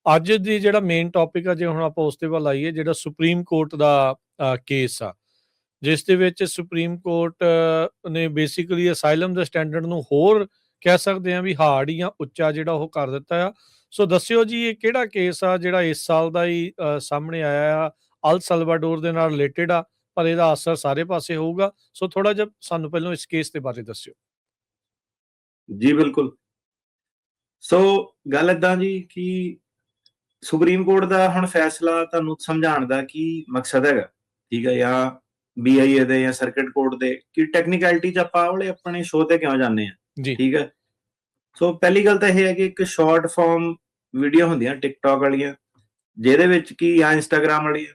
ਅੱਜ ਦੀ ਜਿਹੜਾ main topic ਆ, ਜੇ ਹੁਣ ਆਪਾਂ ਉਸ ਤੇ ਵੱਲ ਆਈਏ, ਜਿਹੜਾ ਸੁਪਰੀਮ ਕੋਰਟ ਦਾ ਕੇਸ ਆ, ਜਿਸ ਦੇ ਵਿੱਚ ਸੁਪਰੀਮ ਕੋਰਟ ਨੇ ਬੇਸਿਕਲੀ ਅਸਾਈਲਮ ਦੇ ਸਟੈਂਡਰਡ ਨੂੰ ਹੋਰ ਕਹਿ ਸਕਦੇ ਹਾਂ ਵੀ ਹਾਰਡ ਜਾਂ ਉੱਚਾ ਜਿਹੜਾ ਉਹ ਕਰ ਦਿੱਤਾ ਆ। ਸੋ ਦੱਸਿਓ ਜੀ, ਇਹ ਕਿਹੜਾ ਕੇਸ ਆ ਜਿਹੜਾ ਇਸ ਸਾਲ ਦਾ ਹੀ ਸਾਹਮਣੇ ਆਇਆ ਆ, ਅਲ ਸਲਵਾਡੋਰ ਦੇ ਨਾਲ ਰਿਲੇਟਡ ਆ, ਪਰ ਇਹਦਾ ਅਸਰ ਸਾਰੇ ਪਾਸੇ ਹੋਊਗਾ। ਸੋ ਥੋੜਾ ਜਿਹਾ ਸਾਨੂੰ ਪਹਿਲਾਂ ਇਸ ਕੇਸ ਦੇ ਬਾਰੇ ਦੱਸਿਓ ਜੀ। ਬਿਲਕੁਲ। ਸੋ ਗੱਲ ਏਦਾਂ ਜੀ ਕਿ ਸੁਪਰੀਮ ਕੋਰਟ ਦਾ ਹੁਣ ਫੈਸਲਾ ਤੁਹਾਨੂੰ ਸਮਝਾਉਣ ਦਾ ਕੀ ਮਕਸਦ ਹੈਗਾ, ਠੀਕ ਹੈ, ਜਾਂ BIA ਦੇ ਜਾਂ ਸਰਕਿਟ ਕੋਰਟ ਦੇ, ਕਿ ਟੈਕਨੀਕੈਲਿਟੀ ਚ ਆਪਾਂ ਵਾਲੇ ਆਪਣੇ ਸ਼ੋਅ ਤੇ ਕਿਉਂ ਜਾਂਦੇ ਆ, ਠੀਕ ਹੈ। ਸੋ ਪਹਿਲੀ ਗੱਲ ਤਾਂ ਇਹ ਹੈ ਕਿ ਇੱਕ ਸ਼ਾਰਟ ਫਾਰਮ ਵੀਡੀਓ ਹੁੰਦੀਆਂ ਟਿਕਟੌਕ ਵਾਲੀਆਂ, ਜਿਹਦੇ ਵਿੱਚ ਕਿ ਜਾਂ ਇੰਸਟਾਗ੍ਰਾਮ ਵਾਲੀਆਂ,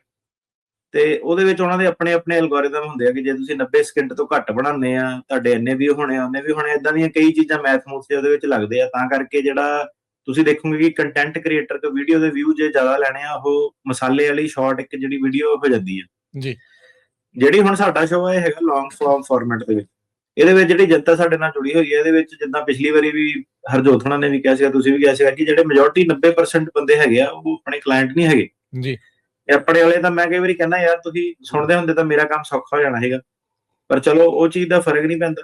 ਤੇ ਉਹਦੇ ਵਿੱਚ ਉਹਨਾਂ ਦੇ ਆਪਣੇ ਆਪਣੇ ਐਲਗੋਰਿਦਮ ਹੁੰਦੇ ਆ ਕਿ ਜੇ ਤੁਸੀਂ 90 ਸਕਿੰਟ ਤੋਂ ਘੱਟ ਬਣਾਉਂਦੇ ਆ, ਤੁਹਾਡੇ ਇੰਨੇ ਵੀ ਹੋਣੇ, ਉਹਨੇ ਵੀ ਹੋਣੇ, ਏਦਾਂ ਦੀਆਂ ਕਈ ਚੀਜ਼ਾਂ ਮੈਥ ਮੂਥ ਦੇ ਉਹਦੇ ਵਿੱਚ ਲੱਗਦੇ ਆ। ਤਾਂ ਕਰਕੇ ਜਿਹੜਾ ਤੁਸੀਂ ਦੇਖੋਗੇ ਕਿ ਕੰਟੈਂਟ ਕ੍ਰੀਏਟਰ ਤੋਂ ਵੀਡੀਓ ਦੇ ਵਿਊ ਜੇ ਜ਼ਿਆਦਾ ਲੈਣੇ ਆ, ਉਹ ਮਸਾਲੇ ਵਾਲੀ ਸ਼ਾਰਟ ਇੱਕ ਜਿਹੜੀ ਵੀਡੀਓ ਹੋ ਜਾਂਦੀ ਹੈ ਜੀ। ਜਿਹੜੀ ਹੁਣ ਸਾਡਾ ਸ਼ੋਅ ਹੈ ਹੈਗਾ ਲੌਂਗ ਫਾਰਮ ਫਾਰਮੈਟ ਦੇ ਵਿੱਚ, ਇਹਦੇ ਵਿੱਚ ਜਿਹੜੀ ਜਨਤਾ ਸਾਡੇ ਨਾਲ ਜੁੜੀ ਹੋਈ ਹੈ, ਇਹਦੇ ਵਿੱਚ ਜਿੱਦਾਂ ਪਿਛਲੀ ਵਾਰੀ ਵੀ ਹਰਜੋਤ ਹੋਣਾ ਨੇ ਵੀ ਕਿਹਾ ਸੀਗਾ, ਤੁਸੀਂ ਵੀ ਕਿਹਾ ਸੀਗਾ, ਕਿ ਜਿਹੜੇ ਮੈਜੋਰਟੀ 90% ਬੰਦੇ ਹੈਗੇ ਆ ਉਹ ਆਪਣੇ ਕਲਾਇੰਟ ਨਹੀਂ ਹੈਗੇ ਜੀ। ਆਪਣੇ ਵਾਲੇ ਤਾਂ ਮੈਂ ਕਈ ਵਾਰੀ ਕਹਿੰਦਾ ਯਾਰ ਤੁਸੀਂ ਸੁਣਦੇ ਹੁੰਦੇ ਤਾਂ ਮੇਰਾ ਕੰਮ ਸੌਖਾ ਹੋ ਜਾਣਾ ਹੈਗਾ, ਪਰ ਚਲੋ ਉਹ ਚੀਜ਼ ਦਾ ਫਰਕ ਨਹੀਂ ਪੈਂਦਾ।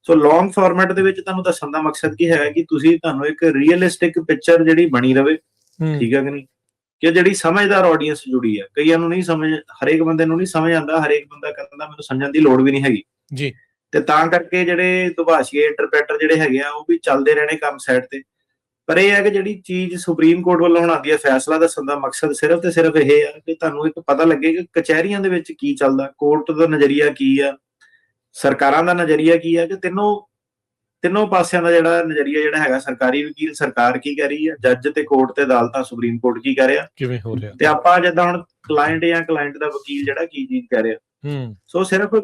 ਸੋ ਲੌਂਗ ਫਾਰਮੈਟ ਦੇ ਵਿੱਚ ਤੁਹਾਨੂੰ ਦੱਸਣ ਦਾ ਮਕਸਦ ਕੀ ਹੈਗਾ ਕਿ ਤੁਹਾਨੂੰ ਇੱਕ ਰੀਅਲਿਸਟਿਕ ਪਿਕਚਰ ਜਿਹੜੀ ਬਣੀ ਰਵੇ, ਠੀਕ ਹੈ ਕਿ ਨਹੀਂ, ਕਿ ਜਿਹੜੀ ਸਮਝਦਾਰ ਆਡੀਅנס ਜੁੜੀ ਹੈ। ਕਈਆਂ ਨੂੰ ਨਹੀਂ ਸਮਝ, ਹਰੇਕ ਬੰਦੇ ਨੂੰ ਨਹੀਂ ਸਮਝ ਆਉਂਦਾ, ਹਰੇਕ ਬੰਦਾ ਕਹਿੰਦਾ ਮੈਨੂੰ ਸਮਝਣ ਦੀ ਲੋੜ ਵੀ ਨਹੀਂ ਹੈਗੀ ਜੀ। ਤੇ ਤਾਂ ਕਰਕੇ ਜਿਹੜੇ ਦੁਭਾਸ਼ੀਏ ਇੰਟਰਪ੍ਰੈਟਰ ਜਿਹੜੇ ਹੈਗੇ ਆ ਉਹ ਵੀ ਚੱਲਦੇ ਰਹਿਣੇ ਕੰਮ ਸਾਈਡ ਤੇ। ਪਰ ਇਹ ਹੈ ਕਿ ਜਿਹੜੀ ਚੀਜ਼ ਸੁਪਰੀਮ ਕੋਰਟ ਵੱਲੋਂ ਹੁਣ ਆਉਂਦੀ ਹੈ, ਫੈਸਲਾ ਦੱਸਣ ਦਾ ਮਕਸਦ ਸਿਰਫ ਤੇ ਸਿਰਫ ਇਹ ਆ ਕਿ ਤੁਹਾਨੂੰ ਇੱਕ ਪਤਾ ਲੱਗੇ ਕਿ ਕਚਹਿਰੀਆਂ ਦੇ ਵਿੱਚ ਕੀ ਚੱਲਦਾ, ਕੋਰਟ ਦਾ ਨਜ਼ਰੀਆ ਕੀ ਆ, ਸਰਕਾਰਾਂ ਦਾ ਨਜ਼ਰੀਆ ਕੀ ਆ, ਕਿ ਤਿੰਨੋਂ ਪਾਸਿਆਂ ਦਾ ਜਿਹੜਾ ਨਜ਼ਰੀਆ ਜਿਹੜਾ ਹੈਗਾ, ਸਰਕਾਰੀ ਵਕੀਲ ਸਰਕਾਰ ਕੀ ਕਰ ਰਹੀ ਹੈ, ਜੱਜ ਤੇ ਕੋਰਟ ਤੇ ਅਦਾਲਤਾਂ ਸੁਪਰੀਮ ਕੋਰਟ ਕੀ ਕਰ ਰਿਹਾ, ਕਿਵੇਂ ਹੋ ਰਿਹਾ, ਤੇ ਆਪਾਂ ਜਿੱਦਾਂ ਹੁਣ ਕਲਾਇੰਟ ਜਾਂ ਕਲਾਇੰਟ ਦਾ ਵਕੀਲ ਜਿਹੜਾ ਕੀ ਚੀਜ਼ ਕਰ ਰਿਹਾ। ਸੋ ਸਿਰਫ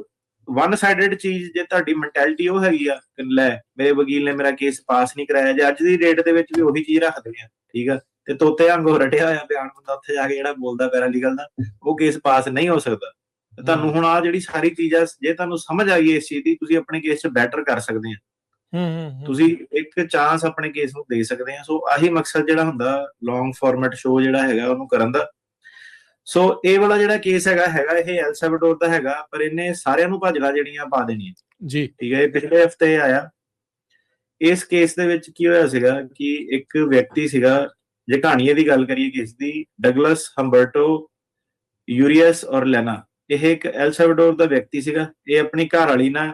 ਵਨ ਸਾਈਡਡ ਚੀਜ਼ ਜੇ ਤੁਹਾਡੀ ਮੈਂਟੈਲਿਟੀ ਉਹ ਹੈਗੀ ਆ, ਲੈ ਮੇਰੇ ਵਕੀਲ ਨੇ ਮੇਰਾ ਕੇਸ ਪਾਸ ਨਹੀਂ ਕਰਾਇਆ, ਜੇ ਅੱਜ ਦੀ ਡੇਟ ਦੇ ਵਿੱਚ ਵੀ ਉਹੀ ਚੀਜ਼ ਰੱਖਦੇ ਆ, ਠੀਕ ਆ, ਤੇ ਤੋਤੇ ਵਾਂਗੂ ਰਟਿਆ ਹੋਇਆ ਬਿਆਨ ਬੰਦਾ ਉੱਥੇ ਜਾ ਕੇ ਜਿਹੜਾ ਬੋਲਦਾ ਪੈਰਾਲੀਗਲ ਦਾ, ਉਹ ਕੇਸ ਪਾਸ ਨਹੀਂ ਹੋ ਸਕਦਾ। ਤੁਹਾਨੂੰ ਹੁਣ ਆ ਜਿਹੜੀ ਸਾਰੀ ਚੀਜ਼ ਆ, ਜੇ ਤੁਹਾਨੂੰ ਸਮਝ ਆ ਗਈ ਇਸ ਚੀਜ਼ ਦੀ, ਤੁਸੀਂ ਆਪਣੇ ਕੇਸ 'ਚ ਬੈਟਰ ਕਰ ਸਕਦੇ ਆ, ਤੁਸੀਂ ਇੱਕ ਚਾਂਸ ਆਪਣੇ ਕੇਸ ਨੂੰ ਦੇ ਸਕਦੇ ਆ। ਸੋ ਆਹੀ ਮਕਸਦ ਜਿਹੜਾ ਹੁੰਦਾ ਲੌਂਗ ਫਾਰਮੈਟ ਸ਼ੋਅ ਜਿਹੜਾ ਹੈਗਾ ਉਹਨੂੰ ਕਰਨ ਦਾ। ਸੋ ਇਹ ਵਾਲਾ ਜਿਹੜਾ ਕੇਸ ਹੈਗਾ ਇਹ ਐਲ ਸੈਲਵਾਡੋਰ ਦਾ ਹੈਗਾ, ਪਰ ਇਹਨੇ ਸਾਰਿਆਂ ਨੂੰ ਭਾਜੜਾ ਜਿਹੜੀਆਂ ਪਾ ਦੇਣੀਆਂ ਜੀ, ਠੀਕ ਹੈ। ਇਹ ਪਿਛਲੇ ਹਫਤੇ ਆਇਆ। ਇਸ ਕੇਸ ਦੇ ਵਿੱਚ ਕੀ ਹੋਇਆ ਸੀਗਾ ਕਿ ਇੱਕ ਵਿਅਕਤੀ ਸੀਗਾ, ਜੇ ਕਹਾਣੀ ਦੀ ਗੱਲ ਕਰੀਏ ਕੇਸ ਦੀ, ਡਗਲਸ ਹੰਬਰਟੋ ਯੂਰੀਅਸ ਔਰ ਲੈਨਾ, ਇਹ ਇੱਕ ਐਲ ਸੈਲਵਾਡੋਰ ਦਾ ਵਿਅਕਤੀ ਸੀਗਾ। ਇਹ ਆਪਣੀ ਘਰ ਵਾਲੀ ਨਾਲ,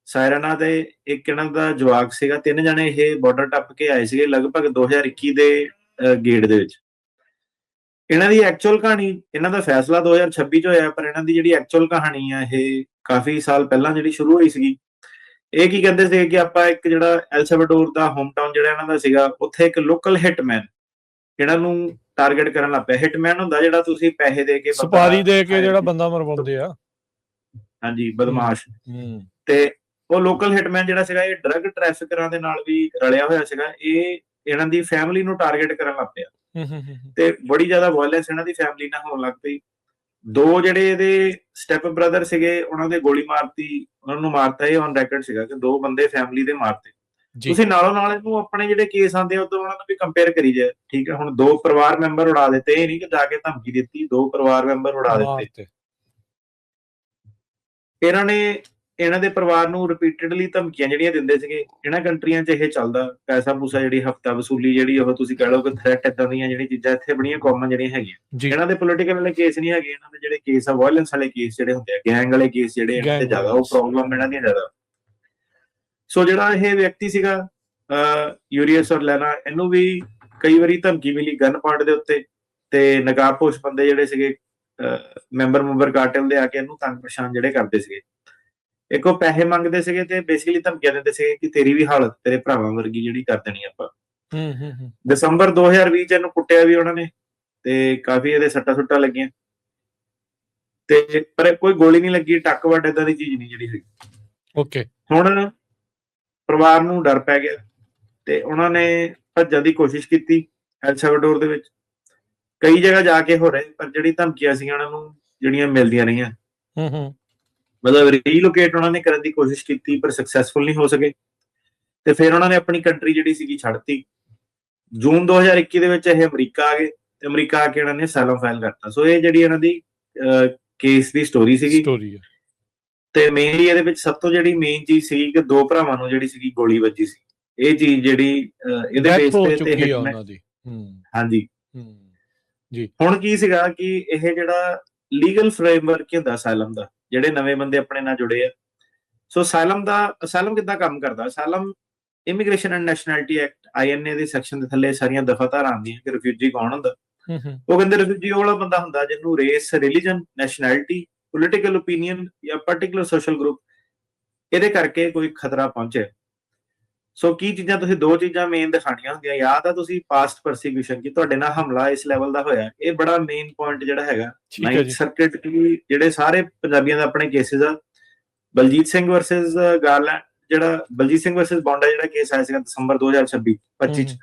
ਸਾਇਰਨਾ ਤੇ ਇੱਕ ਇਹਨਾਂ ਦਾ ਜਵਾਕ ਸੀਗਾ, ਤਿੰਨ ਜਣੇ ਇਹ ਬਾਰਡਰ ਟੱਪ ਕੇ ਆਏ ਸੀਗੇ ਲਗਭਗ 2021 ਦੇ ਗੇੜ ਦੇ ਵਿੱਚ। ਇਹਨਾਂ ਦੀ ਐਕਚੁਅਲ ਕਹਾਣੀ, ਇਹਨਾਂ ਦਾ ਫੈਸਲਾ 2026 ਚ ਹੋਇਆ, ਪਰ ਇਹਨਾਂ ਦੀ ਜਿਹੜੀ ਐਕਚੁਅਲ ਕਹਾਣੀ ਆ ਇਹ ਕਾਫੀ ਸਾਲ ਪਹਿਲਾਂ ਜਿਹੜੀ ਸ਼ੁਰੂ ਹੋਈ ਸੀਗੀ। ਇਹ ਕੀ ਕਹਿੰਦੇ ਸੀ ਕਿ ਆਪਾਂ ਇੱਕ ਜਿਹੜਾ ਐਲ ਸੈਲਵਾਡੋਰ ਦਾ ਹੋਮ ਟਾਊਨ ਜਿਹੜਾ ਇਹਨਾਂ ਦਾ ਸੀਗਾ, ਉੱਥੇ ਇੱਕ ਲੋਕਲ ਹਿਟਮੈਨ ਇਹਨਾਂ ਨੂੰ ਟਾਰਗੇਟ ਕਰਨ ਲੱਗ ਪਿਆ। ਹਿਟਮੈਨ ਹੁੰਦਾ ਜਿਹੜਾ ਤੁਸੀਂ ਪੈਸੇ ਦੇ ਕੇ, ਸੁਪਾਰੀ ਦੇ ਕੇ ਜਿਹੜਾ ਬੰਦਾ ਮਰਵਾਉਂਦੇ ਆ, ਹਾਂਜੀ, ਬਦਮਾਸ਼। ਤੇ ਉਹ ਲੋਕਲ ਹਿਟਮੈਨ ਜਿਹੜਾ ਸੀਗਾ ਇਹ ਡਰੱਗ ਟ੍ਰੈਫਿਕਰਾਂ ਦੇ ਨਾਲ ਵੀ ਰਲਿਆ ਹੋਇਆ ਸੀਗਾ। ਇਹ ਇਹਨਾਂ ਦੀ ਫੈਮਿਲੀ ਨੂੰ ਟਾਰਗੇਟ ਕਰਨ ਲੱਗ ਪਿਆ ਤੇ ਬੜੀ ਜ਼ਿਆਦਾ ਵਾਇਲੈਂਸ ਇਹਨਾਂ ਦੀ ਫੈਮਿਲੀ ਨਾਲ ਹੋਣ ਲੱਗ ਪਈ। ਦੋ ਜਿਹੜੇ ਇਹਦੇ ਸਟੈਪ ਬ੍ਰਦਰ ਸੀਗੇ, ਉਹਨਾਂ ਦੇ ਗੋਲੀ ਮਾਰਤੀ, ਉਹਨਾਂ ਨੂੰ ਮਾਰਤਾ। ਇਹ ਔਨ ਰੈਕਰਡ ਸੀਗਾ ਕਿ ਦੋ ਬੰਦੇ ਫੈਮਿਲੀ ਦੇ ਮਾਰਤੇ। ਤੁਸੀਂ ਨਾਲੋਂ ਨਾਲ ਇਹਨੂੰ ਆਪਣੇ ਜਿਹੜੇ ਕੇਸ ਆਉਂਦੇ ਆ ਉਦੋਂ ਉਹਨਾਂ ਨੂੰ ਵੀ ਕੰਪੇਅਰ ਕਰੀ ਜਾਏ, ਠੀਕ ਹੈ। ਹੁਣ ਦੋ ਪਰਿਵਾਰ ਮੈਂਬਰ ਉਡਾ ਦਿੱਤੇ, ਇਹ ਨਹੀਂ ਕਿ ਜਾ ਕੇ ਧਮਕੀ ਦਿੱਤੀ, ਦੋ ਪਰਿਵਾਰ ਮੈਂਬਰ ਉਡਾ ਦਿੱਤੇ। ਇਹਨਾਂ ਨੇ ਇਹਨਾਂ ਦੇ ਪਰਿਵਾਰ ਨੂੰ ਰਿਪੀਟਡਲੀ ਧਮਕੀਆਂ ਜਿਹੜੀਆਂ ਦਿੰਦੇ ਸੀਗੇ। ਇਹਨਾਂ ਕੰਟਰੀਆਂ 'ਚ ਇਹ ਚੱਲਦਾ, ਪੈਸਾ ਪੂਸਾ ਜਿਹੜੀ ਹਫਤਾ ਵਸੂਲੀ ਜਿਹੜੀ ਉਹ ਤੁਸੀਂ ਕਹਿ ਲਓ ਕਿ ਥ੍ਰੈਟ, ਏਦਾਂ ਦੀਆਂ ਜਿਹੜੀਆਂ ਚੀਜ਼ਾਂ ਇੱਥੇ ਬੜੀਆਂ ਕਾਮਨ ਜਿਹੜੀਆਂ ਹੈਗੀਆਂ। ਇਹਨਾਂ ਦੇ ਪੋਲੀਟੀਕਲ ਵਾਲੇ ਕੇਸ ਨਹੀਂ ਹੈਗੇ, ਇਹਨਾਂ ਦੇ ਜਿਹੜੇ ਕੇਸ ਆ ਵਾਇਲੈਂਸ ਵਾਲੇ ਕੇਸ ਜਿਹੜੇ ਹੁੰਦੇ ਆ, ਗੈਂਗ ਵਾਲੇ ਕੇਸ ਜਿਹੜੇ ਇਹਨਾਂ ਦੇ ਜ਼ਿਆਦਾ, ਉਹ ਪ੍ਰੋਬਲਮ ਇਹਨਾਂ ਦੀਆਂ ਜ਼ਿਆਦਾ। ਸੋ ਜਿਹੜਾ ਇਹ ਵਿਅਕਤੀ ਸੀਗਾ ਯੂਰੀਅਸ ਔਰ ਲੈਨਾ, ਇਹਨੂੰ ਵੀ ਕਈ ਵਾਰੀ ਧਮਕੀ ਮਿਲੀ ਗਨ ਪੁਆਇੰਟ ਦੇ ਉੱਤੇ, ਤੇ ਨਕਾਬਪੋਸ਼ ਬੰਦੇ ਜਿਹੜੇ ਸੀਗੇ ਮੈਂਬਰ ਕਾਰਟਲ ਦੇ ਆ ਕੇ ਇਹਨੂੰ ਤੰਗ ਪਰੇਸ਼ਾਨ ਜਿਹੜੇ ਕਰਦੇ ਸੀਗੇ। ਇੱਕ ਉਹ ਪੈਸੇ ਮੰਗਦੇ ਸੀਗੇ ਤੇ ਬੇਸਿਕਲੀ ਧਮਕੀਆਂ ਦਿੰਦੇ ਸੀਗੇ ਕਿ ਤੇਰੀ ਵੀ ਹਾਲਤ ਤੇਰੇ ਭਰਾਵਾਂ ਵਰਗੀ ਜਿਹੜੀ ਕਰ ਦੇਣੀ ਆਪਾਂ। ਦਸੰਬਰ 2020 ਚ ਇਹਨੂੰ ਕੁੱਟਿਆ ਵੀ ਉਹਨਾਂ ਨੇ ਤੇ ਕਾਫੀ ਇਹਦੇ ਸੱਟਾਂ ਸੁੱਟਾਂ ਲੱਗੀਆਂ, ਤੇ ਪਰ ਕੋਈ ਗੋਲੀ ਨਹੀਂ ਲੱਗੀ, ਟੱਕ ਵੱਟ ਏਦਾਂ ਦੀ ਚੀਜ਼ ਨਹੀਂ ਜਿਹੜੀ ਹੋਈ। ਓਕੇ, ਹੁਣ ਪਰਿਵਾਰ ਨੂੰ ਡਰ ਪੈ ਗਿਆ ਤੇ ਉਹਨਾਂ ਨੇ ਭੱਜਣ ਦੀ ਕੋਸ਼ਿਸ਼ ਕੀਤੀ ਐਲ ਸੈਲਵਾਡੋਰ ਦੇ ਵਿੱਚ। ਕਈ ਜਗ੍ਹਾ ਜਾ ਕੇ ਹੋ ਰਹੇ, ਪਰ ਜਿਹੜੀ ਧਮਕੀਆਂ ਸੀਗੀਆਂ ਉਹਨਾਂ ਨੂੰ ਜਿਹੜੀਆਂ ਮਿਲਦੀਆਂ ਰਹੀਆਂ, ਮਤਲਬ ਰੀਲੋਕੇਟ ਉਹਨਾਂ ਨੇ ਕਰਨ ਦੀ ਕੋਸ਼ਿਸ਼ ਕੀਤੀ ਪਰ ਸਕਸੈਸਫੁਲ ਨਹੀਂ ਹੋ ਸਕੇ। ਤੇ ਫਿਰ ਉਹਨਾਂ ਨੇ ਆਪਣੀ ਕੰਟਰੀ ਜਿਹੜੀ ਸੀਗੀ ਛੱਡਤੀ। ਜੂਨ 2021 ਦੇ ਵਿੱਚ ਇਹ ਅਮਰੀਕਾ ਆ ਗਏ ਤੇ ਅਮਰੀਕਾ ਆ ਕੇ ਇਹਨਾਂ ਨੇ ਅਸਾਈਲਮ ਫਾਈਲ ਕਰਤਾ। ਸੋ ਇਹ ਜਿਹੜੀ ਇਹਨਾਂ ਦੀ ਕੇਸ ਦੀ ਸਟੋਰੀ ਸੀਗੀ। ਤੇ ਮੇਨਲੀ ਇਹਦੇ ਵਿੱਚ ਸਭ ਤੋਂ ਜਿਹੜੀ ਮੇਨ ਚੀਜ਼ ਸੀ ਕਿ ਦੋ ਭਰਾਵਾਂ ਨੂੰ ਜਿਹੜੀ ਸੀਗੀ ਗੋਲੀ ਵੱਜੀ ਸੀ। ਇਹ ਚੀਜ਼ ਜਿਹੜੀ ਇਹਦੇ ਬੇਸ ਤੇ ਹਾਂਜੀ ਜੀ। ਹੁਣ ਕੀ ਸੀਗਾ ਕਿ ਇਹ ਜਿਹੜਾ ਲੀਗਲ ਫਰੇਮਵਰਕ ਹੁੰਦਾ ਅਸਾਈਲਮ ਦਾ, ਜਿਹੜੇ ਨਵੇਂ ਬੰਦੇ ਆਪਣੇ ਨਾਲ ਜੁੜੇ ਆ। ਸੋ ਅਸਾਈਲਮ ਕਿੱਦਾਂ ਕੰਮ ਕਰਦਾ? Asylum immigration and nationality act INA ਦੇ ਸੈਕਸ਼ਨ ਦੇ ਥੱਲੇ ਸਾਰੀਆਂ ਦਫਾ ਧਾਰਾਂ ਆਉਂਦੀਆਂ ਕਿ ਰਿਫਿਊਜੀ ਕੌਣ ਹੁੰਦਾ। ਉਹ ਕਹਿੰਦੇ ਰਿਫਿਊਜੀ ਉਹ ਵਾਲਾ ਬੰਦਾ ਹੁੰਦਾ ਜਿਹਨੂੰ race, religion, nationality, political opinion ਜਾਂ ਪਾਰਟਿਕੂਲਰ ਸੋਸ਼ਲ ਗਰੁੱਪ ਇਹਦੇ ਕਰਕੇ ਕੋਈ ਖਤਰਾ ਪਹੁੰਚੇ। ਸੋ ਕੀ ਚੀਜ਼ਾਂ ਤੁਸੀਂ ਦੋ ਚੀਜ਼ਾਂ ਮੇਨ ਦਿਖਾਣੀਆਂ ਹੁੰਦੀਆਂ। ਯਾਦ ਆ ਤੁਸੀਂ ਪਾਸਟ ਪਰਸੀਕਿਊਸ਼ਨ ਕਿ ਤੁਹਾਡੇ ਨਾਲ ਹਮਲਾ ਇਸ ਲੈਵਲ ਦਾ ਹੋਇਆ, ਇਹ ਬੜਾ ਮੇਨ ਪੁਆਇੰਟ ਜਿਹੜਾ ਹੈਗਾ। 9th ਸਰਕਟ ਦੀ ਜਿਹੜੇ ਸਾਰੇ ਪੰਜਾਬੀਆਂ ਦਾ ਆਪਣੇ ਕੇਸਿਸ ਆ, ਬਲਜੀਤ ਸਿੰਘ ਵਰਸਸ ਗਾਰਲੈਂਡ, ਜਿਹੜਾ ਬਲਜੀਤ ਸਿੰਘ ਵਰਸਸ ਬੌਂਡਾ ਜਿਹੜਾ ਕੇਸ ਆਇਆ ਸੀਗਾ ਦਸੰਬਰ 2025 ਚ,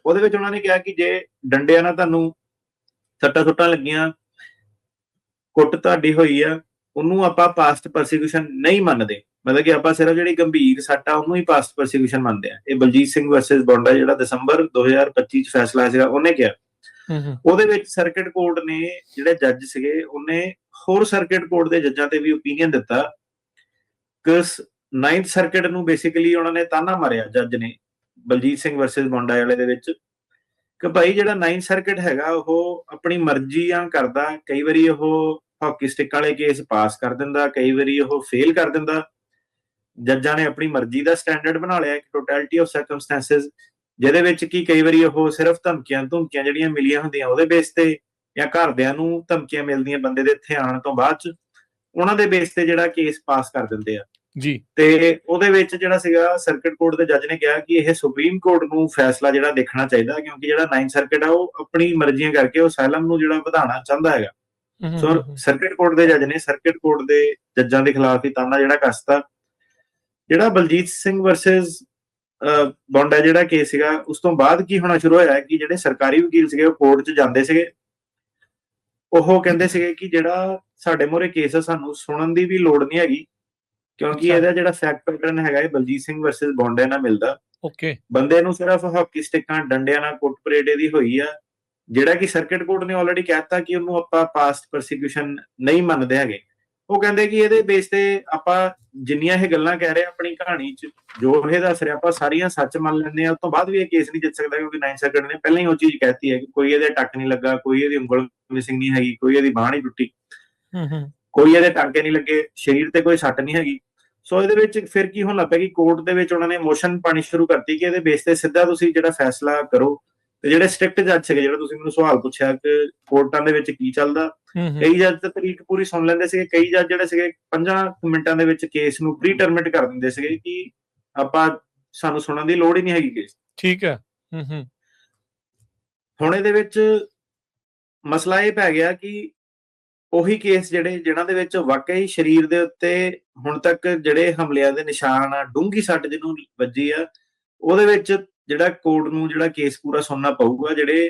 ਉਹਦੇ ਵਿੱਚ ਉਹਨਾਂ ਨੇ ਕਿਹਾ ਕਿ ਜੇ ਡੰਡਿਆਂ ਨਾਲ ਤੁਹਾਨੂੰ ਸੱਟਾਂ ਸੁੱਟਾਂ ਲੱਗੀਆਂ, ਕੁੱਟ ਤੁਹਾਡੀ ਹੋਈ ਆ, ਉਹਨੂੰ ਆਪਾਂ ਪਾਸਟ ਪਰਸੀਕਿਊਸ਼ਨ ਨਹੀਂ ਮੰਨਦੇ। ਮਤਲਬ ਕਿ ਆਪਾਂ ਸਿਰਫ ਜਿਹੜੀ ਗੰਭੀਰ ਸੱਟ ਆ ਉਹਨੂੰ ਹੀ ਪਾਸਟ ਪਰਸੀਕਿਊਸ਼ਨ ਮੰਨਦੇ ਆ। ਇਹ ਬਲਜੀਤ ਸਿੰਘ ਵਰਸਸ ਬੌਂਡਾ ਜਿਹੜਾ ਦਸੰਬਰ 2025 ਚ ਫੈਸਲਾ ਆਇਆ ਸੀਗਾ, ਉਹਨੇ ਕਿਹਾ। ਉਹਦੇ ਵਿੱਚ ਸਰਕਿਟ ਕੋਰਟ ਨੇ ਜਿਹੜੇ ਜੱਜ ਸੀਗੇ, ਉਹਨੇ ਹੋਰ ਸਰਕਿਟ ਕੋਰਟ ਦੇ ਜੱਜਾਂ ਤੇ ਵੀ ਓਪੀਨੀਅਨ ਦਿੱਤਾ ਕਿ 9th ਸਰਕਿਟ ਨੂੰ ਬੇਸਿਕਲੀ ਉਹਨਾਂ ਨੇ ਤਾਨਾ ਮਾਰਿਆ, ਜੱਜ ਨੇ, ਬਲਜੀਤ ਸਿੰਘ ਵਰਸਸ ਬੌਂਡਾ ਵਾਲੇ ਦੇ ਵਿੱਚ, ਕਿ ਭਾਈ ਜਿਹੜਾ 9th ਸਰਕਿਟ ਹੈਗਾ ਉਹ ਆਪਣੀ ਮਰਜ਼ੀਆਂ ਕਰਦਾ। ਕਈ ਵਾਰੀ ਉਹ ਹਾਕੀ ਸਟਿਕ ਵਾਲੇ ਕੇਸ ਪਾਸ ਕਰ ਦਿੰਦਾ, ਕਈ ਵਾਰੀ ਉਹ ਫੇਲ ਕਰ ਦਿੰਦਾ। ਜੱਜਾਂ ਨੇ ਆਪਣੀ ਮਰਜ਼ੀ ਦਾ ਸਟੈਂਡਰਡ ਬਣਾ ਲਿਆ, ਟੋਟੈਲਿਟੀ ਆਫ ਸਰਕਮਸਟੈਂਸਸ, ਜਿਹਦੇ ਵਿੱਚ ਕੀ ਕਈ ਵਾਰੀ ਉਹ ਸਿਰਫ ਧਮਕੀਆਂ ਜਿਹੜੀਆਂ ਮਿਲੀਆਂ ਹੁੰਦੀਆਂ ਉਹਦੇ ਬੇਸ ਤੇ, ਜਾਂ ਘਰਦਿਆਂ ਨੂੰ ਧਮਕੀਆਂ ਮਿਲਦੀਆਂ ਬੰਦੇ ਦੇ ਇੱਥੇ ਆਉਣ ਤੋਂ ਬਾਅਦ ਚ, ਉਹਨਾਂ ਦੇ ਬੇਸ ਤੇ ਜਿਹੜਾ ਕੇਸ ਪਾਸ ਕਰ ਦਿੰਦੇ ਆ ਜੀ। ਤੇ ਉਹਦੇ ਵਿੱਚ ਜਿਹੜਾ ਸੀਗਾ ਸਰਕਿਟ ਕੋਰਟ ਦੇ ਜੱਜ ਨੇ ਕਿਹਾ ਕਿ ਇਹ ਸੁਪਰੀਮ ਕੋਰਟ ਨੂੰ ਫੈਸਲਾ ਜਿਹੜਾ ਦੇਖਣਾ ਚਾਹੀਦਾ, ਕਿਉਂਕਿ ਜਿਹੜਾ 9th ਸਰਕਿਟ ਆ ਉਹ ਆਪਣੀ ਮਰਜ਼ੀਆਂ ਕਰਕੇ ਉਹ ਅਸਾਈਲਮ ਨੂੰ ਜਿਹੜਾ ਵਧਾਉਣਾ ਚਾਹੁੰਦਾ ਹੈਗਾ। ਸੋ ਸਰਕਿਟ ਕੋਰਟ ਦੇ ਜੱਜ ਨੇ ਸਰਕਿਟ ਕੋਰਟ ਦੇ ਜੱਜਾਂ ਦੇ ਖਿਲਾਫ ਹੀ ਤਾਨਾ ਜਿਹੜਾ ਕੱਸਤਾ। ਜਿਹੜਾ ਬਲਜੀਤ ਸਿੰਘ ਵਰਸਸ ਬੌਂਡਾ ਜਿਹੜਾ ਕੇਸ ਸੀਗਾ, ਉਸ ਤੋਂ ਬਾਅਦ ਕੀ ਹੋਣਾ ਸ਼ੁਰੂ ਹੋਇਆ ਕਿ ਜਿਹੜੇ ਸਰਕਾਰੀ ਵਕੀਲ ਸੀਗੇ ਉਹ ਕੋਰਟ 'ਚ ਜਾਂਦੇ ਸੀਗੇ, ਉਹ ਕਹਿੰਦੇ ਸੀਗੇ ਕਿ ਜਿਹੜਾ ਸਾਡੇ ਮੂਹਰੇ ਕੇਸ ਆ ਸਾਨੂੰ ਸੁਣਨ ਦੀ ਵੀ ਲੋੜ ਨਹੀਂ ਹੈਗੀ, ਕਿਉਂਕਿ ਇਹਦਾ ਜਿਹੜਾ ਫੈਕਟ ਪੈਟਰਨ ਹੈਗਾ ਇਹ ਬਲਜੀਤ ਸਿੰਘ ਵਰਸਸ ਬੌਂਡੇ ਨਾਲ ਮਿਲਦਾ। ਬੰਦੇ ਨੂੰ ਸਿਰਫ ਹਾਕੀ ਸਟਿਕਾਂ ਡੰਡਿਆਂ ਨਾਲ ਕੁੱਟ ਪਰੇਡ ਇਹਦੀ ਹੋਈ ਆ, ਜਿਹੜਾ ਕਿ ਸਰਕਿਟ ਕੋਰਟ ਨੇ ਆਲਰੇਡੀ ਕਹਿਤਾ ਕਿ ਉਹਨੂੰ ਆਪਾਂ ਪਾਸਟ ਪਰਸੀਕਿਊਸ਼ਨ ਨਹੀਂ ਮੰਨਦੇ ਹੈਗੇ। ਉਹ ਕਹਿੰਦੇ ਕਿ ਇਹਦੇ ਬੇਸ ਤੇ ਆਪਾਂ ਜਿੰਨੀਆਂ ਇਹ ਗੱਲਾਂ ਕਹਿ ਰਹੇ ਆਪਣੀ ਕਹਾਣੀ 'ਚ ਜੋ ਇਹ ਦੱਸ ਰਿਹਾ ਆਪਾਂ ਸਾਰੀਆਂ ਸੱਚ ਮੰਨ ਲੈਂਦੇ ਆ, ਉਸ ਤੋਂ ਬਾਅਦ ਵੀ ਇਹ ਕੇਸ ਨਹੀਂ ਜਿੱਤ ਸਕਦਾ, ਕਿਉਂਕਿ 9th ਸਰਕਿਟ ਨੇ ਪਹਿਲਾਂ ਹੀ ਉਹ ਚੀਜ਼ ਕਹਿਤੀ ਹੈ ਕਿ ਕੋਈ ਇਹਦੇ ਟੱਕ ਨਹੀਂ ਲੱਗਾ, ਕੋਈ ਇਹਦੀ ਉਂਗਲ ਮਿਸਿੰਗ ਨਹੀਂ ਹੈਗੀ, ਕੋਈ ਇਹਦੀ ਬਾਂਹ ਨਹੀਂ ਟੁੱਟੀ, ਕੋਈ ਇਹਦੇ ਟਾਂਕੇ ਨਹੀਂ ਲੱਗੇ, ਸਰੀਰ ਤੇ ਕੋਈ ਸੱਟ ਨਹੀਂ ਹੈਗੀ। ਸੋ ਇਹਦੇ ਵਿੱਚ ਫਿਰ ਕੀ ਹੋਣ ਲੱਗ ਪਿਆ ਕਿ ਕੋਰਟ ਦੇ ਵਿੱਚ ਉਹਨਾਂ ਨੇ ਮੋਸ਼ਨ ਪਾਣੀ ਸ਼ੁਰੂ ਕਰਤੀ ਕਿ ਇਹਦੇ ਬੇਸ ਤੇ ਸਿੱਧਾ ਤੁਸੀਂ ਜਿਹੜਾ ਫੈਸਲਾ ਕਰੋ। ਤੇ ਜਿਹੜੇ ਸਟ੍ਰਿਕਟ ਜੱਜ ਸੀਗੇ, ਜਿਹੜਾ ਤੁਸੀਂ ਮੈਨੂੰ ਸਵਾਲ ਪੁੱਛਿਆ ਕਿ ਕੋਰਟਾਂ ਦੇ ਵਿੱਚ ਕੀ ਚੱਲਦਾ, ਕਈ ਜੱਜ ਤਾਂ ਤਰੀਕ ਪੂਰੀ ਸੁਣ ਲੈਂਦੇ ਸੀਗੇ, ਕਈ ਜੱਜ ਜਿਹੜੇ ਸੀਗੇ 5 ਮਿੰਟਾਂ ਦੇ ਵਿੱਚ ਕੇਸ ਨੂੰ ਪ੍ਰੀ ਟਰਮਿਨੇਟ ਕਰ ਦਿੰਦੇ ਸੀਗੇ ਕਿ ਆਪਾਂ ਸਾਨੂੰ ਸੁਣਨ ਦੀ ਲੋੜ ਹੀ ਨਹੀਂ ਹੈਗੀ ਕੇਸ। ਠੀਕ ਹੈ। ਹੁਣ ਇਹਦੇ ਵਿੱਚ ਮਸਲਾ ਇਹ ਪੈ ਗਿਆ ਕਿ ਉਹੀ ਕੇਸ ਜਿਨ੍ਹਾਂ ਦੇ ਵਿੱਚ ਵਾਕਈ ਸਰੀਰ ਦੇ ਉੱਤੇ ਹੁਣ ਤੱਕ ਜਿਹੜੇ ਹਮਲਿਆਂ ਦੇ ਨਿਸ਼ਾਨ ਆ, ਡੂੰਘੀ ਸੱਟ ਜਿਹਨੂੰ ਵੱਜੀ ਆ, ਉਹਦੇ ਵਿੱਚ ਜਿਹੜਾ ਕੋਰਟ ਨੂੰ ਜਿਹੜਾ ਕੇਸ ਪੂਰਾ ਸੁਣਨਾ ਪਊਗਾ। ਜਿਹੜੇ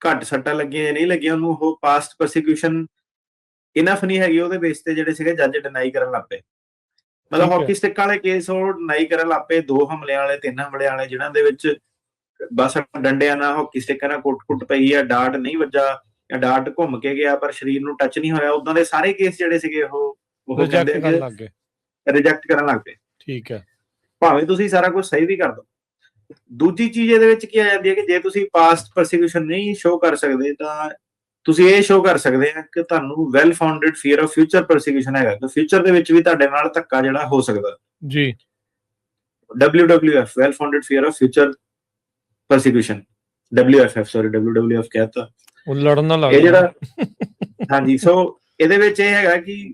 ਘੱਟ ਸੱਟਾਂ ਲੱਗੀਆਂ ਜਾਂ ਨਹੀਂ ਲੱਗੀਆਂ ਉਹਨੂੰ ਉਹ ਪਾਸਟ ਪਰਸੀਕਿਊਸ਼ਨ ਇਨਫ ਨਹੀਂ ਹੈਗੀ, ਉਹਦੇ ਬੇਸ ਤੇ ਜਿਹੜੇ ਸੀਗੇ ਜੱਜ ਡਿਨਾਈ ਕਰਨ ਲੱਗ ਪਏ। ਮਤਲਬ ਹਾਕੀ ਸਟਿਕ ਵਾਲੇ ਕੇਸ ਉਹ ਡਿਨਾਈ ਕਰਨ ਲੱਗ ਪਏ, 2 ਹਮਲਿਆਂ ਵਾਲੇ 3 ਹਮਲਿਆਂ ਵਾਲੇ, ਜਿਨ੍ਹਾਂ ਦੇ ਵਿੱਚ ਬਸ ਡੰਡਿਆਂ ਨਾਲ ਹਾਕੀ ਸਟਿਕਾਂ ਨਾਲ ਕੁੱਟ ਪਈ ਆ, ਡਾਟ ਨਹੀਂ ਵੱਜਾ ਜਾਂ ਡਾਟ ਘੁੰਮ ਕੇ ਗਿਆ ਪਰ ਸਰੀਰ ਨੂੰ ਟੱਚ ਨਹੀਂ ਹੋਇਆ, ਉਦਾਂ ਦੇ ਸਾਰੇ ਕੇਸ ਜਿਹੜੇ ਸੀਗੇ ਉਹ ਰਿਜੈਕਟ ਕਰਨ ਲੱਗ ਪਏ। ਠੀਕ ਹੈ, ਭਾਵੇਂ ਤੁਸੀਂ ਸਾਰਾ ਕੁਝ ਸਹੀ ਵੀ ਕਰ ਦੋ। ਦੂਜੀ ਚੀਜ਼ ਇਹਦੇ ਵਿੱਚ ਕੀ ਆ ਜਾਂਦੀ ਹੈ ਕਿ ਜੇ ਤੁਸੀਂ ਪਾਸਟ ਪਰਸੀਕਿਊਸ਼ਨ ਨਹੀਂ ਸ਼ੋ ਕਰ ਸਕਦੇ ਤਾਂ ਤੁਸੀਂ ਇਹ ਸ਼ੋ ਕਰ ਸਕਦੇ ਆ ਕਿ ਤੁਹਾਨੂੰ well founded fear of future persecution ਹੈਗਾ, ਕਿ ਫਿਊਚਰ ਦੇ ਵਿੱਚ ਵੀ ਤੁਹਾਡੇ ਨਾਲ ਧੱਕਾ ਜਿਹੜਾ ਹੋ ਸਕਦਾ ਜੀ। WWF well founded fear of future persecution, WWF ਕਹਿਤਾ, ਉਹ ਲੜਨ ਨਾਲ ਇਹ ਜਿਹੜਾ ਹਾਂਜੀ। ਸੋ ਇਹਦੇ ਵਿੱਚ ਇਹ ਹੈਗਾ ਕਿ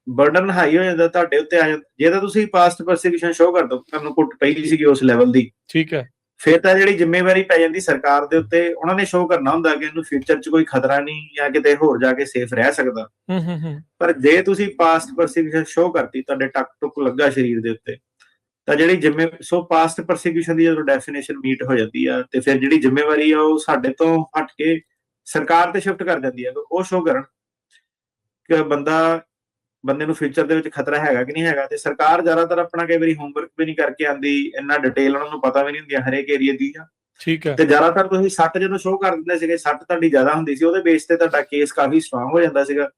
ਬਰਡਨ ਹਾਈ ਹੋ ਜਾਂਦਾ ਤੁਹਾਡੇ ਉੱਤੇ ਆ ਜਾਂਦਾ। ਜੇ ਤਾਂ ਤੁਸੀਂ ਪਾਸਟ ਪਰਸੀਕਿਊਸ਼ਨ ਸ਼ੋ ਕਰ ਦੋ, ਤੁਹਾਨੂੰ ਕੁੱਟ ਪਈ ਸੀਗੀ ਉਸ ਲੈਵਲ ਦੀ, ਠੀਕ ਹੈ, ਫਿਰ ਤਾਂ ਜਿਹੜੀ ਜ਼ਿੰਮੇਵਾਰੀ ਪੈ ਜਾਂਦੀ ਸਰਕਾਰ ਦੇ ਉੱਤੇ। ਉਹਨਾਂ ਨੇ ਸ਼ੋ ਕਰਨਾ ਹੁੰਦਾ ਕਿ ਇਹਨੂੰ ਫਿਊਚਰ 'ਚ ਕੋਈ ਖਤਰਾ ਨਹੀਂ ਜਾਂ ਕਿਤੇ ਹੋਰ ਜਾ ਕੇ ਸੇਫ ਰਹਿ ਸਕਦਾ। ਪਰ ਜੇ ਤੁਸੀਂ ਪਾਸਟ ਪਰਸੀਕਿਊਸ਼ਨ ਸ਼ੋ ਕਰਤੀ, ਤੁਹਾਡੇ ਟੱਕ ਟੁੱਕ ਲੱਗਾ ਸਰੀਰ ਦੇ ਉੱਤੇ, ਤਾਂ ਜਿਹੜੀ ਸੋ ਪਾਸਟ ਪਰਸੀਕਿਊਸ਼ਨ ਦੀ ਜਦੋਂ ਡੈਫੀਨੇਸ਼ਨ ਮੀਟ ਹੋ ਜਾਂਦੀ ਆ ਤੇ ਫਿਰ ਜਿਹੜੀ ਜ਼ਿੰਮੇਵਾਰੀ ਆ ਉਹ ਸਾਡੇ ਤੋਂ ਹਟ ਕੇ ਸਰਕਾਰ ਤੇ ਸ਼ਿਫਟ ਕਰ ਜਾਂਦੀ ਆ। ਉਹ ਸ਼ੋ ਕਰਨ ਕਿ ਬੰਦੇ ਨੂੰ ਫਿਊਚਰ ਦੇ ਵਿੱਚ ਖਤਰਾ ਹੈਗਾ ਕਿ ਨਹੀਂ ਹੈਗਾ। ਤੇ ਸਰਕਾਰ ਜ਼ਿਆਦਾਤਰ ਆਪਣਾ ਕਈ ਵਾਰੀ ਹੋਮਵਰਕ ਵੀ ਨਹੀਂ ਕਰਕੇ ਆਉਂਦੀ, ਇੰਨਾ ਡਿਟੇਲ ਉਹਨਾਂ ਨੂੰ ਪਤਾ ਵੀ ਨਹੀਂ ਹੁੰਦੀਆਂ ਹਰੇਕ ਏਰੀਆ ਦੀ। ਠੀਕ ਹੈ। ਤੇ ਜ਼ਿਆਦਾਤਰ ਤੁਸੀਂ ਸੱਟ ਜਦੋਂ ਸ਼ੋਅ ਕਰ ਦਿੰਦੇ ਸੀਗੇ, ਸੱਟ ਤੁਹਾਡੀ ਜ਼ਿਆਦਾ ਹੁੰਦੀ ਸੀ, ਉਹਦੇ ਬੇਸ ਤੇ ਤੁਹਾਡਾ ਕੇਸ ਕਾਫੀ ਸਟਰੋਂਗ ਹੋ ਜਾਂਦਾ ਸੀਗਾ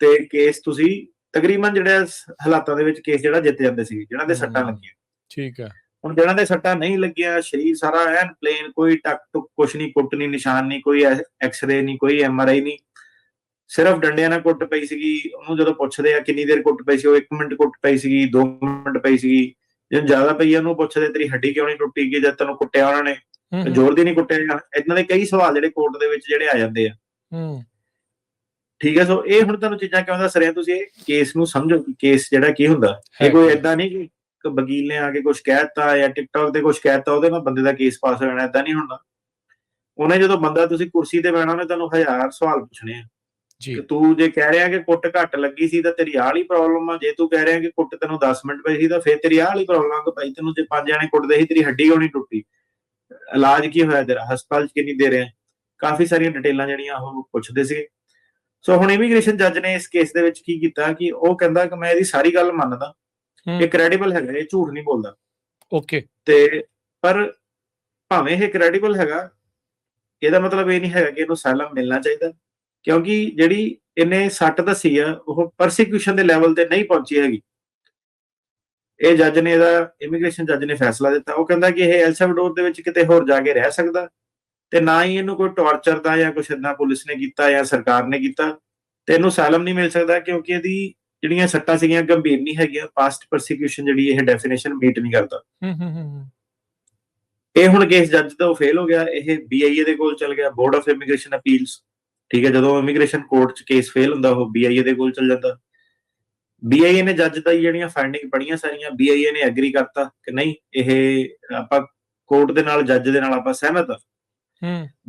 ਤੇ ਕੇਸ ਤੁਸੀਂ ਤਕਰੀਬਨ ਜਿਹੜੇ ਹਾਲਾਤਾਂ ਦੇ ਵਿੱਚ ਕੇਸ ਜਿਹੜਾ ਜਿੱਤ ਜਾਂਦੇ ਸੀ ਜਿਹਨਾਂ ਦੇ ਸੱਟਾਂ ਲੱਗੀਆਂ। ਠੀਕ ਹੈ। ਹੁਣ ਜਿਹਨਾਂ ਦੇ ਸੱਟਾਂ ਨਹੀਂ ਲੱਗੀਆਂ, ਸਰੀਰ ਸਾਰਾ ਐਨ ਪਲੇਨ, ਕੋਈ ਟੱਕ ਟੁੱਕ ਕੁਛ ਨਹੀਂ, ਕੁੱਟ ਨਹੀਂ, ਨਿਸ਼ਾਨ ਨਹੀਂ, ਕੋਈ ਐਕਸਰੇ ਨਹੀਂ, ਕੋਈ MRI ਨਹੀਂ, ਸਿਰਫ ਡੰਡਿਆਂ ਨਾਲ ਕੁੱਟ ਪਈ ਸੀਗੀ। ਉਹਨੂੰ ਜਦੋਂ ਪੁੱਛਦੇ ਆ ਕਿੰਨੀ ਦੇਰ ਕੁੱਟ ਪਈ ਸੀ, ਉਹ 1 ਮਿੰਟ ਕੁੱਟ ਪਈ ਸੀਗੀ, 2 ਮਿੰਟ ਪਈ ਸੀਗੀ। ਜੇ ਜ਼ਿਆਦਾ ਪਈ ਆ ਉਹਨੂੰ ਪੁੱਛਦੇ ਤੇਰੀ ਹੱਡੀ ਕਿਉਂ ਨਹੀਂ ਟੁੱਟੀ, ਕਿ ਜਦ ਤੈਨੂੰ ਕੁੱਟਿਆ ਉਹਨਾਂ ਨੇ ਜ਼ੋਰ ਦੀ ਨਹੀਂ ਕੁੱਟਿਆ। ਇਦਾਂ ਦੇ ਕਈ ਸਵਾਲ ਜਿਹੜੇ ਕੋਰਟ ਦੇ ਵਿੱਚ ਜਿਹੜੇ ਆ ਜਾਂਦੇ ਆ। ਠੀਕ ਹੈ। ਸੋ ਇਹ ਹੁਣ ਤੁਹਾਨੂੰ ਚੀਜ਼ਾਂ ਕਿਉਂ ਦੱਸ ਰਿਹਾ, ਤੁਸੀਂ ਇਹ ਕੇਸ ਨੂੰ ਸਮਝੋ, ਕੇਸ ਜਿਹੜਾ ਕੀ ਹੁੰਦਾ। ਇਹ ਕੋਈ ਏਦਾਂ ਨਹੀਂ ਕਿ ਵਕੀਲ ਨੇ ਆ ਕੇ ਕੁਝ ਕਹਿਤਾ ਜਾਂ ਟਿਕਟੌਕ ਤੇ ਕੁਝ ਕਹਿਤਾ ਉਹਦੇ ਨਾਲ ਬੰਦੇ ਦਾ ਕੇਸ ਪਾਸ ਹੋ ਜਾਣਾ, ਏਦਾਂ ਨਹੀਂ ਹੁੰਦਾ। ਉਹਨੇ ਜਦੋਂ ਬੰਦਾ ਤੁਸੀਂ ਕੁਰਸੀ ਤੇ ਬਹਿਣਾ, ਉਹਨੇ ਤੁਹਾਨੂੰ 1000 ਸਵਾਲ ਪੁੱਛਣੇ ਆ ਕਿ ਤੂੰ ਜੇ ਕਹਿ ਰਿਹਾ ਕਿ ਕੁੱਟ ਘੱਟ ਲੱਗੀ ਸੀ ਤਾਂ ਤੇਰੀ ਆਹ ਵਾਲੀ ਪ੍ਰੋਬਲਮ ਆ, ਜੇ ਤੂੰ ਕਹਿ ਰਿਹਾ ਕਿ ਕੁੱਟ ਤੈਨੂੰ 10 ਮਿੰਟ ਪਈ ਸੀ ਤਾਂ ਫਿਰ ਤੇਰੀ ਆਹ ਵਾਲੀ ਪ੍ਰੋਬਲਮ ਆ ਕਿ ਭਾਈ ਤੈਨੂੰ ਜੇ 5 ਜਣੇ ਕੁੱਟਦੇ ਸੀ ਤੇਰੀ ਹੱਡੀ ਕਿਉਂ ਨਹੀਂ ਟੁੱਟੀ, ਇਲਾਜ ਕੀ ਹੋਇਆ ਤੇਰਾ, ਹਸਪਤਾਲ 'ਚ ਕਿੰਨੀ ਦੇ ਰਿਹਾ। ਕਾਫੀ ਸਾਰੀਆਂ ਡਿਟੇਲਾਂ ਜਿਹੜੀਆਂ ਉਹ ਪੁੱਛਦੇ ਸੀ। ਸੋ ਹੁਣ ਇਮੀਗ੍ਰੇਸ਼ਨ ਜੱਜ ਨੇ ਇਸ ਕੇਸ ਦੇ ਵਿੱਚ ਕੀ ਕੀਤਾ ਕਿ ਉਹ ਕਹਿੰਦਾ ਕਿ ਮੈਂ ਇਹਦੀ ਸਾਰੀ ਗੱਲ ਮੰਨਦਾ, ਇਹ ਕ੍ਰੈਡੀਬਲ ਹੈਗਾ, ਇਹ ਝੂਠ ਨਹੀਂ ਬੋਲਦਾ। ਓਕੇ। ਤੇ ਪਰ ਭਾਵੇਂ ਇਹ ਕ੍ਰੈਡੀਬਲ ਹੈਗਾ, ਇਹਦਾ ਮਤਲਬ ਇਹ ਨਹੀਂ ਹੈਗਾ ਕਿ ਇਹਨੂੰ ਅਸਾਈਲਮ ਮਿਲਣਾ ਚਾਹੀਦਾ, ਕਿਉਂਕਿ ਜਿਹੜੀ ਇਹਨੇ ਸੱਟ ਦੱਸੀ ਆ ਉਹ ਪਰਸੀਕਿਊਸ਼ਨ ਦੇ ਲੈਵਲ ਤੇ ਨਹੀਂ ਪਹੁੰਚੀ ਹੈਗੀ। ਇਹ ਜੱਜ ਨੇ, ਇਹਦਾ ਇਮੀਗ੍ਰੇਸ਼ਨ ਜੱਜ ਨੇ ਫੈਸਲਾ ਦਿੱਤਾ। ਉਹ ਕਹਿੰਦਾ ਕਿ ਇਹ ਐਲ ਸੈਲਵਾਡੋਰ ਦੇ ਵਿੱਚ ਕਿਤੇ ਹੋਰ ਜਾ ਕੇ ਰਹਿ ਸਕਦਾ ਤੇ ਨਾ ਹੀ ਇਹਨੂੰ ਕੋਈ ਟੌਰਚਰ ਦਾ ਜਾਂ ਕੁਛ ਏਦਾਂ ਪੁਲਿਸ ਨੇ ਕੀਤਾ ਜਾਂ ਸਰਕਾਰ ਨੇ ਕੀਤਾ ਤੇ ਇਹਨੂੰ ਅਸਾਈਲਮ ਨਹੀਂ ਮਿਲ ਸਕਦਾ, ਕਿਉਂਕਿ ਇਹਦੀ ਜਿਹੜੀਆਂ ਸੱਟਾਂ ਸੀਗੀਆਂ ਗੰਭੀਰ ਨਹੀਂ ਹੈਗੀਆਂ। ਪਾਸਟ ਪਰਸੀਕਿਊਸ਼ਨ ਜਿਹੜੀ ਇਹ ਡੈਫੀਨੇਸ਼ਨ ਮੀਟ ਨਹੀਂ ਕਰਦਾ। ਇਹ ਹੁਣ ਕੇਸ ਜੱਜ ਤੋਂ ਫੇਲ ਹੋ ਗਿਆ, ਇਹ BIA ਦੇ ਕੋਲ ਚਲ ਗਿਆ, ਬੋਰਡ ਆਫ ਇਮੀਗ੍ਰੇਸ਼ਨ ਅਪੀਲਸ। ਠੀਕ ਹੈ। ਜਦੋਂ ਇਮੀਗ੍ਰੇਸ਼ਨ ਕੋਰਟ 'ਚ ਕੇਸ ਫੇਲ ਹੁੰਦਾ ਉਹ BIA ਦੇ ਕੋਲ ਚਲ ਜਾਂਦਾ। BIA ਨੇ ਜੱਜ ਦਾ ਜਿਹੜੀਆਂ ਫਾਈਂਡਿੰਗ ਪੜੀਆਂ ਸਾਰੀਆਂ, BIA ਨੇ ਐਗਰੀ ਕਰਤਾ ਕਿ ਨਹੀਂ ਇਹ ਆਪਾਂ ਕੋਰਟ ਦੇ ਨਾਲ, ਜੱਜ ਦੇ ਨਾਲ ਆਪਾਂ ਸਹਿਮਤ ਆ।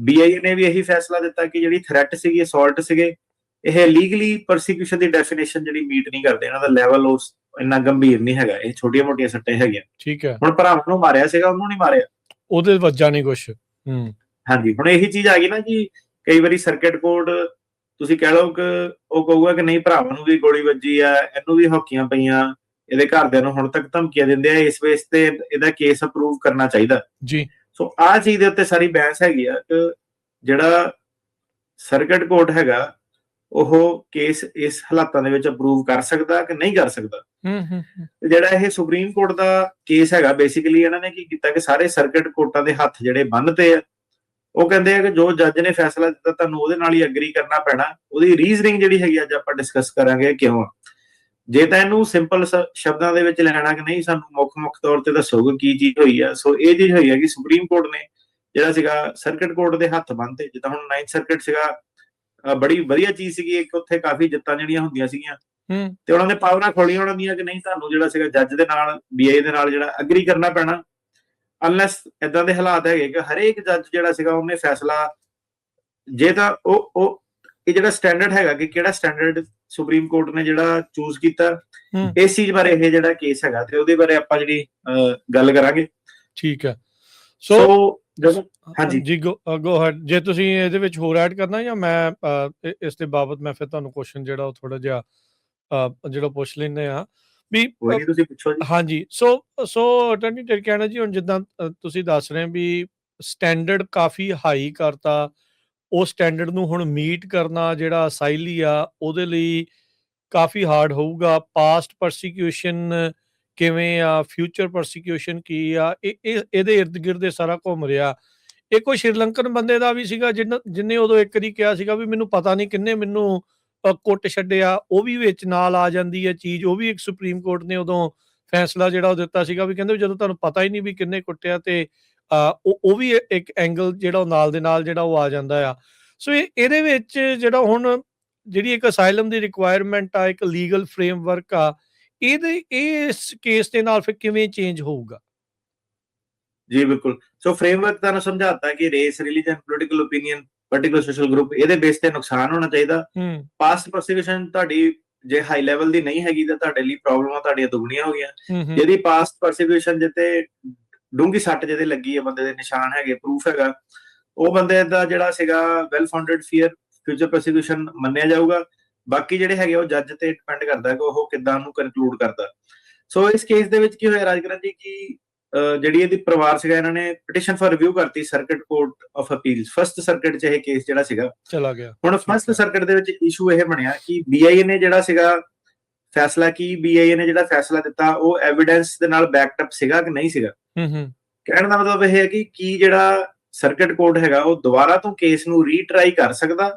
BIA ਨੇ ਵੀ ਇਹੀ ਫੈਸਲਾ ਦਿੱਤਾ ਕਿ ਜਿਹੜੀ ਥ੍ਰੈਟ ਸੀਗੀ, ਅਸੌਲਟ ਸੀਗੇ, ਇਹ ਲੀਗਲੀ ਪਰਸੀਕਿਊਸ਼ਨ ਦੀ ਡੈਫੀਨੇਸ਼ਨ ਜਿਹੜੀ ਮੀਟ ਨਹੀਂ ਕਰਦੇ। ਇਹਨਾਂ ਦਾ ਲੈਵਲ ਉਸ ਇੰਨਾ ਗੰਭੀਰ ਨਹੀਂ ਹੈਗਾ, ਇਹ ਛੋਟੀਆਂ ਮੋਟੀਆਂ ਸੱਟਾਂ ਹੈਗੀਆਂ। ਠੀਕ ਹੈ। ਹੁਣ ਭਰਾਵਾਂ ਨੂੰ ਮਾਰਿਆ ਸੀਗਾ, ਉਹਨੂੰ ਨਹੀਂ ਮਾਰਿਆ, ਉਹਦੇ ਵੱਜਾ ਨਹੀਂ ਕੁਛ। ਹਾਂਜੀ। ਹੁਣ ਇਹੀ ਚੀਜ਼ ਆ ਗਈ ਨਾ ਜੀ, ਕਈ ਵਾਰੀ ਸਰਕਟ ਕੋਰਟ ਤੁਸੀਂ ਕਹਿ ਲਓ ਕਿ ਉਹ ਕਹੂਗਾ ਕਿ ਨਹੀਂ ਭਰਾਵਾਂ ਨੂੰ ਵੀ ਗੋਲੀ ਵੱਜੀ ਆ, ਇਹਨੂੰ ਵੀ ਹੌਕੀਆਂ ਪਈਆਂ, ਇਹਦੇ ਘਰਦਿਆਂ ਨੂੰ ਹੁਣ ਤੱਕ ਧਮਕੀਆਂ ਦਿੰਦੇ ਆ, ਇਸ ਵੇਸ ਤੇ ਇਹਦਾ ਕੇਸ ਅਪਰੂਵ ਕਰਨਾ ਚਾਹੀਦਾ ਜੀ। ਸੋ ਆਹ ਚੀਜ਼ ਦੇ ਉੱਤੇ ਸਾਰੀ ਬਹਿਸ ਹੈਗੀ ਆ ਕਿ ਜਿਹੜਾ ਸਰਕਟ ਕੋਰਟ ਹੈਗਾ ਉਹ ਕੇਸ ਇਸ ਹਾਲਾਤਾਂ ਦੇ ਵਿੱਚ ਅਪਰੂਵ ਕਰ ਸਕਦਾ ਕਿ ਨਹੀਂ ਕਰ ਸਕਦਾ। ਜਿਹੜਾ ਇਹ ਸੁਪਰੀਮ ਕੋਰਟ ਦਾ ਕੇਸ ਹੈਗਾ, ਬੇਸਿਕਲੀ ਇਹਨਾਂ ਨੇ ਕੀ ਕੀਤਾ ਕਿ ਸਾਰੇ ਸਰਕਟ ਕੋਰਟਾਂ ਦੇ ਹੱਥ ਜਿਹੜੇ ਬੰਨ੍ਹਤੇ ਆ। ਉਹ ਕਹਿੰਦੇ ਆ ਕਿ ਜੋ ਜੱਜ ਨੇ ਫੈਸਲਾ ਦਿੱਤਾ ਤੁਹਾਨੂੰ ਉਹਦੇ ਨਾਲ ਹੀ ਐਗਰੀ ਕਰਨਾ ਪੈਣਾ। ਉਹਦੀ ਰੀਜ਼ਨਿੰਗ ਜਿਹੜੀ ਹੈਗੀ ਅੱਜ ਆਪਾਂ ਡਿਸਕਸ ਕਰਾਂਗੇ ਕਿਉਂ। ਜੇ ਤਾਂ ਇਹਨੂੰ ਸਿੰਪਲ ਸ਼ਬਦਾਂ ਦੇ ਵਿੱਚ ਲੈਣਾ ਕਿ ਨਹੀਂ, ਸਾਨੂੰ ਮੁੱਖ ਤੌਰ ਤੇ ਦੱਸੋਗੇ ਕੀ ਚੀਜ਼ ਹੋਈ ਆ। ਸੋ ਇਹ ਚੀਜ਼ ਹੋਈ ਹੈ ਕਿ ਸੁਪਰੀਮ ਕੋਰਟ ਨੇ ਜਿਹੜਾ ਸੀਗਾ ਸਰਕਟ ਕੋਰਟ ਦੇ ਹੱਥ ਬੰਨ੍ਹਤੇ। ਜਿੱਦਾਂ ਹੁਣ 9th ਸਰਕਟ ਸੀਗਾ, ਬੜੀ ਵਧੀਆ ਚੀਜ਼ ਸੀਗੀ, ਇੱਕ ਉੱਥੇ ਕਾਫੀ ਜਿੱਤਾਂ ਜਿਹੜੀਆਂ ਹੁੰਦੀਆਂ ਸੀਗੀਆਂ ਤੇ ਉਹਨਾਂ ਨੇ ਪਾਵਰਾਂ ਖੋਲੀਆਂ ਉਹਨਾਂ ਦੀਆਂ ਕਿ ਨਹੀਂ, ਤੁਹਾਨੂੰ ਜਿਹੜਾ ਸੀਗਾ ਜੱਜ ਦੇ ਨਾਲ, BIA ਦੇ ਨਾਲ ਜਿਹੜਾ ਐਗਰੀ ਕਰਨਾ ਪੈਣਾ। ਅਨਲੈਸ ਏਦਾਂ ਦੇ ਹਾਲਾਤ ਹੈਗੇ ਕਿ ਹਰੇਕ ਜੱਜ ਜਿਹੜਾ ਸੀਗਾ ਉਹਨੇ ਫੈਸਲਾ, ਜੇ ਤਾਂ ਉਹ ਇਹ ਜਿਹੜਾ ਸਟੈਂਡਰਡ ਹੈਗਾ ਕਿ ਕਿਹੜਾ ਸਟੈਂਡਰਡ ਸੁਪਰੀਮ ਕੋਰਟ ਨੇ ਜਿਹੜਾ ਚੂਜ਼ ਕੀਤਾ, ਇਸ ਚੀਜ਼ ਬਾਰੇ ਇਹ ਜਿਹੜਾ ਕੇਸ ਹੈਗਾ ਤੇ ਉਹਦੇ ਬਾਰੇ ਆਪਾਂ ਜਿਹੜੀ ਗੱਲ ਕਰਾਂਗੇ। ਠੀਕ ਹੈ। ਸੋ ਹਾਂਜੀ ਜੀ, ਗੋ ਹੈਡ। ਜੇ ਤੁਸੀਂ ਇਹਦੇ ਵਿੱਚ ਹੋਰ ਐਡ ਕਰਨਾ ਜਾਂ ਮੈਂ ਇਸ ਦੇ ਬਾਬਤ ਮੈਂ ਫਿਰ ਤੁਹਾਨੂੰ ਕੁਐਸਚਨ ਜਿਹੜਾ ਉਹ ਥੋੜਾ ਜਿਹਾ ਜਿਹੜਾ ਪੁੱਛ ਲੈਂਦੇ ਆ ਵੀ। ਤੁਸੀਂ ਪੁੱਛੋ ਜੀ। ਹਾਂਜੀ। ਸੋ ਅਟਾਰਨੀ ਟਿਰਕੈਨਾ ਜੀ, ਹੁਣ ਜਿੱਦਾਂ ਤੁਸੀਂ ਦੱਸ ਰਹੇ ਵੀ ਸਟੈਂਡਰਡ ਕਾਫੀ ਹਾਈ ਕਰਤਾ, ਉਹ ਸਟੈਂਡਰਡ ਨੂੰ ਹੁਣ ਮੀਟ ਕਰਨਾ ਜਿਹੜਾ ਅਸਾਈਲੀ ਆ ਉਹਦੇ ਲਈ ਕਾਫੀ ਹਾਰਡ ਹੋਊਗਾ। ਪਾਸਟ ਪਰਸੀਕਿਊਸ਼ਨ ਕਿਵੇਂ ਆ, ਫਿਊਚਰ ਪਰਸੀਕਿਊਸ਼ਨ ਕੀ ਆ, ਇਹਦੇ ਇਰਦ ਗਿਰਦ ਸਾਰਾ ਘੁੰਮ ਰਿਹਾ। ਇਹ ਕੋਈ ਸ਼੍ਰੀਲੰਕਨ ਬੰਦੇ ਦਾ ਵੀ ਸੀਗਾ ਜਿਹਨੇ ਉਦੋਂ ਇੱਕ ਵਾਰੀ ਕਿਹਾ ਸੀਗਾ ਵੀ ਮੈਨੂੰ ਪਤਾ ਨਹੀਂ ਕਿੰਨੇ ਮੈਨੂੰ ਕੁੱਟ ਛੱਡਿਆ, ਉਹ ਵੀ ਵਿੱਚ ਨਾਲ ਆ ਜਾਂਦੀ ਹੈ ਚੀਜ਼। ਉਹ ਵੀ ਇੱਕ ਸੁਪਰੀਮ ਕੋਰਟ ਨੇ ਉਦੋਂ ਫੈਸਲਾ ਜਿਹੜਾ ਉਹ ਦਿੱਤਾ ਸੀਗਾ ਵੀ ਕਹਿੰਦੇ ਜਦੋਂ ਤੁਹਾਨੂੰ ਪਤਾ ਹੀ ਨਹੀਂ ਵੀ ਕਿੰਨੇ ਕੁੱਟਿਆ ਤੇ ਉਹ ਵੀ ਇੱਕ ਐਂਗਲ ਜਿਹੜਾ ਉਹ ਨਾਲ ਦੇ ਨਾਲ ਜਿਹੜਾ ਉਹ ਆ ਜਾਂਦਾ ਆ। ਸੋ ਇਹਦੇ ਵਿੱਚ ਜਿਹੜਾ ਹੁਣ ਜਿਹੜੀ ਇੱਕ ਅਸਾਈਲਮ ਦੀ ਰਿਕੁਆਇਰਮੈਂਟ ਆ, ਇੱਕ ਲੀਗਲ ਫਰੇਮਵਰਕ ਆ, ਇਸ ਕੇਸ ਦੇ ਨਾਲ ਫਿਰ ਕਿਵੇਂ ਚੇਂਜ ਹੋਊਗਾ? ਜੀ ਬਿਲਕੁਲ। ਸੋ ਫਰੇਮਵਰਕ ਤੁਹਾਨੂੰ ਸਮਝਾਤਾ ਕਿ race, religion, political opinion, particular social group, ਇਹਦੇ ਬੇਸ ਤੇ ਨੁਕਸਾਨ ਹੋਣਾ ਚਾਹੀਦਾ। ਪਾਸਟ ਪਰਸੀਕਿਊਸ਼ਨ ਤੁਹਾਡੀ ਜੇ ਹਾਈ ਲੈਵਲ ਦੀ ਨਹੀਂ ਹੈਗੀ ਤਾਂ ਤੁਹਾਡੇ ਲਈ ਪ੍ਰੋਬਲਮਾਂ ਤੁਹਾਡੀਆਂ ਦੁੱਗਣੀਆਂ ਹੋ ਗਈਆਂ। ਜਿਹਦੀ ਪਾਸਟ ਪਰਸੀਕਿਊਸ਼ਨ ਜਿੱਤੇ ਡੂੰਗੀ ਸੱਟ ਜਿਹਦੇ ਲੱਗੀ ਹੈ, ਬੰਦੇ ਦੇ ਨਿਸ਼ਾਨ ਹੈਗੇ, ਪ੍ਰੂਫ ਹੈਗਾ, ਉਹ ਬੰਦੇ ਦਾ ਜਿਹੜਾ ਸੀਗਾ well founded fear future persecution ਮੰਨਿਆ ਜਾਊਗਾ। ਬਾਕੀ ਜਿਹੜੇ ਹੈਗੇ ਉਹ ਜੱਜ ਤੇ ਡਿਪੈਂਡ ਕਰਦਾ ਕਿ ਉਹ ਕਿੱਦਾਂ ਉਹਨੂੰ ਕਨਕਲੂਡ ਕਰਦਾ। ਸੋ ਇਸ ਕੇਸ ਦੇ ਵਿੱਚ ਕੀ ਹੋਇਆ ਰਾਜਕਰਨ ਜੀ, ਕਿ ਜਿਹੜੀ ਇਹਦੀ ਪਰਿਵਾਰ ਸੀਗਾ, ਇਹਨਾਂ ਨੇ ਪਟੀਸ਼ਨ ਫॉर ਰਿਵਿਊ ਕਰਤੀ circuit court of appeals, first circuit 'ਚ ਇਹ ਕੇਸ ਜਿਹੜਾ ਸੀਗਾ ਚਲਾ ਗਿਆ। ਹੁਣ ਫਸਟ ਸਰਕਟ ਦੇ ਵਿੱਚ ਇਸ਼ੂ ਇਹ ਬਣਿਆ ਕਿ BIA ਨੇ ਜਿਹੜਾ ਸੀਗਾ ਫੈਸਲਾ, ਕੀ BIA ਨੇ ਜਿਹੜਾ ਫੈਸਲਾ ਦਿੱਤਾ ਉਹ ਐਵੀਡੈਂਸ ਦੇ ਨਾਲ ਬੈਕਡ ਅਪ ਸੀਗਾ ਕਿ ਨਹੀਂ ਸੀਗਾ। ਕਹਿਣ ਦਾ ਮਤਲਬ ਇਹ ਹੈ ਕਿ ਕੀ ਜਿਹੜਾ ਸਰਕਟ ਕੋਰਟ ਹੈਗਾ ਉਹ ਦੁਬਾਰਾ ਤੋਂ ਕੇਸ ਨੂੰ ਰੀਟਰਾਈ ਕਰ ਸਕਦਾ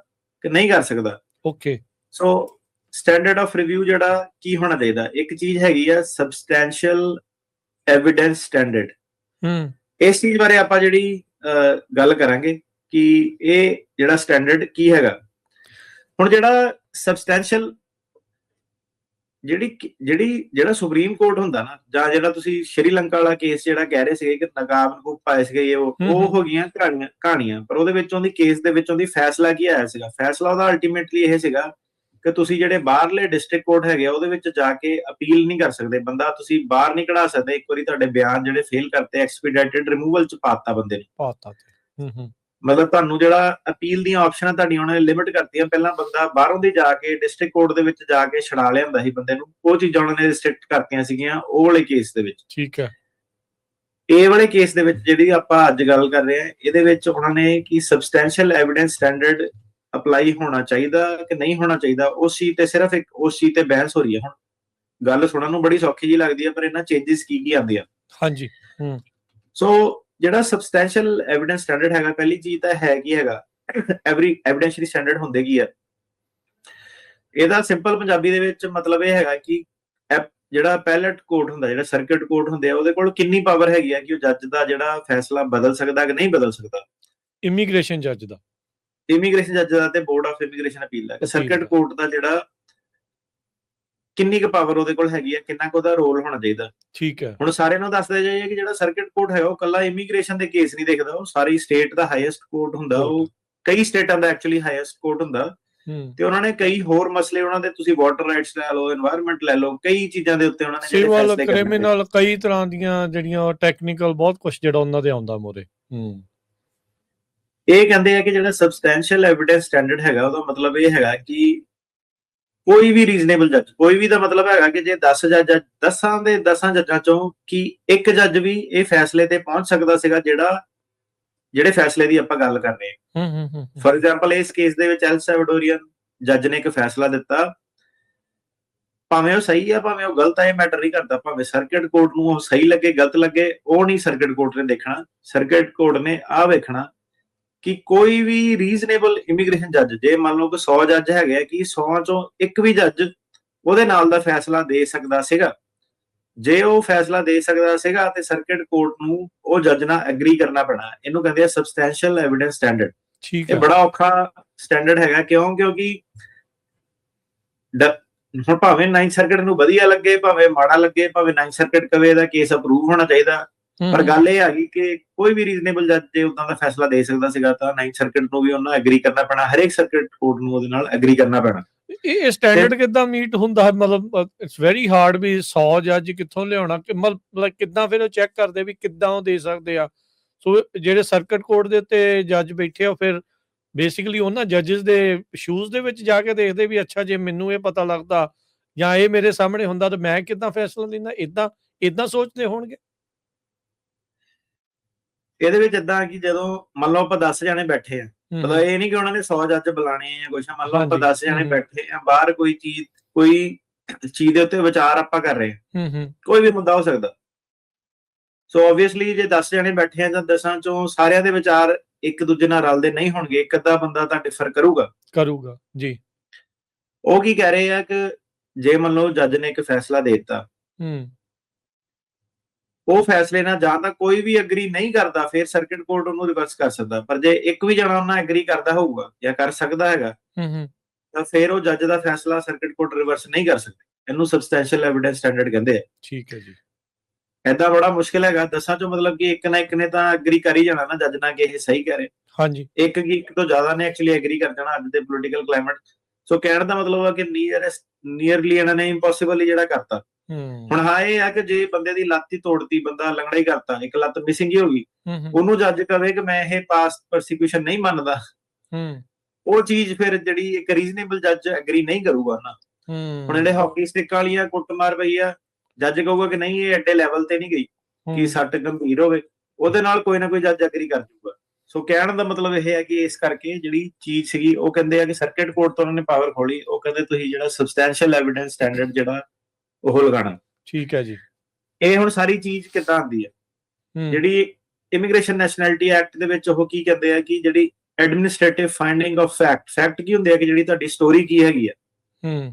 ਕਿ ਨਹੀਂ ਕਰ ਸਕਦਾ। Okay, so standard of review ਜਿਹੜਾ ਕੀ ਹੋਣਾ ਚਾਹੀਦਾ, ਇੱਕ ਚੀਜ਼ ਹੈਗੀ ਆ ਸਬਸਟੈਂਸ਼ੀਅਲ ਐਵੀਡੈਂਸ ਸਟੈਂਡਰਡ। ਇਸ ਚੀਜ਼ ਬਾਰੇ ਆਪਾਂ ਜਿਹੜੀ ਗੱਲ ਕਰਾਂਗੇ ਕਿ ਇਹ ਜਿਹੜਾ ਸਟੈਂਡਰਡ ਕੀ ਹੈਗਾ। ਹੁਣ ਜਿਹੜਾ ਸਬਸਟੈਂਸ਼ੀਅਲ ਜਿਹੜਾ ਸੁਪਰੀਮ ਕੋਰਟ ਹੁੰਦਾ ਨਾ, ਜਾਂ ਜਿਹੜਾ ਤੁਸੀਂ ਸ਼੍ਰੀਲੰਕਾ ਵਾਲਾ ਕੇਸ ਜਿਹੜਾ ਕਹਿ ਰਹੇ ਸੀਗੇ ਕਿ ਨਕਾਬ ਨਕੂਬ ਪਾਏ ਸੀਗੇ, ਉਹ ਹੋ ਗਈਆਂ ਕਹਾਣੀਆਂ। ਪਰ ਉਹਦੇ ਵਿੱਚੋਂ ਦੀ ਕੇਸ ਦੇ ਵਿੱਚੋਂ ਦੀ ਫੈਸਲਾ ਕੀ ਆਇਆ ਸੀਗਾ? ਫੈਸਲਾ ਉਹਦਾ ਅਲਟੀਮੇਟਲੀ ਇਹ ਸੀਗਾ ਕਿ ਤੁਸੀਂ ਜਿਹੜੇ ਬਾਹਰਲੇ ਡਿਸਟ੍ਰਿਕਟ ਕੋਰਟ ਹੈਗੇ ਆ ਉਹਦੇ ਵਿੱਚ ਜਾ ਕੇ ਅਪੀਲ ਨਹੀਂ ਕਰ ਸਕਦੇ, ਬੰਦਾ ਤੁਸੀਂ ਬਾਹਰ ਨਹੀਂ ਕਢਾ ਸਕਦੇ। ਇੱਕ ਵਾਰੀ ਤੁਹਾਡੇ ਬਿਆਨ ਜਿਹੜੇ ਫੇਲ ਕਰਤੇ, ਐਕਸਪੀਡਾਈਟਡ ਰਿਮੂਵਲ ਚ ਪਾਤਾ ਬੰਦੇ ਨੂੰ, ਪਾਤਾ। ਮਤਲਬ ਤੁਹਾਨੂੰ ਜਿਹੜਾ ਅਪੀਲ ਦੀਆਂ ਆਪਸ਼ਨਾਂ ਤੁਹਾਡੀਆਂ ਉਹਨਾਂ ਨੇ ਲਿਮਿਟ ਕਰਤੀਆਂ। ਪਹਿਲਾਂ ਬੰਦਾ ਬਾਹਰੋਂ ਦੀ ਜਾ ਕੇ ਡਿਸਟ੍ਰਿਕਟ ਕੋਰਟ ਦੇ ਵਿੱਚ ਜਾ ਕੇ ਛਡਾ ਲਿਆਂਦਾ ਸੀ ਬੰਦੇ ਨੂੰ, ਉਹ ਚੀਜ਼ਾਂ ਉਹਨਾਂ ਨੇ ਰਿਸਟ੍ਰਿਕਟ ਕਰਤੀਆਂ ਸੀਗੀਆਂ ਉਹ ਵਾਲੇ ਕੇਸ ਦੇ ਵਿੱਚ। ਠੀਕ ਹੈ। ਇਹ ਵਾਲੇ ਕੇਸ ਦੇ ਵਿੱਚ ਜਿਹੜੀ ਆਪਾਂ ਅੱਜ ਗੱਲ ਕਰ ਰਹੇ ਹਾਂ, ਇਹਦੇ ਵਿੱਚ ਉਹਨਾਂ ਨੇ ਕੀ ਸਬਸਟੈਂਸ਼ੀਅਲ ਐਵੀਡੈਂਸ ਸਟੈਂਡਰਡ ਅਪਲਾਈ ਹੋਣਾ ਚਾਹੀਦਾ ਕਿ ਨਹੀਂ ਹੋਣਾ ਚਾਹੀਦਾ, ਉਸ ਚੀਜ਼ ਤੇ ਸਿਰਫ ਇੱਕ ਉਸ ਚੀਜ਼ ਤੇ ਬਹਿਸ ਹੋ ਰਹੀ ਹੈ। ਹੁਣ ਗੱਲ ਸੁਣਨ ਨੂੰ ਬੜੀ ਸੌਖੀ ਜੀ ਲੱਗਦੀ ਹੈ, ਪਰ ਇਹਨਾਂ ਚੇਂਜਸ ਕੀ ਆਉਂਦੇ ਆ। ਹਾਂਜੀ। ਸੋ ਜਿਹੜਾ ਸਬਸਟੈਂਸ਼ੀਅਲ ਐਵੀਡੈਂਸ ਸਟੈਂਡਰਡ ਹੈਗਾ, ਪਹਿਲੀ ਚੀਜ਼ ਤਾਂ ਹੈ ਕੀ ਹੈਗਾ, ਐਵੀਡੈਂਸ਼ਰੀ ਸਟੈਂਡਰਡ ਹੁੰਦੇ ਕੀ ਆ? ਇਹਦਾ ਸਿੰਪਲ ਪੰਜਾਬੀ ਦੇ ਵਿੱਚ ਮਤਲਬ ਇਹ ਹੈਗਾ ਕਿ ਜਿਹੜਾ ਪੈਲਟ ਕੋਰਟ ਹੁੰਦਾ, ਜਿਹੜਾ ਸਰਕਟ ਕੋਰਟ ਹੁੰਦੇ ਆ, ਉਹਦੇ ਕੋਲ ਕਿੰਨੀ ਪਾਵਰ ਹੈਗੀ ਆ ਕਿ ਉਹ ਜੱਜ ਦਾ ਜਿਹੜਾ ਫੈਸਲਾ ਬਦਲ ਸਕਦਾ ਕਿ ਨਹੀਂ ਬਦਲ ਸਕਦਾ। ਇਮੀਗ੍ਰੇਸ਼ਨ ਜੱਜ ਦਾ ਤੇ ਬੋਰਡ ਆਫ ਇਮੀਗ੍ਰੇਸ਼ਨ ਅਪੀਲ ਦਾ, ਸਰਕਟ ਕੋਰਟ ਦਾ ਜਿਹੜਾ ਕਿੰਨੀ ਕੁ ਪਾਵਰ ਉਹਦੇ ਕੋਲ ਹੈਗੀ ਆ, ਕਿੰਨਾ ਕੁ ਉਹਦਾ ਰੋਲ ਹੋਣਾ ਚਾਹੀਦਾ। ਠੀਕ ਹੈ। ਹੁਣ ਸਾਰਿਆਂ ਨੂੰ ਦੱਸਦੇ ਜਾਈਏ ਕਿ ਜਿਹੜਾ ਸਰਕਟ ਕੋਰਟ ਹੈਗਾ ਉਹ ਕੱਲਾ ਇਮੀਗ੍ਰੇਸ਼ਨ ਦੇ ਕੇਸ ਨਹੀਂ ਦੇਖਦਾ, ਉਹ ਸਾਰੀ ਸਟੇਟ ਦਾ ਹਾਈਐਸਟ ਕੋਰਟ ਹੁੰਦਾ, ਉਹ ਕਈ ਸਟੇਟਾਂ ਦਾ ਐਕਚੁਅਲੀ ਹਾਈਐਸਟ ਕੋਰਟ ਹੁੰਦਾ। ਤੇ ਉਹਨਾਂ ਨੇ ਕਈ ਹੋਰ ਮਸਲੇ, ਉਹਨਾਂ ਦੇ ਤੁਸੀਂ ਵਾਟਰ ਰਾਈਟਸ ਲੈ ਲਓ, এনवायरमेंट ਲੈ ਲਓ, ਕਈ ਚੀਜ਼ਾਂ ਦੇ ਉੱਤੇ ਉਹਨਾਂ ਨੇ ਸਿਵਲ, ਕ੍ਰਿਮੀਨਲ, ਕਈ ਤਰ੍ਹਾਂ ਦੀਆਂ ਜਿਹੜੀਆਂ ਟੈਕਨੀਕਲ ਬਹੁਤ ਕੁਝ ਜਿਹੜਾ ਉਹਨਾਂ ਦੇ ਆਉਂਦਾ ਮੋਰੇ। ਇਹ ਕਹਿੰਦੇ ਆ ਕਿ ਜਿਹੜਾ ਸਬਸਟੈਂਸ਼ੀਅਲ ਐਵੀਡੈਂਸ ਸਟੈਂਡਰਡ ਹੈਗਾ ਉਹਦਾ ਮਤਲਬ ਇਹ ਹੈਗਾ ਕਿ ਕੋਈ ਵੀ ਰੀਜ਼ਨੇਬਲ ਜੱਜ, ਕੋਈ ਵੀ ਦਾ ਮਤਲਬ ਹੈਗਾ ਕਿ ਜੇ 10 ਜੱਜ, 10 ਜੱਜਾਂ ਚੋਂ ਕਿ ਇੱਕ ਜੱਜ ਵੀ ਇਹ ਫੈਸਲੇ ਤੇ ਪਹੁੰਚ ਸਕਦਾ ਸੀਗਾ ਜਿਹੜੇ ਫੈਸਲੇ ਦੀ ਆਪਾਂ ਗੱਲ ਕਰ ਰਹੇ ਹਾਂ। ਫॉर ਐਗਜ਼ਾਮਪਲ ਇਸ ਕੇਸ ਦੇ ਵਿੱਚ ਐਲ ਸੈਲਵਾਡੋਰੀਅਨ ਜੱਜ ਨੇ ਇੱਕ ਫੈਸਲਾ ਦਿੱਤਾ, ਭਾਵੇਂ ਉਹ ਸਹੀ ਆ ਭਾਵੇਂ ਉਹ ਗਲਤ ਆ, ਇਹ ਮੈਟਰ ਨਹੀਂ ਕਰਦਾ। ਭਾਵੇਂ ਸਰਕਟ ਕੋਰਟ ਨੂੰ ਉਹ ਸਹੀ ਲੱਗੇ ਗਲਤ ਲੱਗੇ, ਉਹ ਨਹੀਂ ਸਰਕਟ ਕੋਰਟ ਨੇ ਦੇਖਣਾ। ਸਰਕਟ ਕੋਰਟ ਨੇ ਆਹ ਵੇਖਣਾ ਕਿ ਕੋਈ ਵੀ ਰੀਜ਼ਨੇਬਲ ਇਮੀਗ੍ਰੇਸ਼ਨ ਜੱਜ, ਜੇ ਮੰਨ ਲਓ ਕਿ 100 ਜੱਜ ਹੈਗੇ ਆ, ਕਿ 100 ਚੋਂ ਇੱਕ ਵੀ ਜੱਜ ਉਹਦੇ ਨਾਲ ਦਾ ਫੈਸਲਾ ਦੇ ਸਕਦਾ ਸੀਗਾ। ਜੇ ਉਹ ਫੈਸਲਾ ਦੇ ਸਕਦਾ ਸੀਗਾ ਤੇ ਸਰਕਟ ਕੋਰਟ ਨੂੰ ਉਹ ਜੱਜ ਨਾਲ ਐਗਰੀ ਕਰਨਾ ਪੈਣਾ। ਇਹਨੂੰ ਕਹਿੰਦੇ ਆ ਸਬਸਟੈਂਸ਼ੀਅਲ ਐਵੀਡੈਂਸ ਸਟੈਂਡਰਡ। ਇਹ ਬੜਾ ਔਖਾ ਸਟੈਂਡਰਡ ਹੈਗਾ। ਕਿਉਂਕਿ ਹੁਣ ਭਾਵੇਂ 9th ਸਰਕਟ ਨੂੰ ਵਧੀਆ ਲੱਗੇ ਭਾਵੇਂ ਮਾੜਾ ਲੱਗੇ, ਭਾਵੇਂ 9th ਸਰਕਟ ਕਵੇ ਇਹਦਾ ਕੇਸ ਅਪਰੂਵ ਹੋਣਾ ਚਾਹੀਦਾ, ਪਰ ਗੱਲ ਇਹ ਆ ਗਈ ਕਿ ਕੋਈ ਵੀ ਰੀਜ਼ਨੇਬਲ ਜੱਜ ਜੇ ਉਦਾਂ ਦਾ ਫੈਸਲਾ ਦੇ ਸਕਦਾ ਸੀਗਾ ਤਾਂ 9th ਸਰਕਟ ਨੂੰ ਵੀ ਉਹਨਾਂ ਐਗਰੀ ਕਰਨਾ ਪੈਣਾ, ਹਰੇਕ ਸਰਕਟ ਕੋਰਟ ਨੂੰ ਉਹਦੇ ਨਾਲ ਐਗਰੀ ਕਰਨਾ ਪੈਣਾ। ਇਹ ਸਟੈਂਡਰਡ ਕਿੱਦਾਂ ਮੀਟ ਹੁੰਦਾ ਹੈ? ਮਤਲਬ ਇਟਸ ਵੈਰੀ ਹਾਰਡ ਵੀ 100 ਜੱਜ ਕਿੱਥੋਂ ਲਿਆਉਣਾ, ਮਤਲਬ ਕਿੱਦਾਂ ਫਿਰ ਉਹ ਚੈੱਕ ਕਰਦੇ ਵੀ ਕਿੱਦਾਂ ਉਹ ਦੇ ਸਕਦੇ ਆ? ਸੋ ਜਿਹੜੇ ਸਰਕਟ ਕੋਰਟ ਦੇ ਉੱਤੇ ਜੱਜ ਬੈਠੇ ਆ, ਫਿਰ ਬੇਸਿਕਲੀ ਉਹਨਾਂ ਜੱਜਸ ਦੇ ਸ਼ੂਜ਼ ਦੇ ਵਿੱਚ ਜਾ ਕੇ ਦੇਖਦੇ ਵੀ ਅੱਛਾ ਜੇ ਮੈਨੂੰ ਇਹ ਪਤਾ ਲੱਗਦਾ ਜਾਂ ਇਹ ਮੇਰੇ ਸਾਹਮਣੇ ਹੁੰਦਾ ਤਾਂ ਮੈਂ ਕਿੱਦਾਂ ਫੈਸਲਾ ਲੈਂਦਾ, ਇਦਾਂ ਸੋਚਦੇ ਹੋਣਗੇ। ਇਹਦੇ ਵਿੱਚ ਇਦਾਂ ਕਿ ਜਦੋਂ ਮੰਨ ਲਓ ਆਪਾਂ 10 ਜਾਣੇ ਬੈਠੇ ਆ, ਮਤਲਬ ਇਹ ਨਹੀਂ ਕਿ ਉਹਨਾਂ ਨੇ 100 ਜੱਜ ਬੁਲਾਣੇ ਆ ਕੁਛ, ਮੰਨ ਲਓ ਆਪਾਂ 10 ਜਾਣੇ ਬੈਠੇ ਆ ਬਾਹਰ, ਕੋਈ ਚੀਜ਼ ਦੇ ਉੱਤੇ ਵਿਚਾਰ ਆਪਾਂ ਕਰ ਰਹੇ ਹਾਂ, ਕੋਈ ਵੀ ਮੁੱਦਾ ਹੋ ਸਕਦਾ। ਸੋ ਆਬਵੀਅਸਲੀ ਜੇ 10 ਜਾਣੇ ਬੈਠੇ ਆ ਤਾਂ 10 ਚੋਂ ਸਾਰਿਆਂ ਦੇ ਵਿਚਾਰ ਇੱਕ ਦੂਜੇ ਨਾਲ ਰਲਦੇ ਨਹੀਂ ਹੋਣਗੇ, ਇੱਕ ਅੱਧਾ ਬੰਦਾ ਤਾਂ ਡਿਫਰ ਕਰੂਗਾ ਜੀ। ਉਹ ਕੀ ਕਹਿ ਰਹੇ ਆ ਕਿ ਜੇ ਮੰਨ ਲਓ ਜੱਜ ਨੇ ਇੱਕ ਫੈਸਲਾ ਦੇ ਦਿੱਤਾ, ਉਹ ਫੈਸਲੇ ਨਾਲ ਜਾਂ ਤਾਂ ਕੋਈ ਵੀ ਐਗਰੀ ਨਹੀਂ ਕਰਦਾ, ਫਿਰ ਸਰਕਟ ਕੋਰਟ ਉਹਨੂੰ ਰਿਵਰਸ ਕਰ ਸਕਦਾ। ਪਰ ਜੇ ਇੱਕ ਵੀ ਜਣਾ ਉਹਨਾਂ ਐਗਰੀ ਕਰਦਾ ਹੋਊਗਾ ਜਾਂ ਕਰ ਸਕਦਾ ਹੈਗਾ, ਤਾਂ ਫਿਰ ਉਹ ਜੱਜ ਦਾ ਫੈਸਲਾ ਸਰਕਟ ਕੋਰਟ ਰਿਵਰਸ ਨਹੀਂ ਕਰ ਸਕਦੇ। ਇਹਨੂੰ ਸਬਸਟੈਂਸ਼ੀਅਲ ਐਵੀਡੈਂਸ ਸਟੈਂਡਰਡ ਕਹਿੰਦੇ ਆ। ਠੀਕ ਹੈ ਜੀ। ਏਦਾਂ ਬੜਾ ਮੁਸ਼ਕਿਲ ਹੈਗਾ 10 ਚੋਂ, ਮਤਲਬ ਕਿ ਇੱਕ ਨਾ ਇੱਕ ਨੇ ਤਾਂ ਐਗਰੀ ਕਰ ਹੀ ਜਾਣਾ ਨਾ ਜੱਜ ਨਾਲ ਕਿ ਇਹ ਸਹੀ ਕਹਿ ਰਹੇ। ਹਾਂਜੀ, ਇੱਕ ਤੋਂ ਜ਼ਿਆਦਾ ਨੇ ਐਕਚੁਅਲੀ ਐਗਰੀ ਕਰ ਜਾਣਾ ਅੱਜ ਦੇ ਪੋਲੀਟੀਕਲ ਕਲਾਈਮੇਟ। ਸੋ ਕਹਿਣ ਦਾ ਮਤਲਬ ਆ ਕਿ ਨੀਅਰਲੀ ਇਹਨਾਂ ਨੇ ਇੰਪੋਸੀਬਲ ਹੀ ਜਿਹੜਾ ਕਰਤਾ। ਹੁਣ ਹਾਂ ਇਹ ਆ ਕਿ ਜੇ ਬੰਦੇ ਦੀ ਲੱਤ ਹੀ ਤੋੜਤੀ, ਬੰਦਾ ਲੰਗੜਾ ਹੀ ਕਰਤਾ, ਇੱਕ ਲੱਤ ਮਿਸਿੰਗ ਹੀ ਹੋ ਗਈ, ਉਹਨੂੰ ਜੱਜ ਕਵੇ ਕਿ ਮੈਂ ਇਹ ਪਾਸਟ ਪਰਸੀਕਿਊਸ਼ਨ ਨਹੀਂ ਮੰਨਦਾ, ਉਹ ਚੀਜ਼ ਫਿਰ ਜਿਹੜੀ ਇੱਕ ਰੀਜ਼ਨੇਬਲ ਜੱਜ ਐਗਰੀ ਨਹੀਂ ਕਰੂਗਾ ਨਾ। ਹੁਣ ਜਿਹੜੇ ਹਾਕੀ ਸਟਿੱਕਾਂ ਵਾਲੀਆਂ ਕੁੱਟਮਾਰ ਪਈ ਆ, ਜੱਜ ਕਹੂਗਾ ਕਿ ਨਹੀਂ ਇਹ ਐਡੇ ਲੈਵਲ ਤੇ ਨਹੀਂ ਗਈ, ਕਿ ਸੱਟ ਗੰਭੀਰ ਹੋਵੇ, ਉਹਦੇ ਨਾਲ ਕੋਈ ਨਾ ਕੋਈ ਜੱਜ ਐਗਰੀ ਕਰ ਜੂਗਾ। ਸੋ ਕਹਿਣ ਦਾ ਮਤਲਬ ਇਹ ਹੈ ਕਿ ਇਸ ਕਰਕੇ ਜਿਹੜੀ ਚੀਜ਼ ਸੀਗੀ, ਉਹ ਕਹਿੰਦੇ ਆ ਕਿ ਸਰਕਿਟ ਕੋਰਟ ਤੋਂ ਉਹਨਾਂ ਨੇ ਪਾਵਰ ਖੋਲੀ। ਉਹ ਕਹਿੰਦੇ ਤੁਸੀਂ ਜਿਹੜਾ ਸਬਸਟੈਂਸ਼ੀਅਲ ਐਵੀਡੈਂਸ ਸਟੈਂਡਰਡ ਜਿਹੜਾ ਉਹ ਲਗਾਉਣਾ। ਠੀਕ ਹੈ ਜੀ। ਇਹ ਹੁਣ ਸਾਰੀ ਚੀਜ਼ ਕਿੱਦਾਂ ਆਉਂਦੀ ਹੈ, ਜਿਹੜੀ ਇਮੀਗ੍ਰੇਸ਼ਨ ਨੈਸ਼ਨੈਲਿਟੀ ਐਕਟ ਦੇ ਵਿੱਚ ਉਹ ਕੀ ਕਹਿੰਦੇ ਆ ਕਿ ਜਿਹੜੀ ਐਡਮਿਨਿਸਟ੍ਰੇਟਿਵ ਫਾਈਂਡਿੰਗ ਆਫ ਫੈਕਟ ਕੀ ਹੁੰਦੇ ਆ ਕਿ ਜਿਹੜੀ ਤੁਹਾਡੀ ਸਟੋਰੀ ਕੀ ਹੈਗੀ ਆ।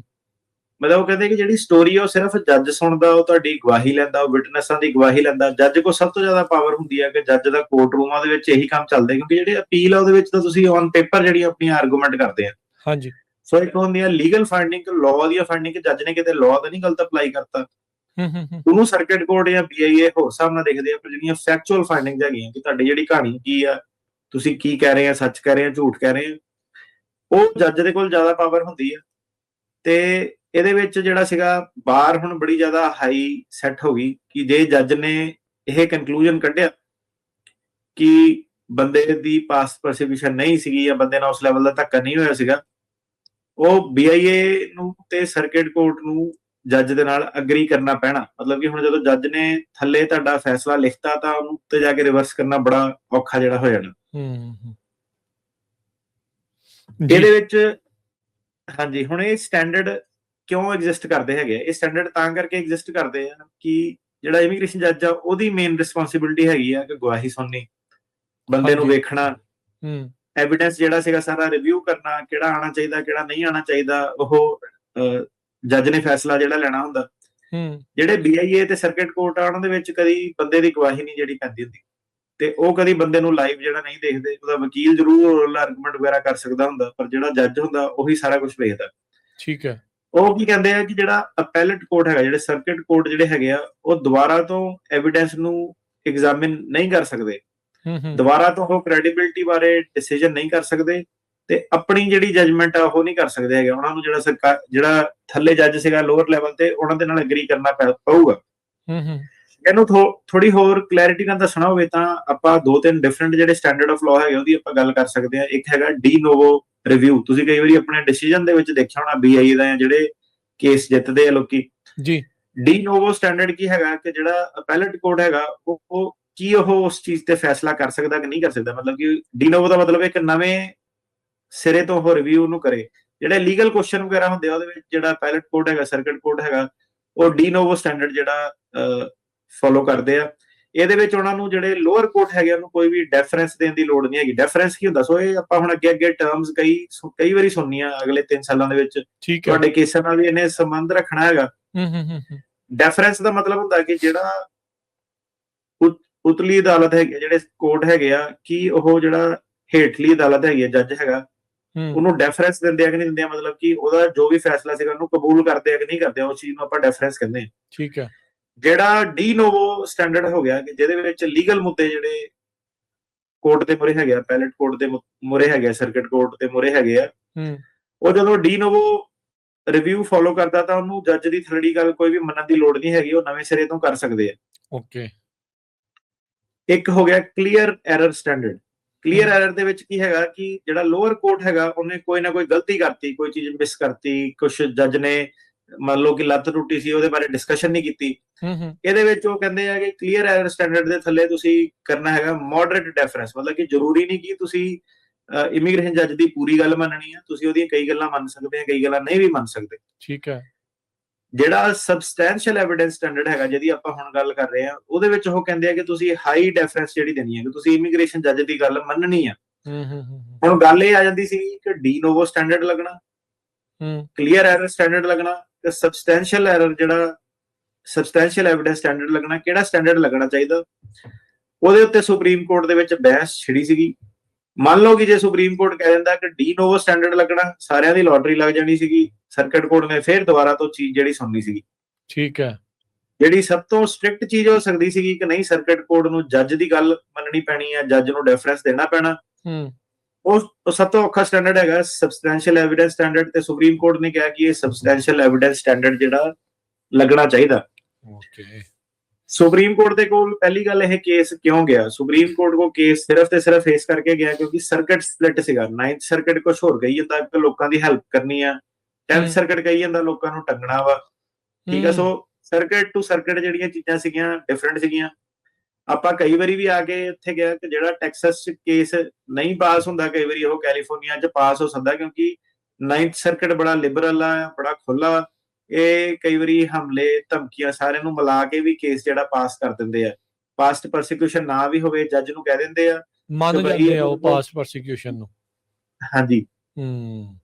ਮਤਲਬ ਉਹ ਕਹਿੰਦੇ ਕਿ ਜਿਹੜੀ ਸਟੋਰੀ ਆ ਉਹ ਸਿਰਫ ਜੱਜ ਸੁਣਦਾ, ਉਹ ਤੁਹਾਡੀ ਗਵਾਹੀ ਲੈਂਦਾ, ਉਹ ਵਿਟਨੈਸਾਂ ਦੀ ਗਵਾਹੀ ਲੈਂਦਾ। ਜੱਜ ਕੋਲ ਸਭ ਤੋਂ ਜ਼ਿਆਦਾ ਪਾਵਰ ਹੁੰਦੀ ਹੈ ਕਿ ਜੱਜ ਦਾ ਕੋਰਟ ਰੂਮਾਂ ਦੇ ਵਿੱਚ ਇਹੀ ਕੰਮ ਚੱਲਦਾ, ਕਿਉਂਕਿ ਜਿਹੜੀ ਅਪੀਲ ਆ ਉਹਦੇ ਵਿੱਚ ਤਾਂ ਤੁਸੀਂ ਔਨ ਪੇਪਰ ਜਿਹੜੀ ਆਪਣੀ ਆਰਗੂਮੈਂਟ ਕਰਦੇ ਆ। ਹਾਂਜੀ। ਸੋ ਇੱਕ ਹੁੰਦੀ ਆ ਲੀਗਲ ਫਾਈਂਡਿੰਗ, ਲਾਅ ਦੀ ਫਾਈਂਡਿੰਗ, ਕਿ ਜੱਜ ਨੇ ਕਿਤੇ ਲਾਅ ਤਾਂ ਨਹੀਂ ਗਲਤ ਅਪਲਾਈ ਕਰਤਾ, ਉਹਨੂੰ ਸਰਕਿਟ ਕੋਰਟ ਜਾਂ BIA ਹੋਰ ਹਿਸਾਬ ਨਾਲ ਦੇਖਦੇ ਆ। ਪਰ ਜਿਹੜੀਆਂ ਫੈਕਚੁਅਲ ਫਾਈਂਡਿੰਗਸ ਹੈਗੀਆਂ ਕਿ ਤੁਹਾਡੀ ਜਿਹੜੀ ਕਹਾਣੀ ਕੀ ਆ, ਤੁਸੀਂ ਕੀ ਕਹਿ ਰਹੇ ਆ, ਸੱਚ ਕਹਿ ਰਹੇ ਆ, ਝੂਠ ਕਹਿ ਰਹੇ ਆ, ਉਹ ਜੱਜ ਦੇ ਕੋਲ ਜ਼ਿਆਦਾ ਪਾਵਰ ਹੁੰਦੀ ਆ। ਤੇ ਇਹਦੇ ਵਿੱਚ ਜਿਹੜਾ ਸੀਗਾ ਬਾਰ ਹੁਣ ਬੜੀ ਜ਼ਿਆਦਾ ਹਾਈ ਸੈੱਟ ਹੋ ਗਈ ਕਿ ਜੇ ਜੱਜ ਨੇ ਇਹ ਕਨਕਲੂਜਨ ਕੱਢਿਆ ਕਿ ਬੰਦੇ ਦੀ ਪਾਸਟ ਪਰਸੀਕਿਊਸ਼ਨ ਨਹੀਂ ਸੀਗੀ ਜਾਂ ਬੰਦੇ ਨਾਲ ਉਸ ਲੈਵਲ ਦਾ ਧੱਕਾ ਨਹੀਂ ਹੋਇਆ ਸੀਗਾ, ਉਹ BIA ਨੂੰ ਤੇ ਸਰਕਿਟ ਕੋਰਟ ਨੂੰ ਜੱਜ ਦੇ ਨਾਲ ਅਗਰੀ ਕਰਨਾ ਪੈਣਾ। ਮਤਲਬ ਕਿ ਹੁਣ ਜਦੋਂ ਜੱਜ ਨੇ ਥੱਲੇ ਤੁਹਾਡਾ ਫੈਸਲਾ ਲਿਖਤਾ ਤਾਂ ਉਹਨੂੰ ਉੱਤੇ ਜਾ ਕੇ ਰਿਵਰਸ ਕਰਨਾ ਬੜਾ ਔਖਾ ਜਿਹੜਾ ਹੋ ਜਾਣਾ। ਇਹਦੇ ਵਿੱਚ ਹਾਂਜੀ, ਹੁਣ ਇਹ ਸਟੈਂਡਰਡ ਕਿਉਂ ਐਗਜ਼ਿਸਟ ਕਰਦੇ ਹੈਗੇ? ਇਹ ਸਟੈਂਡਰਡ ਤਾਂ ਕਰਕੇ ਐਗਜ਼ਿਸਟ ਕਰਦੇ ਆ ਕਿ ਜਿਹੜਾ ਇਮੀਗ੍ਰੇਸ਼ਨ ਜੱਜ ਆ ਉਹਦੀ ਮੇਨ ਰਿਸਪੌਂਸਿਬਿਲਿਟੀ ਹੈਗੀ ਆ ਕਿ ਗਵਾਹੀ ਸੁਣਨੀ, ਬੰਦੇ ਨੂੰ ਵੇਖਣਾ, ਐਵੀਡੈਂਸ ਜਿਹੜਾ ਸੀਗਾ ਸਾਰਾ ਰਿਵਿਊ ਕਰਨਾ, ਕਿਹੜਾ ਆਉਣਾ ਚਾਹੀਦਾ, ਕਿਹੜਾ ਨਹੀਂ ਆਉਣਾ ਚਾਹੀਦਾ, ਉਹ ਜੱਜ ਨੇ ਫੈਸਲਾ ਜਿਹੜਾ ਲੈਣਾ ਹੁੰਦਾ। ਜਿਹੜੇ BIA ਤੇ ਸਰਕਿਟ ਕੋਰਟ ਆ ਉਹਨਾਂ ਦੇ ਵਿੱਚ ਕਦੀ ਬੰਦੇ ਦੀ ਗਵਾਹੀ ਨਹੀਂ ਜਿਹੜੀ ਪੈਂਦੀ ਹੁੰਦੀ, ਤੇ ਉਹ ਕਦੀ ਬੰਦੇ ਨੂੰ ਲਾਈਵ ਜਿਹੜਾ ਨਹੀਂ ਦੇਖਦੇ। ਉਹਦਾ ਵਕੀਲ ਜ਼ਰੂਰ ਆਰਗੂਮੈਂਟ ਵਗੈਰਾ ਕਰ ਸਕਦਾ ਹੁੰਦਾ, ਪਰ ਜਿਹੜਾ ਜੱਜ ਹੁੰਦਾ ਉਹੀ ਸਾਰਾ ਕੁਝ ਵੇਖਦਾ। ਠੀਕ ਹੈ। ਉਹ ਕੀ ਕਹਿੰਦੇ ਆ ਕਿ ਜਿਹੜਾ ਅਪੈਲੇਟ ਕੋਰਟ ਹੈਗਾ, ਜਿਹੜੇ ਸਰਕਿਟ ਕੋਰਟ ਜਿਹੜੇ ਹੈਗੇ ਆ, ਉਹ ਦੁਬਾਰਾ ਤੋਂ ਐਵੀਡੈਂਸ ਨੂੰ ਐਗਜ਼ਾਮਿਨ ਨਹੀਂ ਕਰ ਸਕਦੇ, ਦੁਬਾਰਾ ਤੋਂ ਉਹ ਕ੍ਰੈਡੀਬਿਲਿਟੀ ਬਾਰੇ ਡਿਸੀਜਨ ਨਹੀਂ ਕਰ ਸਕਦੇ, ਤੇ ਆਪਣੀ ਜਿਹੜੀ ਜਜਮੈਂਟ ਆ ਉਹ ਨਹੀਂ ਕਰ ਸਕਦੇ ਹੈਗੇ। ਉਹਨਾਂ ਨੂੰ ਜਿਹੜਾ ਥੱਲੇ ਜੱਜ ਸੀਗਾ ਲੋਅਰ ਲੈਵਲ ਤੇ, ਉਹਨਾਂ ਦੇ ਨਾਲ ਐਗਰੀ ਕਰਨਾ ਪਊਗਾ। ਇਹਨੂੰ ਥੋੜੀ ਹੋਰ ਕਲੈਰਿਟੀ ਨਾਲ ਦੱਸਣਾ ਹੋਵੇ ਤਾਂ ਆਪਾਂ 2-3 ਡਿਫਰੈਂਟ ਜਿਹੜੇ ਸਟੈਂਡਰਡ ਆਫ ਲਾਅ ਹੈਗੇ ਉਹਦੀ ਆਪਾਂ ਗੱਲ ਕਰ ਸਕਦੇ ਹਾਂ। ਇੱਕ ਹੈਗਾ ਡੀ ਨੋਵੋ ਰਿਵਿਊ। ਤੁਸੀਂ ਕਈ ਵਾਰੀ ਆਪਣੇ ਡਿਸੀਜਨ ਦੇ ਵਿੱਚ ਦੇਖਿਆ ਹੋਣਾ BIA ਦਾ ਜਿਹੜੇ ਕੇਸ ਜਿੱਤਦੇ ਆ ਲੋਕੀ ਜੀ। ਡੀ ਨੋਵੋ ਸਟੈਂਡਰਡ ਕੀ ਹੈਗਾ ਕਿ ਜਿਹੜਾ ਅਪੈਲੇਟ ਕੋਰਟ ਹੈਗਾ ਉਹ ਕੀ ਉਹ ਉਸ ਚੀਜ਼ ਤੇ ਫੈਸਲਾ ਕਰ ਸਕਦਾ ਕਿ ਨਹੀਂ ਕਰ ਸਕਦਾ। ਮਤਲਬ ਕਿ ਡੀ ਨੋਵੋ ਦਾ ਮਤਲਬ ਇੱਕ ਨਵੇਂ ਸਿਰੇ ਤੋਂ ਉਹ ਰਿਵਿਊ ਨੂੰ ਕਰੇ। ਜਿਹੜੇ ਲੀਗਲ ਕੁਐਸਚਨ ਵਗੈਰਾ ਹੁੰਦੇ ਆ ਉਹਦੇ ਵਿੱਚ ਜਿਹੜਾ ਅਪੈਲੇਟ ਕੋਰਟ ਹੈਗਾ, ਸਰਕਿਟ ਕੋਰਟ ਹੈਗਾ, ਉਹ ਡੀ ਨੋਵੋ ਸਟੈਂਡਰਡ ਜਿਹੜਾ ਫੋਲੋ ਕਰਦੇ ਆ। ਇਹਦੇ ਵਿੱਚ ਉਹਨਾਂ ਨੂੰ ਜਿਹੜੇ ਲੋਅਰ ਕੋਰਟ ਹੈਗੇ ਉਹਨੂੰ ਕੋਈ ਵੀ ਡੈਫਰੈਂਸ ਦੇਣ ਦੀ ਲੋੜ ਨਹੀਂ ਹੈਗੀ। ਡੈਫਰੈਂਸ ਕੀ ਹੁੰਦਾ? ਸੋ ਇਹ ਆਪਾਂ ਹੁਣ ਅੱਗੇ ਟਰਮਸ ਕਈ ਵਾਰੀ ਸੁਣਨੀਆਂ ਅਗਲੇ 3 ਸਾਲਾਂ ਦੇ ਵਿੱਚ, ਤੁਹਾਡੇ ਕੇਸਾਂ ਨਾਲ ਵੀ ਇਹਨੇ ਸੰਬੰਧ ਰੱਖਣਾ ਹੈਗਾ। ਡੈਫਰੈਂਸ ਦਾ ਮਤਲਬ ਹੁੰਦਾ ਕਿ ਜਿਹੜਾ ਉਤਲੀ ਅਦਾਲਤ ਹੈਗੀ, ਜਿਹੜੇ ਕੋਰਟ ਹੈਗੇ ਆ, ਕਿ ਉਹ ਜਿਹੜਾ ਹੇਠਲੀ ਅਦਾਲਤ ਹੈਗੀ ਆ, ਜੱਜ ਹੈਗਾ, ਉਹਨੂੰ ਡੈਫਰੈਂਸ ਦਿੰਦੇ ਆ ਕਿ ਨਹੀਂ ਦਿੰਦੇ ਆ। ਮਤਲਬ ਕਿ ਉਹਦਾ ਜੋ ਵੀ ਫੈਸਲਾ ਸੀਗਾ ਉਹਨੂੰ ਕਬੂਲ ਕਰਦੇ ਆ ਕਿ ਨਹੀਂ ਕਰਦੇ ਆ, ਉਸ ਚੀਜ਼ ਨੂੰ ਆਪਾਂ ਡੈਫਰੈਂਸ ਕਹਿੰਦੇ ਆ। ਠੀਕ ਹੈ। ਜਿਹੜਾ ਡੀ ਨੋਵੋ ਸਟੈਂਡਰਡ ਹੋ ਗਿਆ ਕਿ ਜਿਹਦੇ ਵਿੱਚ ਲੀਗਲ ਮੁੱਦੇ ਜਿਹੜੇ ਕੋਰਟ ਦੇ ਮੁਰੇ ਹੈਗੇ ਆ, ਅਪੈਲੇਟ ਕੋਰਟ ਦੇ ਮੁਰੇ ਹੈਗੇ ਆ, ਸਰਕਿਟ ਕੋਰਟ ਦੇ ਮੁਰੇ ਹੈਗੇ ਆ, ਉਹ ਜਦੋਂ ਡੀ ਨੋਵੋ ਰਿਵਿਊ ਫੋਲੋ ਕਰਦਾ ਤਾਂ ਉਹਨੂੰ ਜੱਜ ਦੀ ਥਰਡੀ ਗੱਲ ਕੋਈ ਵੀ ਮੰਨਣ ਦੀ ਲੋੜ ਨਹੀਂ ਹੈਗੀ, ਉਹ ਨਵੇਂ ਸਿਰੇ ਤੋਂ ਕਰ ਸਕਦੇ ਆ। ਓਕੇ। ਇੱਕ ਹੋ ਗਿਆ clear error standard. Clear error ਦੇ ਵਿੱਚ ਕੀ ਹੈਗਾ ਕਿ ਜਿਹੜਾ ਲੋਅਰ ਕੋਰਟ ਹੈਗਾ ਉਹਨੇ ਕੋਈ ਨਾ ਕੋਈ ਗਲਤੀ ਕਰਤੀ, ਕੋਈ ਚੀਜ਼ ਮਿਸ ਕਰਤੀ, ਕੁਛ ਜੱਜ ਨੇ ਮੰਨ ਲਓ ਕਿ ਲੱਤ ਟੁੱਟੀ ਸੀ, ਉਹਦੇ ਬਾਰੇ ਡਿਸਕਸ਼ਨ ਨਹੀਂ ਕੀਤੀ। ਇਹਦੇ ਵਿੱਚ ਉਹ ਕਹਿੰਦੇ ਆ ਕਿ ਕਲੀਅਰ ਐਰਰ ਸਟੈਂਡਰਡ ਦੇ ਥੱਲੇ ਤੁਸੀਂ ਕਰਨਾ ਹੈਗਾ ਮੋਡਰੇਟ ਡੈਫਰੈਂਸ। ਮਤਲਬ ਕਿ ਜ਼ਰੂਰੀ ਨਹੀਂ ਕਿ ਤੁਸੀਂ ਇਮੀਗ੍ਰੇਸ਼ਨ ਜੱਜ ਦੀ ਪੂਰੀ ਗੱਲ ਮੰਨਣੀ ਆ, ਤੁਸੀਂ ਉਹਦੀਆਂ ਕਈ ਗੱਲਾਂ ਮੰਨ ਸਕਦੇ ਆ, ਕਈ ਗੱਲਾਂ ਨਹੀਂ ਵੀ ਮੰਨ ਸਕਦੇ। ਠੀਕ ਹੈ। ਜਿਹੜਾ ਸਬਸਟੈਂਸ਼ੀਅਲ ਐਵੀਡੈਂਸ ਸਟੈਂਡਰਡ ਹੈਗਾ ਜਿਹਦੀ ਆਪਾਂ ਹੁਣ ਗੱਲ ਕਰ ਰਹੇ ਆ, ਉਹਦੇ ਵਿੱਚ ਉਹ ਕਹਿੰਦੇ ਆ ਕਿ ਤੁਸੀਂ ਹਾਈ ਡੈਫਰੈਂਸ ਜਿਹੜੀ ਦੇਣੀ ਹੈ, ਕਿ ਤੁਸੀਂ ਇਮੀਗ੍ਰੇਸ਼ਨ ਜੱਜ ਦੀ ਗੱਲ ਮੰਨਣੀ ਆ। ਹੁਣ ਗੱਲ ਇਹ ਆ ਜਾਂਦੀ ਸੀ ਕਿ ਡੀ ਨੋਵੋ ਸਟੈਂਡਰਡ ਲੱਗਣਾ, ਕਲੀਅਰ ਐਰਰ ਸਟੈਂਡਰਡ ਲੱਗਣਾ ਤੇ ਸਬਸਟੈਂਸ਼ੀਅਲ ਐਰਰ ਜਿਹੜਾ ਸਬਸਟੈਂਸ਼ੀਅਲ ਐਵੀਡੈਂਸ ਸਟੈਂਡਰਡ ਲੱਗਣਾ। ਕਿਹੜਾ ਸਟੈਂਡਰਡ ਲੱਗਣਾ ਚਾਹੀਦਾ, ਉਹਦੇ ਉੱਤੇ ਸੁਪਰੀਮ ਕੋਰਟ ਦੇ ਵਿੱਚ ਬਹਿਸ ਛਿੜੀ ਸੀਗੀ। ਮੰਨ ਲਓ ਕਿ ਜੇ ਸੁਪਰੀਮ ਕੋਰਟ ਕਹਿ ਦਿੰਦਾ ਕਿ ਡੀ ਨੋਵੋ ਸਟੈਂਡਰਡ ਲੱਗਣਾ, ਸਾਰਿਆਂ ਦੀ ਲੋਟਰੀ ਲੱਗ ਜਾਣੀ ਸੀਗੀ। ਸਰਕਿਟ ਕੋਰਟ ਨੇ ਫਿਰ ਦੁਬਾਰਾ ਤੋਂ ਚੀਜ਼ ਜਿਹੜੀ ਸੁਣਨੀ ਸੀਗੀ। ਠੀਕ ਹੈ। ਜਿਹੜੀ ਸਭ ਤੋਂ ਸਟ੍ਰਿਕਟ ਚੀਜ਼ ਹੋ ਸਕਦੀ ਸੀਗੀ ਕਿ ਨਹੀਂ, ਸਰਕਿਟ ਕੋਰਟ ਨੂੰ ਜੱਜ ਦੀ ਗੱਲ ਮੰਨਣੀ ਪੈਣੀ ਹੈ, ਜੱਜ ਨੂੰ ਡੈਫਰੈਂਸ ਦੇਣਾ ਪੈਣਾ। ਉਹ ਸਭ ਤੋਂ ਔਖਾ ਸਟੈਂਡਰਡ ਹੈਗਾ ਸਬਸਟੈਂਸ਼ੀਅਲ ਐਵੀਡੈਂਸ ਸਟੈਂਡਰਡ, ਤੇ ਸੁਪਰੀਮ ਕੋਰਟ ਨੇ ਕਿਹਾ ਕਿ ਇਹ ਸਬਸਟੈਂਸ਼ੀਅਲ ਐਵੀਡੈਂਸ ਸਟੈਂਡਰਡ ਜਿਹੜਾ ਲੱਗਣਾ ਚਾਹੀਦਾ। ਓਕੇ। ਸੁਪਰੀਮ ਕੋਰਟ ਦੇ ਕੋਲ ਪਹਿਲੀ ਗੱਲ ਇਹ ਕੇਸ ਕਿਉਂ ਗਿਆ? ਸੁਪਰੀਮ ਕੋਰਟ ਕੋ ਕੇਸ ਸਿਰਫ ਤੇ ਸਿਰਫ ਇਸ ਕਰਕੇ ਗਿਆ ਕਿਉਂਕਿ ਸਰਕਿਟ ਸਪਲਿਟ ਸੀਗਾ। 9th ਸਰਕਿਟ ਕੁਝ ਹੋਰ ਕਹੀ ਜਾਂਦਾ ਕਿ ਲੋਕਾਂ ਦੀ ਹੈਲਪ ਕਰਨੀ ਆ, 10th ਸਰਕਿਟ ਕਹੀ ਜਾਂਦਾ ਲੋਕਾਂ ਨੂੰ ਟੰਗਣਾ ਵਾ। ਠੀਕ ਆ। ਸੋ ਸਰਕਿਟ ਟੂ ਸਰਕਿਟ ਜਿਹੜੀਆਂ ਚੀਜ਼ਾਂ ਸੀਗੀਆਂ ਡਿਫਰੈਂਟ ਸੀਗੀਆਂ। ਆਪਾਂ ਕਈ ਵਾਰੀ ਵੀ ਆ ਕੇ ਇੱਥੇ ਗਿਆ ਕਿ ਜਿਹੜਾ ਟੈਕਸਸ 'ਚ ਕੇਸ ਨਹੀਂ ਪਾਸ ਹੁੰਦਾ, ਕਈ ਵਾਰੀ ਉਹ ਕੈਲੀਫੋਰਨੀਆ 'ਚ ਪਾਸ ਹੋ ਸਕਦਾ, ਕਿਉਂਕਿ 9th ਸਰਕਟ ਬੜਾ ਲਿਬਰਲ ਆ, ਬੜਾ ਖੁੱਲਾ। ਇਹ ਕਈ ਵਾਰੀ ਹਮਲੇ ਧਮਕੀਆਂ ਸਾਰਿਆਂ ਨੂੰ ਮਿਲਾ ਕੇ ਵੀ ਕੇਸ ਜਿਹੜਾ ਪਾਸ ਕਰ ਦਿੰਦੇ ਆ। ਪਾਸਟ ਪਰਸੀਕਿਊਸ਼ਨ ਨਾ ਵੀ ਹੋਵੇ, ਜੱਜ ਨੂੰ ਕਹਿ ਦਿੰਦੇ ਆ ਮੰਨ ਜਾਂਦੇ ਆ ਉਹ ਪਾਸਟ ਪਰਸੀਕਿਊਸ਼ਨ ਨੂੰ। ਹਾਂਜੀ।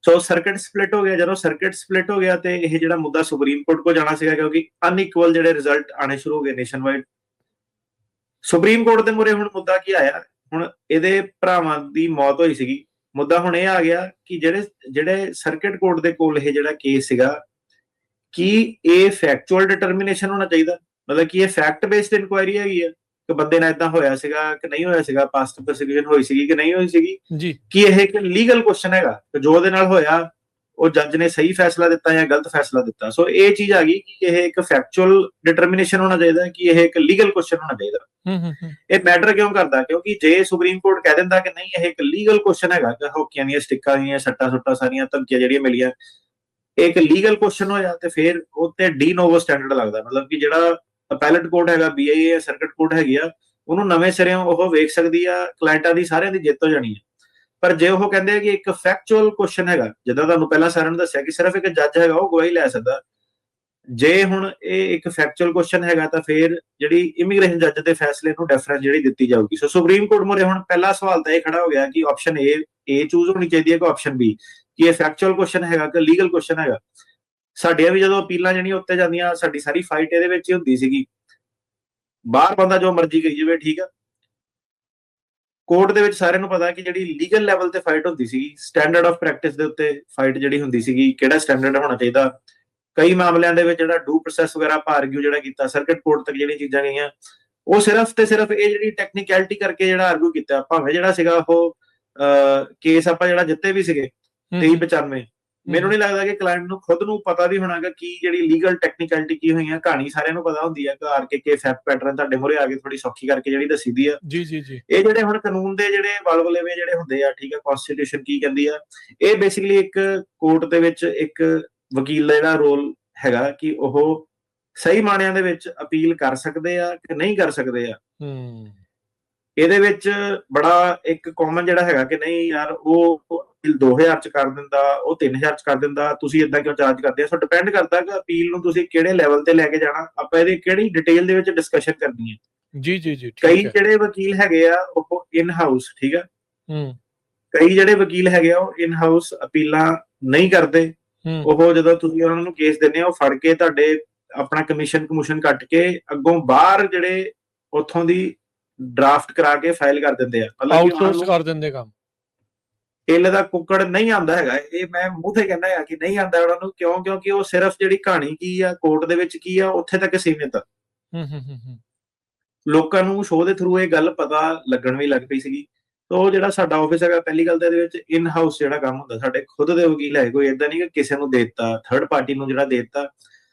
ਸੋ ਸਰਕਟ ਸਪਲਿਟ ਹੋ ਗਿਆ। ਜਦੋਂ ਸਰਕਟ ਸਪਲਿਟ ਹੋ ਗਿਆ ਤੇ ਇਹ ਜਿਹੜਾ ਮੁੱਦਾ ਸੁਪਰੀਮ ਕੋਰਟ ਕੋ ਜਾਣਾ ਸੀਗਾ, ਕਿਉਂਕਿ ਅਨਇਕੁਅਲ ਜਿਹੜੇ ਰਿਜ਼ਲਟ ਆਣੇ ਸ਼ੁਰੂ ਹੋ ਗਏ ਨੇਸ਼ਨ ਵਾਈਡ। ਸੁਪਰੀਮ ਕੋਰਟ ਦੇ ਮੂਹਰੇ ਹੁਣ ਮੁੱਦਾ ਕੀ ਆਇਆ? ਹੁਣ ਇਹਦੇ ਭਰਾਵਾਂ ਦੀ ਮੌਤ ਹੋਈ ਸੀਗੀ। ਮੁੱਦਾ ਹੁਣ ਇਹ ਆ ਗਿਆ ਕਿ ਜਿਹੜੇ ਸਰਕਟ ਕੋਰਟ ਦੇ ਕੋਲ ਇਹ ਜਿਹੜਾ ਕੇਸ ਸੀਗਾ, ਕੀ ਇਹ ਫੈਕਚੁਅਲ ਡਿਟਰਮੀਨੇਸ਼ਨ ਹੋਣਾ ਚਾਹੀਦਾ? ਮਤਲਬ ਕਿ ਇਹ ਫੈਕਟ ਬੇਸਡ ਇਨਕੁਆਇਰੀ ਹੈਗੀ ਆ ਕਿ ਬੰਦੇ ਨਾਲ ਇਦਾਂ ਹੋਇਆ ਸੀਗਾ ਕਿ ਨਹੀਂ ਹੋਇਆ ਸੀਗਾ, ਪਾਸਟ ਪਰਸੀਕਿਊਸ਼ਨ ਹੋਈ ਸੀਗੀ ਕਿ ਨਹੀਂ ਹੋਈ ਸੀਗੀ ਜੀ, ਕਿ ਇਹ ਇੱਕ ਲੀਗਲ ਕੁਐਸਚਨ ਹੈਗਾ ਕਿ ਜੋ ਉਹਦੇ ਨਾਲ ਹੋਇਆ ਉਹ ਜੱਜ ਨੇ ਸਹੀ ਫੈਸਲਾ ਦਿੱਤਾ ਜਾਂ ਗਲਤ ਫੈਸਲਾ ਦਿੱਤਾ। ਸੋ ਇਹ ਚੀਜ਼ ਆ ਗਈ ਕਿ ਇਹ ਇੱਕ ਫੈਕਚੁਅਲ ਡਿਟਰਮੀਨੇਸ਼ਨ ਹੋਣਾ ਚਾਹੀਦਾ, ਕਿ ਇਹ ਇੱਕ ਲੀਗਲ ਕੁਐਸਚਨ ਹੋਣਾ ਚਾਹੀਦਾ। ਇਹ ਮੈਟਰ ਕਿਉਂ ਕਰਦਾ? ਕਿਉਂਕਿ ਜੇ ਸੁਪਰੀਮ ਕੋਰਟ ਕਹਿ ਦਿੰਦਾ ਕਿ ਨਹੀਂ ਇਹ ਇੱਕ ਲੀਗਲ ਕੁਐਸਚਨ ਹੈਗਾ, ਕਿ ਹੋਕੀਆਂ ਦੀਆਂ ਸਟਿੱਕਾਂ ਦੀਆਂ ਸੱਟਾਂ ਸੁੱਟਾਂ ਸਾਰੀਆਂ ਧਮਕੀਆਂ ਜਿਹੜੀਆਂ ਮਿਲੀਆਂ ਇੱਕ ਲੀਗਲ ਕੁਐਸਚਨ ਹੋਇਆ, ਤੇ ਫਿਰ ਉਹ ਤੇ ਡੀ ਨੋਵੋ ਸਟੈਂਡਰਡ ਲੱਗਦਾ। ਮਤਲਬ ਕਿ ਜਿਹੜਾ ਅਪੈਲਟ ਕੋਰਟ ਹੈਗਾ, BIA ਸਰਕਟ ਕੋਰਟ ਹੈਗੀ ਆ, ਉਹਨੂੰ ਨਵੇਂ ਸਿਰਿਓਂ ਉਹ ਵੇਖ ਸਕਦੀ ਆ ਕਲਾਇੰਟਾਂ ਦੀ ਸਾਰਿਆਂ ਦੀ ਜਿੱਤ ਹੋ ਜਾਣੀ ਹੈ। ਪਰ ਜੇ ਉਹ ਕਹਿੰਦੇ ਆ ਕਿ ਇੱਕ ਫੈਕਚੁਅਲ ਕੁਐਸਚਨ ਹੈਗਾ, ਜਿੱਦਾਂ ਤੁਹਾਨੂੰ ਪਹਿਲਾਂ ਸਾਰਿਆਂ ਨੂੰ ਦੱਸਿਆ ਕਿ ਸਿਰਫ ਇੱਕ ਜੱਜ ਹੈਗਾ ਉਹ ਗਵਾਹੀ ਲੈ ਸਕਦਾ, ਜੇ ਹੁਣ ਇਹ ਇੱਕ ਫੈਕਚੁਅਲ ਕੁਐਸਚਨ ਹੈਗਾ ਤਾਂ ਫਿਰ ਜਿਹੜੀ ਇਮੀਗ੍ਰੇਸ਼ਨ ਜੱਜ ਦੇ ਫੈਸਲੇ ਨੂੰ ਡੈਫਰੈਂਸ ਜਿਹੜੀ ਦਿੱਤੀ ਜਾਊਗੀ। ਸੋ ਸੁਪਰੀਮ ਕੋਰਟ ਮੂਹਰੇ ਹੁਣ ਪਹਿਲਾ ਸਵਾਲ ਤਾਂ ਇਹ ਖੜਾ ਹੋ ਗਿਆ ਕਿ ਆਪਸ਼ਨ ਏ ਚੂਜ਼ ਹੋਣੀ ਚਾਹੀਦੀ ਹੈ ਕਿ ਆਪਸ਼ਨ B, ਕਿ ਇਹ ਫੈਕਚੁਅਲ ਕੁਐਸਚਨ ਹੈਗਾ ਕਿ ਲੀਗਲ ਕੁਐਸਚਨ ਹੈਗਾ। ਸਾਡੀਆਂ ਵੀ ਜਦੋਂ ਅਪੀਲਾਂ ਜਿਹੜੀਆਂ ਉੱਤੇ ਜਾਂਦੀਆਂ, ਸਾਡੀ ਸਾਰੀ ਫਾਈਟ ਇਹਦੇ ਵਿੱਚ ਹੀ ਹੁੰਦੀ ਸੀਗੀ। ਬਾਹਰ ਬੰਦਾ ਜੋ ਮਰਜ਼ੀ ਕਹੀ ਜਾਵੇ, ਠੀਕ ਆ, ਕੋਰਟ ਦੇ ਵਿੱਚ ਸਾਰਿਆਂ ਨੂੰ ਪਤਾ ਕਿ ਜਿਹੜੀ ਲੀਗਲ ਲੈਵਲ ਤੇ ਫਾਈਟ ਹੁੰਦੀ ਸੀਗੀ, ਸਟੈਂਡਰਡ ਆਫ ਪ੍ਰੈਕਟਿਸ ਦੇ ਉੱਤੇ ਫਾਈਟ ਜਿਹੜੀ ਹੁੰਦੀ ਸੀਗੀ, ਕਿਹੜਾ ਸਟੈਂਡਰਡ ਹੋਣਾ ਚਾਹੀਦਾ। ਕਈ ਮਾਮਲਿਆਂ ਦੇ ਵਿੱਚ ਜਿਹੜਾ ਡੂ ਪ੍ਰੋਸੈਸ ਵਗੈਰਾ ਆਪਾਂ ਆਰਗੂ ਜਿਹੜਾ ਕੀਤਾ, ਸਰਕਟ ਕੋਰਟ ਤੱਕ ਜਿਹੜੀਆਂ ਚੀਜ਼ਾਂ ਗਈਆਂ, ਉਹ ਸਿਰਫ ਤੇ ਸਿਰਫ ਇਹ ਜਿਹੜੀ ਟੈਕਨੀਕੈਲਿਟੀ ਕਰਕੇ ਜਿਹੜਾ ਆਰਗੂ ਕੀਤਾ। ਭਾਵੇਂ ਜਿਹੜਾ ਸੀਗਾ ਉਹ ਕੇਸ ਆਪਾਂ ਜਿਹੜਾ ਜਿੱਤੇ ਵੀ ਸੀਗੇ 2395, ਮੈਨੂੰ ਨਹੀਂ ਲੱਗਦਾ ਕਿ ਕਲਾਇੰਟ ਨੂੰ ਖੁਦ ਨੂੰ ਪਤਾ ਵੀ ਹੋਣਾ ਕਿ ਕੀ ਜਿਹੜੀ ਲੀਗਲ ਟੈਕਨੀਕੈਲਿਟੀ ਕੀ ਹੋਈਆਂ। ਕਹਾਣੀ ਸਾਰਿਆਂ ਨੂੰ ਪਤਾ ਹੁੰਦੀ ਹੈ ਕਿ RKK ਫੈਕਟ ਪੈਟਰਨ ਤੁਹਾਡੇ ਮੂਹਰੇ ਆ ਕੇ ਥੋੜੀ ਸੌਖੀ ਕਰਕੇ ਜਿਹੜੀ ਦੱਸੀਦੀ ਆ। ਜੀ ਜੀ ਜੀ। ਇਹ ਜਿਹੜੇ ਹੁਣ ਕਾਨੂੰਨ ਦੇ ਜਿਹੜੇ ਵਲਵਲੇਵੇ ਜਿਹੜੇ ਹੁੰਦੇ ਆ, ਠੀਕ ਆ, ਕਨਸਟੀਟਿਊਸ਼ਨ ਕੀ ਕਹਿੰਦੀ ਆ, ਇਹ ਬੇਸਿਕਲੀ ਇੱਕ ਕੋਰਟ ਦੇ ਵਿੱਚ ਇੱਕ ਵਕੀਲ ਦਾ ਜਿਹੜਾ ਰੋਲ ਹੈਗਾ ਕਿ ਉਹ ਸਹੀ ਮਾਣਿਆਂ ਦੇ ਵਿੱਚ ਅਪੀਲ ਕਰ ਸਕਦੇ ਆ ਕਿ ਨਹੀਂ ਕਰ ਸਕਦੇ ਆ। ਇਹਦੇ ਵਿੱਚ ਬੜਾ ਇੱਕ ਕਾਮਨ ਜਿਹੜਾ ਹੈਗਾ ਕਿ ਨਹੀਂ ਯਾਰ ਉਹ 2000 ਚ ਕਰ ਦਿੰਦਾ, ਉਹ 3000 ਚ ਕਰ ਦਿੰਦਾ, ਤੁਸੀਂ ਇਦਾਂ ਕਿਉਂ ਚਾਰਜ ਕਰਦੇ ਆ। ਸੋ ਡਿਪੈਂਡ ਕਰਦਾ ਕਿ ਅਪੀਲ ਨੂੰ ਤੁਸੀਂ ਕਿਹੜੇ ਲੈਵਲ ਤੇ ਲੈ ਕੇ ਜਾਣਾ, ਆਪਾਂ ਇਹਦੀ ਕਿਹੜੀ ਡਿਟੇਲ ਦੇ ਵਿੱਚ ਡਿਸਕਸ਼ਨ ਕਰਨੀ ਹੈ। ਜੀ ਜੀ ਜੀ। ਕਈ ਜਿਹੜੇ ਵਕੀਲ ਹੈਗੇ ਆ ਉਹ ਇਨ ਹਾਊਸ, ਠੀਕ ਆ, ਕਈ ਜਿਹੜੇ ਵਕੀਲ ਹੈਗੇ ਆ ਉਹ ਇਨ ਹਾਊਸ ਅਪੀਲਾਂ ਨਹੀਂ ਕਰਦੇ। ਉਹ ਜਦੋਂ ਤੁਸੀਂ ਉਹਨਾਂ ਨੂੰ ਕੇਸ ਦਿੰਦੇ ਆ, ਉਹ ਫੜ ਕੇ ਤੁਹਾਡੇ ਆਪਣਾ ਕਮਿਸ਼ਨ ਕੱਟ ਕੇ ਅੱਗੋਂ ਬਾਹਰ ਜਿਹੜੇ ਉੱਥੋਂ ਦੀ ਡਰਾਫਟ ਕਰਾ ਕੇ ਫਾਈਲ ਕਰ ਦਿੰਦੇ ਆ, ਮਤਲਬ ਆਊਟਸੋਰਸ ਕਰ ਦਿੰਦੇ ਕੰਮ। ਇੱਲ ਦਾ ਕੁੱਕੜ ਨਹੀਂ ਆਉਂਦਾ ਹੈਗਾ, ਇਹ ਮੈਂ ਮੂੰਹ ਤੇ ਕਹਿੰਦਾ ਹੈ ਕਿ ਨਹੀਂ ਆਉਂਦਾ ਉਹਨਾਂ ਨੂੰ। ਕਿਉਂ? ਕਿਉਂਕਿ ਉਹ ਸਿਰਫ ਜਿਹੜੀ ਕਹਾਣੀ ਕੀ ਆ, ਕੋਰਟ ਦੇ ਵਿੱਚ ਕੀ ਆ, ਉੱਥੇ ਤੱਕ ਸੀਮਿਤ ਆ। ਲੋਕਾਂ ਨੂੰ ਸ਼ੋਅ ਦੇ ਥਰੂ ਇਹ ਗੱਲ ਪਤਾ ਲੱਗਣ ਵੀ ਲੱਗ ਪਈ ਸੀਗੀ। ਤੋ ਜਿਹੜਾ ਸਾਡਾ ਆਫਿਸ ਹੈਗਾ, ਪਹਿਲੀ ਗੱਲ ਤਾਂ ਇਹਦੇ ਵਿੱਚ ਇਨ ਹਾਊਸ ਜਿਹੜਾ ਕੰਮ ਹੁੰਦਾ, ਸਾਡੇ ਖੁਦ ਦੇ ਵਕੀਲ ਹੈ, ਕੋਈ ਏਦਾਂ ਨਹੀਂ ਕਿ ਕਿਸੇ ਨੂੰ ਦੇ ਦਿੱਤਾ, ਥਰਡ ਪਾਰਟੀ ਨੂੰ ਜਿਹੜਾ ਦੇ ਦਿੱਤਾ।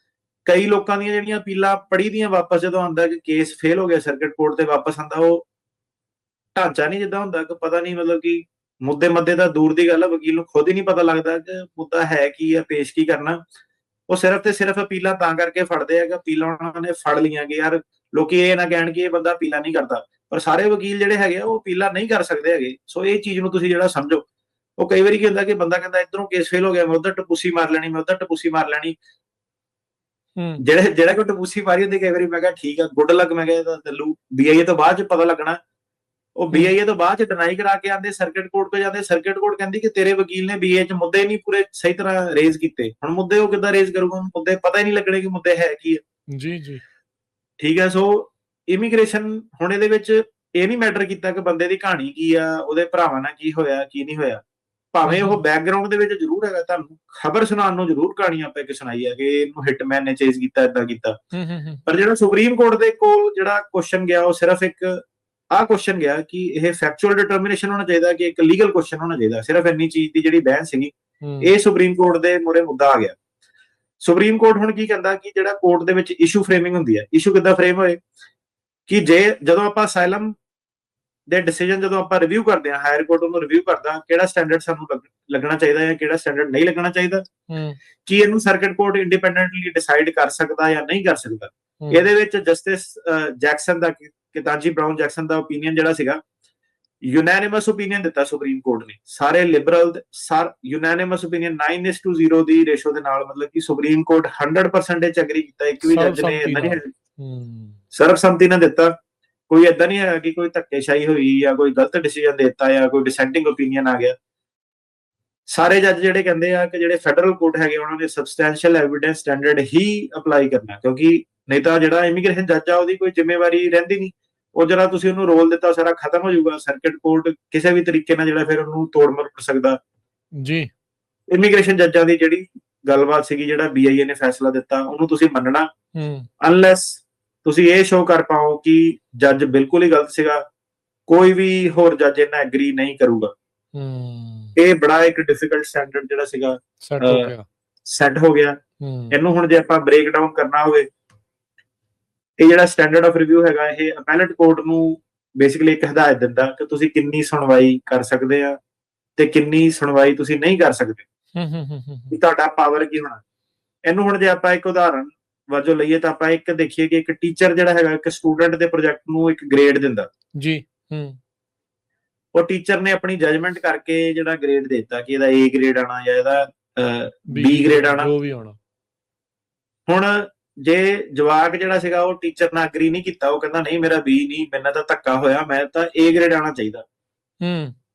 ਕਈ ਲੋਕਾਂ ਦੀਆਂ ਜਿਹੜੀਆਂ ਅਪੀਲਾਂ ਪੜੀ ਦੀਆਂ ਵਾਪਸ ਜਦੋਂ ਆਉਂਦਾ ਕਿ ਕੇਸ ਫੇਲ ਹੋ ਗਿਆ ਸਰਕਟ ਕੋਰਟ ਤੇ ਵਾਪਸ ਆਉਂਦਾ, ਉਹ ਢਾਂਚਾ ਨਹੀਂ ਜਿੱਦਾਂ ਹੁੰਦਾ ਕਿ ਪਤਾ ਨਹੀਂ, ਮਤਲਬ ਕਿ ਮੁੱਦੇ ਮੱਦੇ ਤਾਂ ਦੂਰ ਦੀ ਗੱਲ ਆ, ਵਕੀਲ ਨੂੰ ਖੁਦ ਹੀ ਨਹੀਂ ਪਤਾ ਲੱਗਦਾ ਕਿ ਮੁੱਦਾ ਹੈ ਕੀ ਆ, ਪੇਸ਼ ਕੀ ਕਰਨਾ। ਉਹ ਸਿਰਫ ਤੇ ਸਿਰਫ ਅਪੀਲਾਂ ਤਾਂ ਕਰਕੇ ਫੜਦੇ ਆ ਕਿ ਅਪੀਲਾਂ ਉਹਨਾਂ ਨੇ ਫੜ ਲਈਆਂ ਕਿ ਯਾਰ ਲੋਕੀ ਇਹ ਨਾ ਕਹਿਣ ਕਿ ਇਹ ਬੰਦਾ ਅਪੀਲਾਂ ਨਹੀਂ ਕਰਦਾ, ਪਰ ਸਾਰੇ ਵਕੀਲ ਜਿਹੜੇ ਹੈਗੇ ਆ ਉਹ ਅਪੀਲਾਂ ਨਹੀਂ ਕਰ ਸਕਦੇ ਹੈਗੇ। ਸੋ ਇਹ ਚੀਜ਼ ਨੂੰ ਤੁਸੀਂ ਜਿਹੜਾ ਸਮਝੋ। ਉਹ ਕਈ ਵਾਰੀ ਕੀ ਹੁੰਦਾ ਕਿ ਬੰਦਾ ਕਹਿੰਦਾ ਇਧਰੋਂ ਕੇਸ ਫੇਲ ਹੋ ਗਿਆ, ਮੈਂ ਉਧਰ ਟਪੂਸੀ ਮਾਰ ਲੈਣੀ, ਮੈਂ ਉਧਰ ਟਪੂਸੀ ਮਾਰ ਲੈਣੀ। ਜਿਹੜਾ ਕੋਈ ਟਪੂਸੀ ਮਾਰੀ ਹੁੰਦੀ, ਕਈ ਵਾਰੀ ਮੈਂ ਕਿਹਾ ਠੀਕ ਆ, ਗੁੱਡ ਲੱਕ, ਮੈਂ ਕਿਹਾ ਚੱਲੂ। BIA ਤੋਂ ਬਾਅਦ ਚ ਪਤਾ ਲੱਗਣਾ। ਉਹ BIA ਤੋਂ ਬਾਅਦ ਚ ਡਿਨਾਈ ਕਰਾ ਕੇ ਆਉਂਦੇ, ਸਰਕਟ ਕੋਰਟ ਤੋਂ ਜਾਂਦੇ, ਸਰਕਟ ਕੋਰਟ ਕਹਿੰਦੀ ਕਿ ਤੇਰੇ ਵਕੀਲ ਨੇ BIA ਚ ਮੁੱਦੇ ਨਹੀਂ ਪੂਰੇ ਸਹੀ ਤਰ੍ਹਾਂ ਰੇਜ਼ ਕੀਤੇ। ਹੁਣ ਮੁੱਦੇ ਉਹ ਕਿੱਦਾਂ ਰੇਜ਼ ਕਰੂਗਾ? ਮੁੱਦੇ ਪਤਾ ਹੀ ਨਹੀਂ ਲੱਗਣੇ ਕਿ ਮੁੱਦੇ ਹੈ ਕੀ ਹੈ। ਜੀ ਜੀ, ਠੀਕ ਹੈ। ਸੋ ਇਮੀਗ੍ਰੇਸ਼ਨ ਹੁਣ ਇਹਦੇ ਵਿੱਚ ਇਹ ਨਹੀਂ ਮੈਟਰ ਕੀਤਾ ਕਿ ਬੰਦੇ ਦੀ ਕਹਾਣੀ ਕੀ ਆ, ਉਹਦੇ ਭਰਾਵਾਂ ਨਾਲ ਕੀ ਹੋਇਆ, ਕੀ ਨਹੀਂ ਹੋਇਆ। ਭਾਵੇਂ ਉਹ ਬੈਕਗਰਾਉਂਡ ਦੇ ਵਿੱਚ ਜ਼ਰੂਰ ਹੈਗਾ, ਤੁਹਾਨੂੰ ਖਬਰ ਸੁਣਾਉਣ ਨੂੰ ਜ਼ਰੂਰ ਕਹਾਣੀ ਆਪਾਂ ਇੱਕ ਸੁਣਾਈ ਹੈ ਕਿ ਇਹਨੂੰ ਹਿਟਮੈਨ ਨੇ ਚੇਜ਼ ਕੀਤਾ, ਏਦਾਂ ਕੀਤਾ। ਪਰ ਜਿਹੜਾ ਸੁਪਰੀਮ ਕੋਰਟ ਦੇ ਕੋਲ ਜਿਹੜਾ ਕੁਐਸਚਨ ਗਿਆ, ਉਹ ਸਿਰਫ ਇੱਕ ਆਹ ਕੁਐਸਚਨ ਗਿਆ ਕਿ ਇਹ ਫੈਕਚੁਅਲ ਡਿਟਰਮੀਨੇਸ਼ਨ ਹੋਣਾ ਚਾਹੀਦਾ ਕਿ ਇੱਕ ਲੀਗਲ ਕੁਐਸਚਨ ਹੋਣਾ ਚਾਹੀਦਾ। ਸਿਰਫ ਇੰਨੀ ਚੀਜ਼ ਦੀ ਜਿਹੜੀ ਬਹਿਸ ਸੀਗੀ, ਇਹ ਸੁਪਰੀਮ ਕੋਰਟ ਦੇ ਮੂਹਰੇ ਮੁੱਦਾ ਆ ਗਿਆ। ਸੁਪਰੀਮ ਕੋਰਟ ਹੁਣ ਕੀ ਕਹਿੰਦਾ ਕਿ ਜਿਹੜਾ ਕੋਰਟ ਦੇ ਵਿੱਚ ਇਸ਼ੂ ਫਰੇਮਿੰਗ ਹੁੰਦੀ ਹੈ, ਇਸ਼ੂ ਕਿੱਦਾਂ ਫਰੇਮ ਹੋਏ ਕਿ ਜਦੋਂ ਆਪਾਂ ਅਸਾਈਲਮ ਦੇ ਡਿਸੀਜਨ ਜਦੋਂ ਆਪਾਂ ਰਿਵਿਊ ਕਰਦੇ ਹਾਂ, ਹਾਇਰ ਕੋਰਟ ਉਹਨੂੰ ਰਿਵਿਊ ਕਰਦਾ ਕਿਹੜਾ ਸਟੈਂਡਰਡ ਸਾਨੂੰ ਲੱਗਣਾ ਚਾਹੀਦਾ ਹੈ, ਕਿਹੜਾ ਸਟੈਂਡਰਡ ਨਹੀਂ ਲੱਗਣਾ ਚਾਹੀਦਾ, ਕਿ ਇਹਨੂੰ ਸਰਕਟ ਕੋਰਟ ਇੰਡੀਪੈਂਡੈਂਟਲੀ ਡਿਸਾਈਡ ਕਰ ਸਕਦਾ ਜਾਂ ਨਹੀਂ ਕਰ ਸਕਦਾ। ਇਹਦੇ ਵਿੱਚ ਜਸਟਿਸ ਜੈਕਸਨ ਦਾ ਕਿਤਾਂਜੀ ਬਰਾਊਨ ਜੈਕਸਨ ਦਾ ਓਪੀਨੀਅਨ ਜਿਹੜਾ ਸੀਗਾ, ਯੂਨੈਨਿਮਸ ਓਪੀਨੀਅਨ ਦਿੱਤਾ ਸੁਪਰੀਮ ਕੋਰਟ ਨੇ, ਸਾਰੇ ਲਿਬਰਲ ਯੂਨੈਨਿਮਸ ਓਪੀਨੀਅਨ 9:0 ਦੀ ਰੇਸ਼ੋ ਦੇ ਨਾਲ, ਮਤਲਬ ਕਿ ਸੁਪਰੀਮ ਕੋਰਟ 100% ਐਗਰੀ ਕੀਤਾ, ਇੱਕ ਵੀ ਜੱਜ ਨੇ ਏਦਾਂ ਨਹੀਂ ਸਰਬਸੰਮਤੀ ਨਾਲ ਦਿੱਤਾ। ਕੋਈ ਏਦਾਂ ਨਹੀਂ ਹੈਗਾ ਕਿ ਕੋਈ ਧੱਕੇਸ਼ਾਹੀ ਹੋਈ ਜਾਂ ਕੋਈ ਗਲਤ ਡਿਸੀਜਨ ਦਿੱਤਾ ਜਾਂ ਕੋਈ ਡਿਸੈਂਟਿੰਗ ਓਪੀਨੀਅਨ ਆ ਗਿਆ। ਸਾਰੇ ਜੱਜ ਜਿਹੜੇ ਕਹਿੰਦੇ ਆ ਕਿ ਜਿਹੜੇ ਫੈਡਰਲ ਕੋਰਟ ਹੈਗੇ ਉਹਨਾਂ ਨੇ ਸਬਸਟੈਂਸ਼ੀਅਲ ਐਵੀਡੈਂਸ ਸਟੈਂਡਰਡ ਹੀ ਅਪਲਾਈ ਕਰਨਾ, ਕਿਉਂਕਿ ਨਹੀਂ ਤਾਂ ਜਿਹੜਾ ਇਮੀਗ੍ਰੇਸ਼ਨ ਜੱਜ ਆ ਉਹਦੀ ਕੋਈ ਜ਼ਿੰਮੇਵਾਰੀ ਰਹਿੰਦੀ ਨਹੀਂ, ਉਹ ਜਿਹੜਾ ਤੁਸੀਂ ਉਹਨੂੰ ਰੋਲ ਦਿੱਤਾ ਸਾਰਾ ਖਤਮ ਹੋ ਜਾਊਗਾ। ਸਰਕਿਟ ਕੋਰਟ ਕਿਸੇ ਵੀ ਤਰੀਕੇ ਨਾਲ ਜਿਹੜਾ ਫਿਰ ਉਹਨੂੰ ਤੋੜ ਮਰੋੜ ਸਕਦਾ ਜੀ। ਇਮੀਗ੍ਰੇਸ਼ਨ ਜੱਜਾਂ ਦੀ ਜਿਹੜੀ ਗੱਲਬਾਤ ਸੀਗੀ, ਜਿਹੜਾ BIA ਨੇ ਫੈਸਲਾ ਦਿੱਤਾ ਉਹਨੂੰ ਤੁਸੀਂ ਮੰਨਣਾ, ਅਨਲੈਸ ਤੁਸੀਂ ਇਹ ਸ਼ੋਅ ਕਰ ਪਾਓ ਕਿ ਜੱਜ ਬਿਲਕੁਲ ਹੀ ਗਲਤ ਸੀਗਾ, ਕੋਈ ਵੀ ਹੋਰ ਜੱਜ ਇਹਨਾਂ ਐਗਰੀ ਨਹੀਂ ਕਰੂਗਾ। ਇਹ ਬੜਾ ਇੱਕ ਡਿਫਿਕਲਟ ਸਟੈਂਡਰਡ ਜਿਹੜਾ ਸੀਗਾ ਸੈੱਟ ਹੋ ਗਿਆ। ਇਹਨੂੰ ਹੁਣ ਜੇ ਆਪਾਂ ਬ੍ਰੇਕ ਡਾਊਨ ਕਰਨਾ ਹੋਵੇ, ਇਹ ਜਿਹੜਾ ਸਟੈਂਡਰਡ ਆਫ ਰਿਵਿਊ ਹੈਗਾ, ਇਹ ਅਪੈਲਟ ਕੋਰਟ ਨੂੰ ਬੇਸਿਕਲੀ ਇੱਕ ਹਦਾਇਤ ਦਿੰਦਾ ਕਿ ਤੁਸੀਂ ਕਿੰਨੀ ਸੁਣਵਾਈ ਕਰ ਸਕਦੇ ਆ ਤੇ ਕਿੰਨੀ ਸੁਣਵਾਈ ਤੁਸੀਂ ਨਹੀਂ ਕਰ ਸਕਦੇ, ਤੁਹਾਡਾ ਪਾਵਰ ਕੀ ਹੋਣਾ। ਇਹਨੂੰ ਹੁਣ ਜੇ ਆਪਾਂ ਇੱਕ ਉਦਾਹਰਨ ਵਜੋਂ ਲਈਏ ਤਾਂ ਆਪਾਂ ਇੱਕ ਦੇਖੀਏ ਕਿ ਇੱਕ ਟੀਚਰ ਜਿਹੜਾ ਹੈਗਾ ਇੱਕ ਸਟੂਡੈਂਟ ਦੇ ਪ੍ਰੋਜੈਕਟ ਨੂੰ ਇੱਕ ਗ੍ਰੇਡ ਦਿੰਦਾ ਜੀ। ਉਹ ਟੀਚਰ ਨੇ ਆਪਣੀ ਜਜਮੈਂਟ ਕਰਕੇ ਜਿਹੜਾ ਗ੍ਰੇਡ ਦਿੱਤਾ ਕਿ ਇਹਦਾ A ਗ੍ਰੇਡ ਆਣਾ ਜਾਂ ਇਹਦਾ B ਗ੍ਰੇਡ ਆਣਾ, ਜੋ ਵੀ ਆਉਣਾ। ਹੁਣ ਜੇ ਜਵਾਕ ਜਿਹੜਾ ਸੀਗਾ ਉਹ ਟੀਚਰ ਨਾਲ ਐਗਰੀ ਨਹੀਂ ਕੀਤਾ, ਉਹ ਕਹਿੰਦਾ ਨਹੀਂ ਮੇਰਾ B ਨਹੀਂ, ਮੈਨੂੰ ਤਾਂ ਧੱਕਾ ਹੋਇਆ, ਮੈਂ ਤਾਂ A ਗ੍ਰੇਡ ਆਣਾ ਚਾਹੀਦਾ,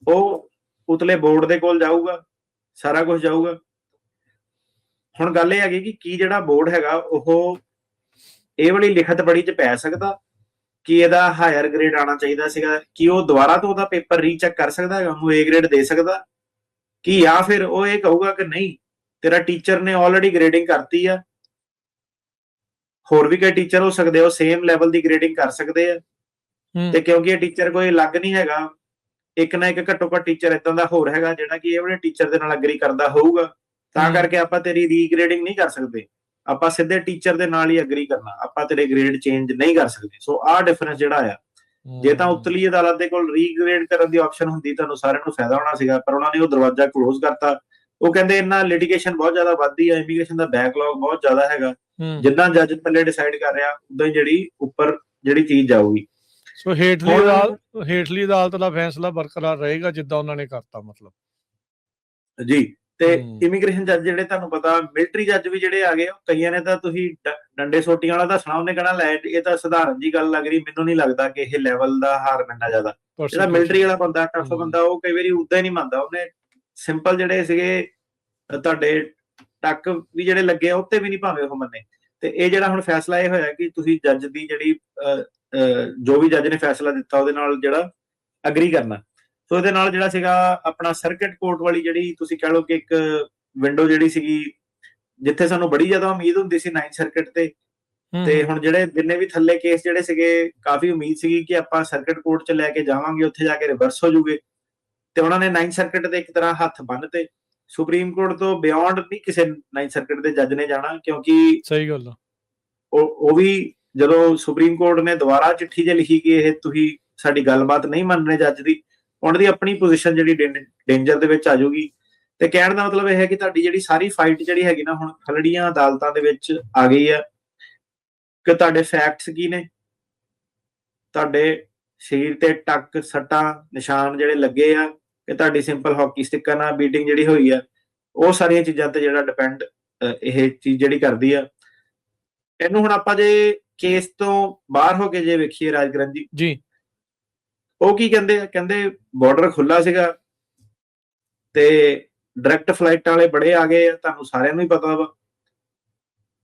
ਉਹ ਉਤਲੇ ਬੋਰਡ ਦੇ ਕੋਲ ਜਾਊਗਾ, ਸਾਰਾ ਕੁਝ ਜਾਊਗਾ। ਹੁਣ ਗੱਲ ਇਹ ਹੈਗੀ ਕਿ ਕੀ ਜਿਹੜਾ ਬੋਰਡ ਹੈਗਾ ਉਹ ਇਹ ਵਾਲੀ ਲਿਖਤ ਪੜੀ ਚ ਪੈ ਸਕਦਾ ਕਿ ਇਹਦਾ ਹਾਇਰ ਗ੍ਰੇਡ ਆਣਾ ਚਾਹੀਦਾ ਸੀਗਾ, ਕਿ ਉਹ ਦੁਬਾਰਾ ਤੋਂ ਉਹਦਾ ਪੇਪਰ ਰੀਚੈਕ ਕਰ ਸਕਦਾ ਹੈ, ਉਹਨੂੰ A ਗ੍ਰੇਡ ਦੇ ਸਕਦਾ, ਕਿ ਜਾਂ ਫਿਰ ਉਹ ਇਹ ਕਹੂਗਾ ਕਿ ਨਹੀਂ ਤੇਰਾ ਟੀਚਰ ਨੇ ਆਲਰੇਡੀ ਗ੍ਰੇਡਿੰਗ ਕਰਤੀ ਆ, ਹੋਰ ਵੀ ਕਈ ਟੀਚਰ ਹੋ ਸਕਦੇ ਉਹ ਸੇਮ ਲੈਵਲ ਦੀ ਗ੍ਰੇਡਿੰਗ ਕਰ ਸਕਦੇ ਆ, ਤੇ ਕਿਉਂਕਿ ਇਹ ਟੀਚਰ ਕੋਈ ਅਲੱਗ ਨਹੀਂ ਹੈਗਾ, ਇੱਕ ਨਾ ਇੱਕ ਘੱਟੋ ਘੱਟ ਟੀਚਰ ਇਦਾਂ ਦਾ ਹੋਰ ਹੈਗਾ ਜਿਹੜਾ ਕਿ ਇਹ ਵਾਲੇ ਟੀਚਰ ਦੇ ਨਾਲ ਐਗਰੀ ਕਰਦਾ ਹੋਊਗਾ, ਤਾਂ ਕਰਕੇ ਆਪਾਂ ਤੇਰੀ ਰੀਗ੍ਰੇਡਿੰਗ ਨਹੀਂ ਕਰ ਸਕਦੇ, ਆਪਾਂ ਸਿੱਧੇ ਟੀਚਰ ਦੇ ਨਾਲ ਹੀ ਐਗਰੀ ਕਰਨਾ, ਆਪਾਂ ਤੇਰੇ ਗ੍ਰੇਡ ਚੇਂਜ ਨਹੀਂ ਕਰ ਸਕਦੇ। ਸੋ ਆਹ ਡਿਫਰੈਂਸ ਜਿਹੜਾ ਆ, ਜੇ ਤਾਂ ਉਤਲੀ ਅਦਾਲਤ ਦੇ ਕੋਲ ਰੀਗ੍ਰੇਡ ਕਰਨ ਦੀ ਆਪਸ਼ਨ ਹੁੰਦੀ ਤੁਹਾਨੂੰ ਸਾਰਿਆਂ ਨੂੰ ਫਾਇਦਾ ਹੋਣਾ ਸੀਗਾ, ਪਰ ਉਹਨਾਂ ਨੇ ਉਹ ਦਰਵਾਜ਼ਾ ਕਲੋਜ਼ ਕਰਤਾ। ਉਹ ਕਹਿੰਦੇ ਇਹਨਾਂ ਲਿਟੀਗੇਸ਼ਨ ਬਹੁਤ ਜ਼ਿਆਦਾ ਵੱਧਦੀ ਹੈ, ਇਮੀਗ੍ਰੇਸ਼ਨ ਦਾ ਬੈਕਲੌਗ ਬਹੁਤ ਜ਼ਿਆਦਾ ਹੈਗਾ, ਜਿੱਦਾਂ ਜੱਜ ਥੱਲੇ ਡਿਸਾਈਡ ਕਰ ਰਿਹਾ ਉਦਾਂ ਹੀ ਜਿਹੜੀ ਉੱਪਰ ਜਿਹੜੀ ਚੀਜ਼ ਜਾਊਗੀ। ਸੋ ਹੇਠਲੀ ਅਦਾਲਤ ਦਾ ਫੈਸਲਾ ਬਰਕਰਾਰ ਰਹੇਗਾ ਜਿੱਦਾਂ ਉਹਨਾਂ ਨੇ ਕਰਤਾ ਮਤਲਬ ਜੀ। ਤੇ ਇਮੀਗ੍ਰੇਸ਼ਨ ਜੱਜ ਜਿਹੜੇ ਤੁਹਾਨੂੰ ਪਤਾ, ਮਿਲਟਰੀ ਜੱਜ ਵੀ ਜਿਹੜੇ ਆ ਗਏ, ਕਈਆਂ ਨੇ ਤਾਂ ਤੁਸੀਂ ਡੰਡੇ ਸੋਟੀਆਂ ਵਾਲਾ ਦੱਸਣਾ, ਉਹਨੇ ਕਹਿਣਾ ਲੈ ਇਹ ਤਾਂ ਸਧਾਰਨ ਜੀ ਗੱਲ ਲੱਗ ਰਹੀ, ਮੈਨੂੰ ਨਹੀਂ ਲੱਗਦਾ ਕਿ ਇਹ ਲੈਵਲ ਦਾ ਹਾਰ ਮੰਨਣਾ ਜ਼ਿਆਦਾ। ਜਿਹੜਾ ਮਿਲਟਰੀ ਵਾਲਾ ਬੰਦਾ, ਟਫ ਬੰਦਾ, ਉਹ ਕਈ ਵਾਰੀ ਉਦਾਂ ਹੀ ਨਹੀਂ ਮੰਨਦਾ, ਉਹਨੇ ਸਿੰਪਲ ਜਿਹੜੇ ਸੀਗੇ ਤੁਹਾਡੇ ਟੱਕ ਵੀ ਜਿਹੜੇ ਲੱਗੇ ਆ ਉੱਤੇ ਵੀ ਨਹੀਂ ਭਾਵੇਂ ਉਹ ਮੰਨੇ। ਤੇ ਇਹ ਜਿਹੜਾ ਹੁਣ ਫੈਸਲਾ ਇਹ ਹੋਇਆ ਕਿ ਤੁਸੀਂ ਜੱਜ ਦੀ ਜਿਹੜੀ ਜੋ ਵੀ ਜੱਜ ਨੇ ਫੈਸਲਾ ਦਿੱਤਾ ਉਹਦੇ ਨਾਲ ਜਿਹੜਾ ਅਗਰੀ ਕਰਨਾ। ਸੋ ਇਹਦੇ ਨਾਲ ਜਿਹੜਾ ਸੀਗਾ ਆਪਣਾ ਸਰਕਿਟ ਕੋਰਟ ਵਾਲੀ ਜਿਹੜੀ ਤੁਸੀਂ ਕਹਿ ਲਓ ਕਿ ਇੱਕ ਵਿੰਡੋ ਜਿਹੜੀ ਸੀਗੀ, ਜਿੱਥੇ ਸਾਨੂੰ ਬੜੀ ਜ਼ਿਆਦਾ ਉਮੀਦ ਹੁੰਦੀ ਸੀ 9th ਸਰਕਿਟ ਤੇ ਹੁਣ ਜਿਹੜੇ ਜਿੰਨੇ ਵੀ ਥੱਲੇ ਕੇਸ ਜਿਹੜੇ ਸੀਗੇ, ਕਾਫੀ ਉਮੀਦ ਸੀਗੀ ਕਿ ਆਪਾਂ ਸਰਕਿਟ ਕੋਰਟ 'ਚ ਲੈ ਕੇ ਜਾਵਾਂਗੇ, ਉੱਥੇ ਜਾ ਕੇ ਰਿਵਰਸ ਹੋ ਜੂਗੇ, ਤੇ ਉਹਨਾਂ ਨੇ 9th ਸਰਕਿਟ ਦੇ ਇੱਕ ਤਰ੍ਹਾਂ ਹੱਥ ਬੰਨ੍ਹਤੇ। ਸੁਪਰੀਮ ਕੋਰਟ ਤੋਂ ਬਿਯੋਂਡ ਨਹੀਂ ਕਿਸੇ 9th ਸਰਕਿਟ ਦੇ ਜੱਜ ਨੇ ਜਾਣਾ, ਕਿਉਂਕਿ ਸਹੀ ਗੱਲ ਆ, ਉਹ ਵੀ ਜਦੋਂ ਸੁਪਰੀਮ ਕੋਰਟ ਨੇ ਦੁਬਾਰਾ ਚਿੱਠੀ 'ਚ ਲਿਖੀ ਕਿ ਇਹ ਤੁਸੀਂ ਸਾਡੀ ਗੱਲਬਾਤ ਨਹੀਂ ਮੰਨ ਰਹੇ ਜੱਜ ਦੀ, ਉਹਨਾਂ ਦੀ ਆਪਣੀ ਪੋਜੀਸ਼ਨ ਜਿਹੜੀ ਡੇਂਜਰ ਦੇ ਵਿੱਚ ਆ ਜਾਊਗੀ। ਤੇ ਕਹਿਣ ਦਾ ਮਤਲਬ ਇਹ ਹੈ ਕਿ ਤੁਹਾਡੀ ਜਿਹੜੀ ਸਾਰੀ ਫਾਈਟ ਜਿਹੜੀ ਹੈਗੀ ਨਾ ਹੁਣ ਖਲੜੀਆਂ ਅਦਾਲਤਾਂ ਦੇ ਵਿੱਚ ਆ ਗਈ ਆ, ਕਿ ਤੁਹਾਡੇ ਫੈਕਟਸ ਕੀ ਨੇ, ਤੁਹਾਡੇ ਸਰੀਰ ਤੇ ਟੱਕ ਸੱਟਾਂ ਨਿਸ਼ਾਨ ਜਿਹੜੇ ਲੱਗੇ ਆ, ਕਿ ਤੁਹਾਡੀ ਸਿੰਪਲ ਹਾਕੀ ਸਟਿੱਕਾਂ ਨਾਲ ਬੀਟਿੰਗ ਜਿਹੜੀ ਹੋਈ ਆ, ਉਹ ਸਾਰੀਆਂ ਚੀਜ਼ਾਂ ਤੇ ਜਿਹੜਾ ਡਿਪੈਂਡ ਇਹ ਚੀਜ਼ ਜਿਹੜੀ ਕਰਦੀ ਆ। ਇਹਨੂੰ ਹੁਣ ਆਪਾਂ ਜੇ ਕੇਸ ਤੋਂ ਬਾਹਰ ਹੋ ਕੇ ਜੇ ਵੇਖੀਏ ਰਾਜਗਰਨ ਜੀ, ਉਹ ਕੀ ਕਹਿੰਦੇ ਆ, ਕਹਿੰਦੇ ਬਾਰਡਰ ਖੁੱਲਾ ਸੀਗਾ ਤੇ ਡਾਇਰੈਕਟ ਫਲਾਈਟਾਂ ਵਾਲੇ ਬੜੇ ਆ ਗਏ ਆ, ਤੁਹਾਨੂੰ ਸਾਰਿਆਂ ਨੂੰ ਹੀ ਪਤਾ ਵਾ।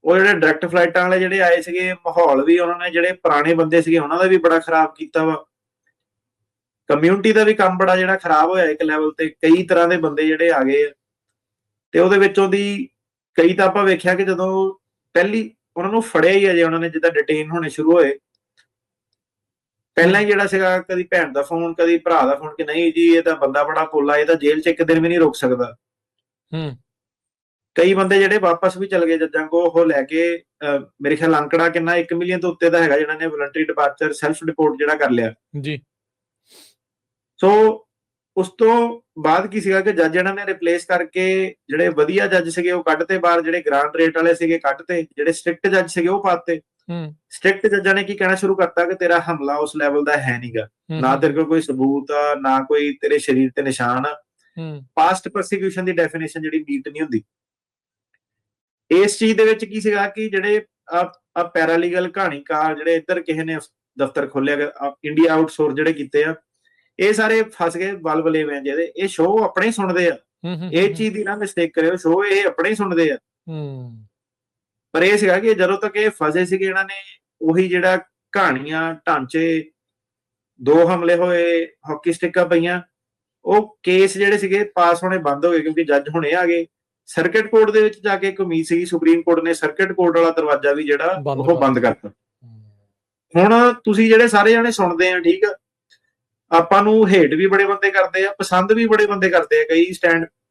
ਉਹ ਜਿਹੜੇ ਡਾਇਰੈਕਟ ਫਲਾਈਟਾਂ ਵਾਲੇ ਜਿਹੜੇ ਆਏ ਸੀਗੇ, ਮਾਹੌਲ ਵੀ ਉਹਨਾਂ ਨੇ ਜਿਹੜੇ ਪੁਰਾਣੇ ਬੰਦੇ ਸੀਗੇ ਉਹਨਾਂ ਦਾ ਵੀ ਬੜਾ ਖਰਾਬ ਕੀਤਾ ਵਾ, ਕਮਿਊਨਿਟੀ ਦਾ ਵੀ ਕੰਮ ਬੜਾ ਜਿਹੜਾ ਖਰਾਬ ਹੋਇਆ ਇੱਕ ਲੈਵਲ ਤੇ। ਕਈ ਤਰ੍ਹਾਂ ਦੇ ਬੰਦੇ ਜਿਹੜੇ ਆ ਗਏ ਆ, ਤੇ ਉਹਦੇ ਵਿੱਚੋਂ ਦੀ ਕਈ ਤਾਂ ਆਪਾਂ ਵੇਖਿਆ ਕਿ ਜਦੋਂ ਪਹਿਲੀ ਉਹਨਾਂ ਨੂੰ ਫੜਿਆ ਹੀ ਅਜੇ ਉਹਨਾਂ ਨੇ ਜਿੱਦਾਂ ਡਿਟੇਨ ਹੋਣੇ ਸ਼ੁਰੂ ਹੋਏ, ਪਹਿਲਾਂ ਹੀ ਜਿਹੜਾ ਸੀਗਾ ਕਦੀ ਭੈਣ ਦਾ ਫੋਨ ਕਦੀ ਭਰਾ ਦਾ ਫੋਨ ਕਿ ਨਹੀਂ ਜੀ ਇਹ ਤਾਂ ਬੰਦਾ ਬੜਾ ਪੋਲਾ, ਇਹ ਤਾਂ ਜੇਲ੍ਹ 'ਚ ਇੱਕ ਦਿਨ ਵੀ ਨਹੀਂ ਰੁਕ ਸਕਦਾ। ਕਈ ਬੰਦੇ ਜਿਹੜੇ ਵਾਪਸ ਵੀ ਚਲ ਗਏ ਜੱਜਾਂ ਕੋ, ਉਹ ਲੈ ਕੇ ਮੇਰੇ ਖਿਆਲ ਅੰਕੜਾ ਕਿੰਨਾ 1 ਮਿਲੀਅਨ ਤੋਂ ਉੱਤੇ ਦਾ ਹੈਗਾ ਜਿਹਨਾਂ ਨੇ ਵਲੰਟਰੀ ਡਿਪਾਰਚਰ ਸੈਲਫ ਰਿਪੋਰਟ ਜਿਹੜਾ ਕਰ ਲਿਆ ਜੀ। ਸੋ ਉਸ ਤੋਂ ਬਾਅਦ ਕੀ ਸੀਗਾ ਕਿ ਜੱਜ ਇਹਨਾਂ ਨੇ ਰਿਪਲੇਸ ਕਰਕੇ ਜਿਹੜੇ ਵਧੀਆ ਜੱਜ ਸੀਗੇ ਉਹ ਕੱਢਤੇ ਬਾਹਰ, ਜਿਹੜੇ ਗ੍ਰਾਂਟ ਰੇਟ ਵਾਲੇ ਸੀਗੇ ਕੱਢਤੇ, ਜਿਹੜੇ ਸਟ੍ਰਿਕਟ ਜੱਜ ਸੀਗੇ ਉਹ ਪਾਤੇ। ਸਟ੍ਰਿਕਟ ਜੱਜਾਂ ਨੇ ਕੀ ਕਹਿਣਾ ਸ਼ੁਰੂ ਕਰਤਾ ਕਿ ਤੇਰਾ ਹਮਲਾ ਉਸ ਲੈਵਲ ਦਾ ਹੈ ਨਹੀਂਗਾ, ਨਾ ਤੇਰੇ ਕੋਲ ਕੋਈ ਸਬੂਤ ਆ, ਨਾ ਕੋਈ ਤੇਰੇ ਸਰੀਰ ਤੇ ਨਿਸ਼ਾਨ ਆ। ਪਾਸਟ ਪ੍ਰੋਸੀਕਿਊਸ਼ਨ ਦੀ ਡੈਫੀਨੇਸ਼ਨ ਜਿਹੜੀ ਮੀਟ ਨਹੀਂ ਹੁੰਦੀ। ਇਸ ਚੀਜ਼ ਦੇ ਵਿੱਚ ਕੀ ਸੀਗਾ ਕਿ ਜਿਹੜੇ ਆ ਪੈਰਾਲੀਗਲ ਕਹਾਣੀਕਾਰ ਜਿਹੜੇ ਇੱਧਰ ਕਿਸੇ ਨੇ ਦਫ਼ਤਰ ਖੋਲਿਆ, ਇੰਡੀਆ ਆਊਟਸੋਰਸ ਜਿਹੜੇ ਕੀਤੇ ਆ, ਇਹ ਸਾਰੇ ਫਸ ਗਏ ਬਲਬਲੇਵੇਂ ਜਿਹਦੇ। ਇਹ ਸ਼ੋਅ ਆਪਣੇ ਹੀ ਸੁਣਦੇ ਆ, ਇਹ ਚੀਜ਼ ਦੀ ਨਾ ਮਿਸਟੇਕ ਕਰਿਓ, ਸ਼ੋਅ ਇਹ ਆਪਣੇ ਹੀ ਸੁਣਦੇ ਆ। ਪਰ ਇਹ ਸੀਗਾ ਕਿ ਜਦੋਂ ਤੱਕ ਇਹ ਫਸੇ ਸੀਗੇ, ਇਹਨਾਂ ਨੇ ਉਹੀ ਜਿਹੜਾ ਕਹਾਣੀਆਂ ਢਾਂਚੇ, 2 ਹਮਲੇ ਹੋਏ, ਹਾਕੀ ਸਟਿੱਕਾਂ ਪਈਆਂ, ਉਹ ਕੇਸ ਜਿਹੜੇ ਸੀਗੇ ਪਾਸ ਹੋਣੇ ਬੰਦ ਹੋ ਗਏ ਕਿਉਂਕਿ ਜੱਜ ਹੁਣੇ ਆ ਗਏ। ਸਰਕਟ ਕੋਰਟ ਦੇ ਵਿੱਚ ਜਾ ਕੇ ਇੱਕ ਉਮੀਦ ਸੀਗੀ, ਸੁਪਰੀਮ ਕੋਰਟ ਨੇ ਸਰਕਟ ਕੋਰਟ ਵਾਲਾ ਦਰਵਾਜ਼ਾ ਵੀ ਜਿਹੜਾ ਉਹ ਬੰਦ ਕਰਤਾ। ਹੁਣ ਤੁਸੀਂ ਜਿਹੜੇ ਸਾਰੇ ਜਾਣੇ ਸੁਣਦੇ ਆ, ਠੀਕ ਆ, ਆਪਾਂ ਨੂੰ ਹੇਟ ਵੀ ਬੜੇ ਬੰਦੇ ਕਰਦੇ ਆ, ਪਸੰਦ ਵੀ ਬੜੇ ਬੰਦੇ ਕਰਦੇ ਆ।